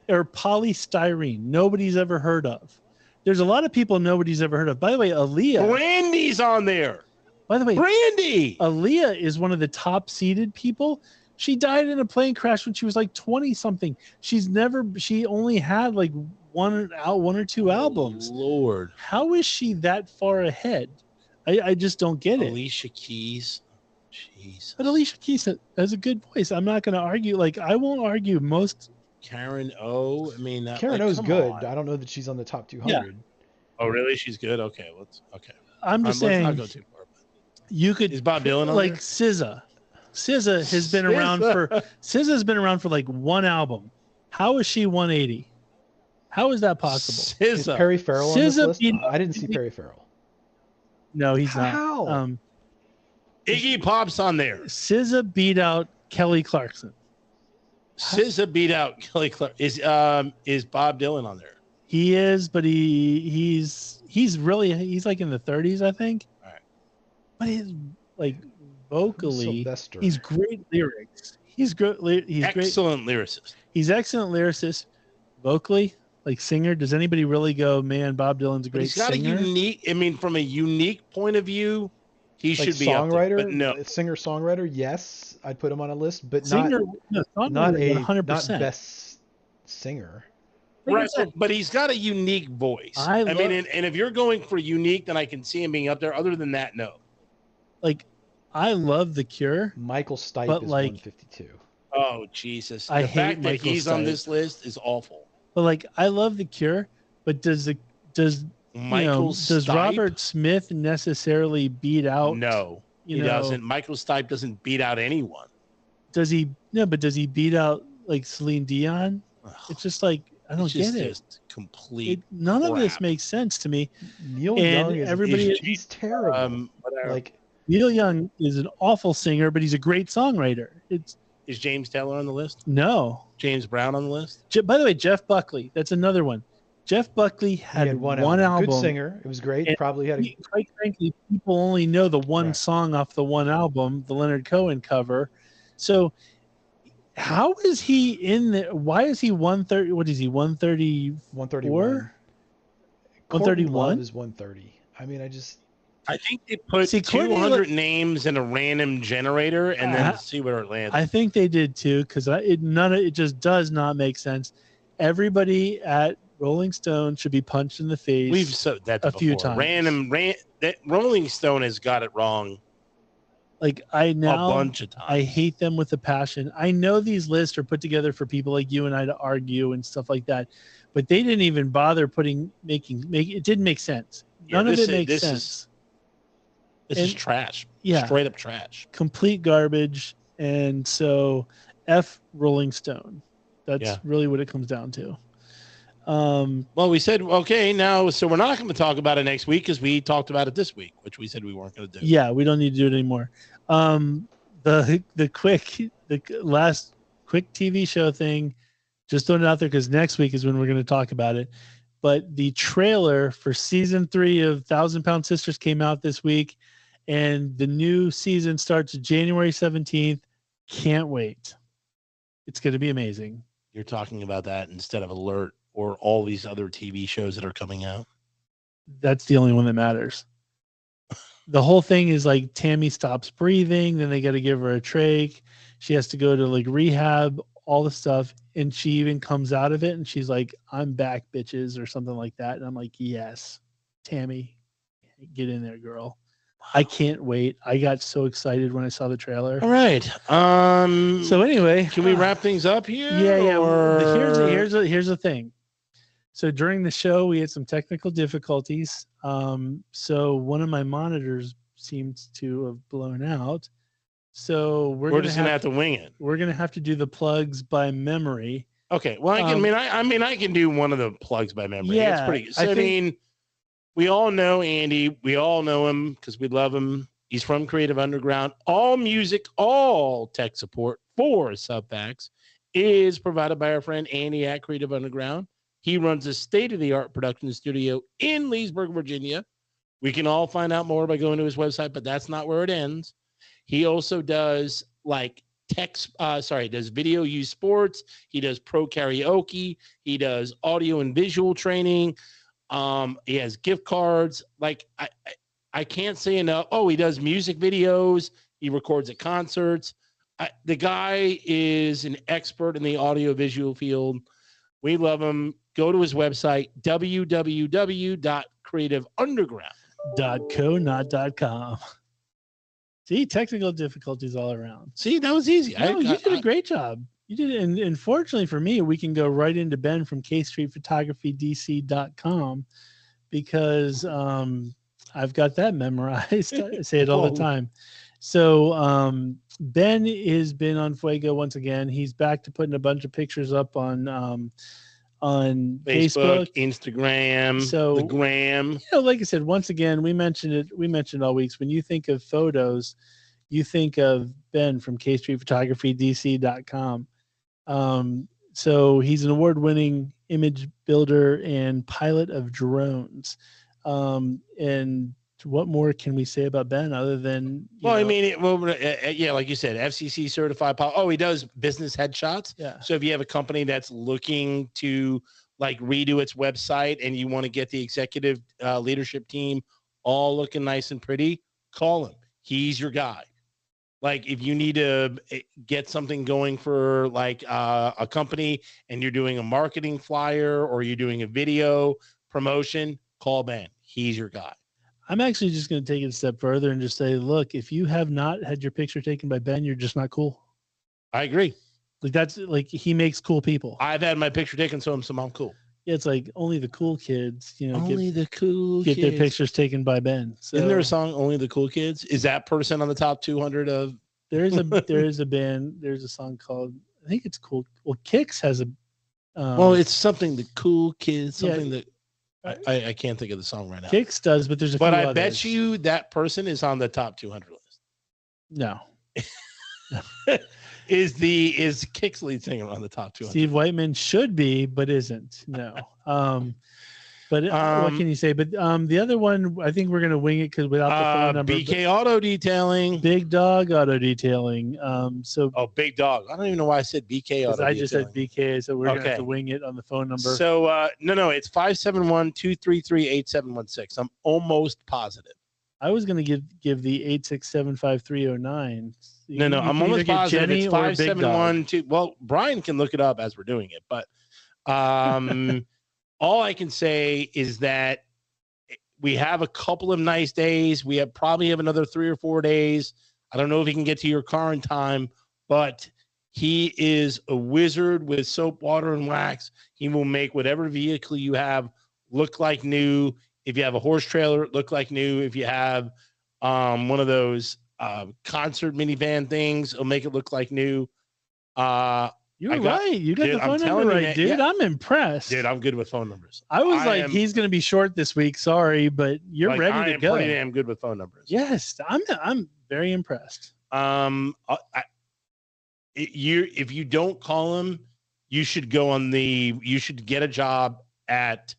Or polystyrene, nobody's ever heard of. There's a lot of people nobody's ever heard of. By the way, Aaliyah. Brandy's on there. By the way, Brandy. Aaliyah is one of the top seeded people. She died in a plane crash when she was like 20 something. She only had like one or two albums. Lord. How is she that far ahead? I just don't get it. Alicia Keys. Jeez. But Alicia Keys has a good voice. I'm not going to argue. Like, I won't argue most. Karen O. I mean, Karen O's good. On. I don't know that she's on the top 200. Yeah. Oh, really? She's good. Okay, okay. I'm just saying. Let's not go too far. You could. Is Bob Dylan on like there? SZA? SZA has been around for. SZA's been around for like one album. How is she 180? How is that possible? SZA. Is Perry Farrell on this list? I didn't see Perry Farrell. No, he's not. How? Iggy Pop's on there. SZA beat out Kelly Clarkson. SZA beat out Kelly Clarkson. Is Bob Dylan on there? He is, but he's like in the 30s, I think. All right. But he's like vocally, Sylvester. He's great lyrics. He's great. He's excellent lyricist. He's excellent lyricist. Vocally, like singer. Does anybody really go, man, Bob Dylan's a great singer? He's got a unique. I mean, from a unique point of view, he should be songwriter. Up there, but no, singer-songwriter. Yes, I'd put him on a list, but singer, not 100%. Not best singer. Right, but he's got a unique voice. I mean, and if you're going for unique, then I can see him being up there. Other than that, no. Like, I love The Cure. Michael Stipe is 152. Oh, Jesus. The fact that Michael he's Stipe on this list is awful. But like, I love The Cure, but does Robert Smith necessarily beat out? No, he doesn't. Michael Stipe doesn't beat out anyone. Does he? No, but does he beat out like Celine Dion? It's just like, I don't get it. Just complete. None of this makes sense to me. Neil Young he's terrible. Like, Neil Young is an awful singer, but he's a great songwriter. Is James Taylor on the list? No. James Brown on the list? By the way, Jeff Buckley. That's another one. Jeff Buckley had one album. Good singer. It was great. Probably had quite frankly, people only know the one song off the one album, the Leonard Cohen cover. So how is he in there? Why is he 130? What is he, 130? 131. 131 is 130. I mean, I think they put 200 names in a random generator and then see where it lands. I think they did too, because it just does not make sense. Everybody at Rolling Stone should be punched in the face. We've said that a few times. That Rolling Stone has got it wrong. Like, a bunch of times. I hate them with a passion. I know these lists are put together for people like you and I to argue and stuff like that, but they didn't even bother making it didn't make sense. None of it makes sense. This is trash. Yeah. Straight up trash. Complete garbage. And so F Rolling Stone. That's really what it comes down to. Well, we said, okay, now, so we're not going to talk about it next week because we talked about it this week, which we said we weren't going to do. Yeah, we don't need to do it anymore. The last quick TV show thing, just throwing it out there because next week is when we're going to talk about it. But the trailer for season 3 of 1,000 Pound Sisters came out this week, and the new season starts January 17th. Can't wait. It's going to be amazing. You're talking about that instead of Alert or all these other TV shows that are coming out? That's the only one that matters. The whole thing is like Tammy stops breathing, then they got to give her a trach. She has to go to like rehab, all the stuff. And she even comes out of it and she's like, I'm back, bitches, or something like that. And I'm like, yes, Tammy, get in there, girl. I can't wait. I got so excited when I saw the trailer. All right. So anyway, can we wrap things up here? Yeah. Here's the thing. So during the show, we had some technical difficulties. So one of my monitors seems to have blown out. So we're just gonna have to wing it. We're gonna have to do the plugs by memory. Okay. Well, I can do one of the plugs by memory. Yeah, it's pretty good. So, I mean, we all know Andy. We all know him because we love him. He's from Creative Underground. All music, all tech support for Subfacts is provided by our friend Andy at Creative Underground. He runs a state-of-the-art production studio in Leesburg, Virginia. We can all find out more by going to his website, but that's not where it ends. He also does does video use sports. He does pro karaoke. He does audio and visual training. He has gift cards. I can't say enough. Oh, he does music videos. He records at concerts. The guy is an expert in the audio visual field. We love him. Go to his website, www.creativeunderground.co, not .com. See, technical difficulties all around. See, that was easy. No, you did a great job. You did it. And fortunately for me, we can go right into Ben from KStreetPhotographyDC.com because I've got that memorized. I say it all the time. So Ben has been on Fuego once again. He's back to putting a bunch of pictures up on Facebook, Instagram, the gram. Like I said, once again, we mentioned it all weeks. When you think of photos, you think of Ben from KStreetPhotographyDC.com. So he's an award-winning image builder and pilot of drones. And what more can we say about Ben other than like you said, FCC certified pilot. Oh, he does business headshots. Yeah. So if you have a company that's looking to redo its website and you want to get the executive leadership team all looking nice and pretty, call him. He's your guy. If you need to get something going for a company and you're doing a marketing flyer or you're doing a video promotion, call Ben. He's your guy. I'm actually just going to take it a step further and just say, look, if you have not had your picture taken by Ben, you're just not cool. I agree. He makes cool people. I've had my picture taken, so I'm cool. Yeah, it's only the cool kids, only the cool get kids their pictures taken by Ben. So, isn't there a song, Only the Cool Kids? Is that person on the top 200 of? There is a band. There's a song called, I think it's cool. Well, Kix has a. It's something the cool kids, something that. I can't think of the song right now. Kix does, but there's a few But I others. bet you that person is on the top 200 list. No. Is Kix lead singer on the top 200? Steve Whiteman should be, but isn't. No. But what can you say? But the other one, I think we're going to wing it because without the phone number. BK Auto Detailing. Big Dog Auto Detailing. Big Dog. I don't even know why I said BK Auto I just said BK, so we're going to have to wing it on the phone number. So, no, it's 571-233-8716. I'm almost positive. I was going to give the 867-5309. No, I'm almost positive. Jenny it's 571-2. Well, Brian can look it up as we're doing it, but all I can say is that we have a couple of nice days. We probably have another 3 or 4 days. I don't know if he can get to your car in time, but he is a wizard with soap, water, and wax. He will make whatever vehicle you have look like new. If you have a horse trailer, look like new. If you have one of those concert minivan things, it'll make it look like new. You're right. You got the phone number right, dude. Yeah. I'm impressed. Dude, I'm good with phone numbers. I was he's going to be short this week. Sorry, but you're ready to go. Pretty damn good with phone numbers. Yes, I'm very impressed. If you don't call him, you should get a job at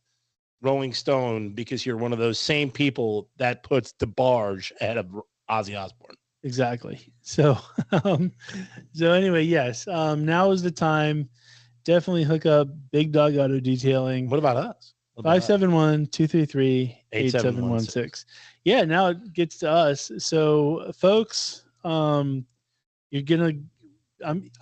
Rolling Stone because you're one of those same people that puts DeBarge ahead of Ozzy Osbourne. Exactly. So anyway, yes. Now is the time. Definitely hook up Big Dog Auto Detailing. What about us? 571-233-8716. Yeah, now it gets to us. So, folks, you're gonna.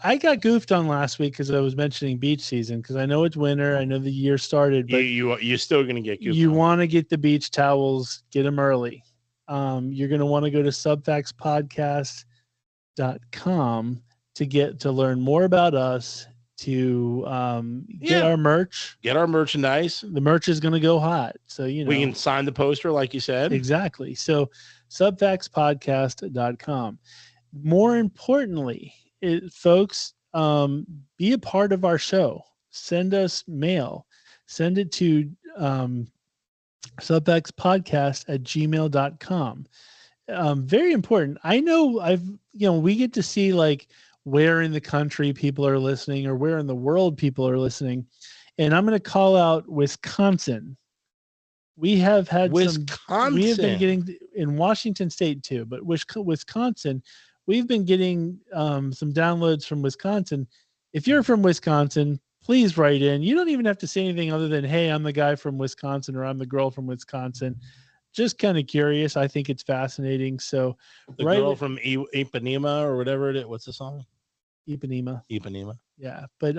I got goofed on last week because I was mentioning beach season because I know it's winter. I know the year started, but you're still gonna get goofed. You want to get the beach towels. Get them early. You're going to want to go to subfactspodcast.com to learn more about us, to get our merch. Get our merchandise. The merch is going to go hot. So, we can sign the poster like you said. Exactly. So subfactspodcast.com. More importantly, folks, be a part of our show. Send us mail. Send it to subfactspodcast@gmail.com. very important. I know we get to see like where in the country people are listening or where in the world people are listening. And I'm going to call out Wisconsin. We have had we have been getting in Washington State too, but Wisconsin, we've been getting some downloads from Wisconsin. If you're from Wisconsin, please write in. You don't even have to say anything other than, hey, I'm the guy from Wisconsin or I'm the girl from Wisconsin. Just kind of curious. I think it's fascinating. So the girl from Ipanema or whatever it is. What's the song? Ipanema. Yeah. But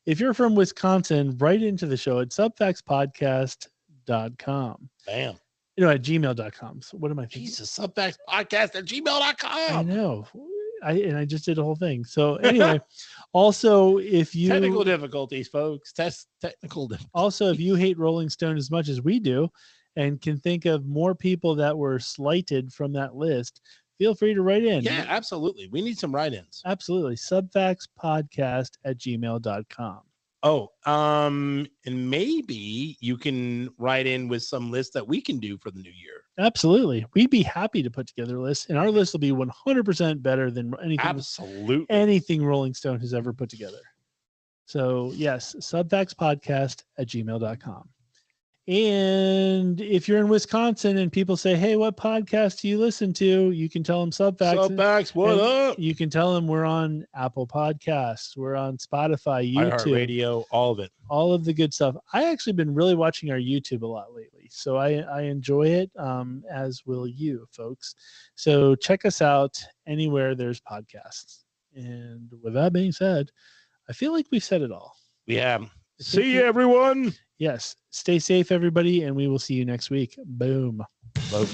if you're from Wisconsin, write into the show at subfactspodcast.com. Bam. At gmail.com. So what am I thinking? Jesus, subfactspodcast@gmail.com. I know. I just did a whole thing. So anyway, also if you technical difficulties, folks. Technical difficulties. Also, if you hate Rolling Stone as much as we do and can think of more people that were slighted from that list, feel free to write in. Yeah, absolutely. We need some write-ins. Absolutely. Subfactspodcast@gmail.com. Oh, and maybe you can write in with some lists that we can do for the new year. Absolutely. We'd be happy to put together lists, and our list will be 100% better than anything Rolling Stone has ever put together. So, yes, subfactspodcast@gmail.com. And if you're in Wisconsin and people say, hey, what podcast do you listen to? You can tell them Subfacts. Subfacts, what up? You can tell them we're on Apple Podcasts. We're on Spotify, YouTube. iHeartRadio, all of it. All of the good stuff. I actually been really watching our YouTube a lot lately. So I enjoy it, as will you, folks. So check us out anywhere there's podcasts. And with that being said, I feel like we've said it all. We have. See you, everyone. Yes. Stay safe, everybody, and we will see you next week. Boom. Boom.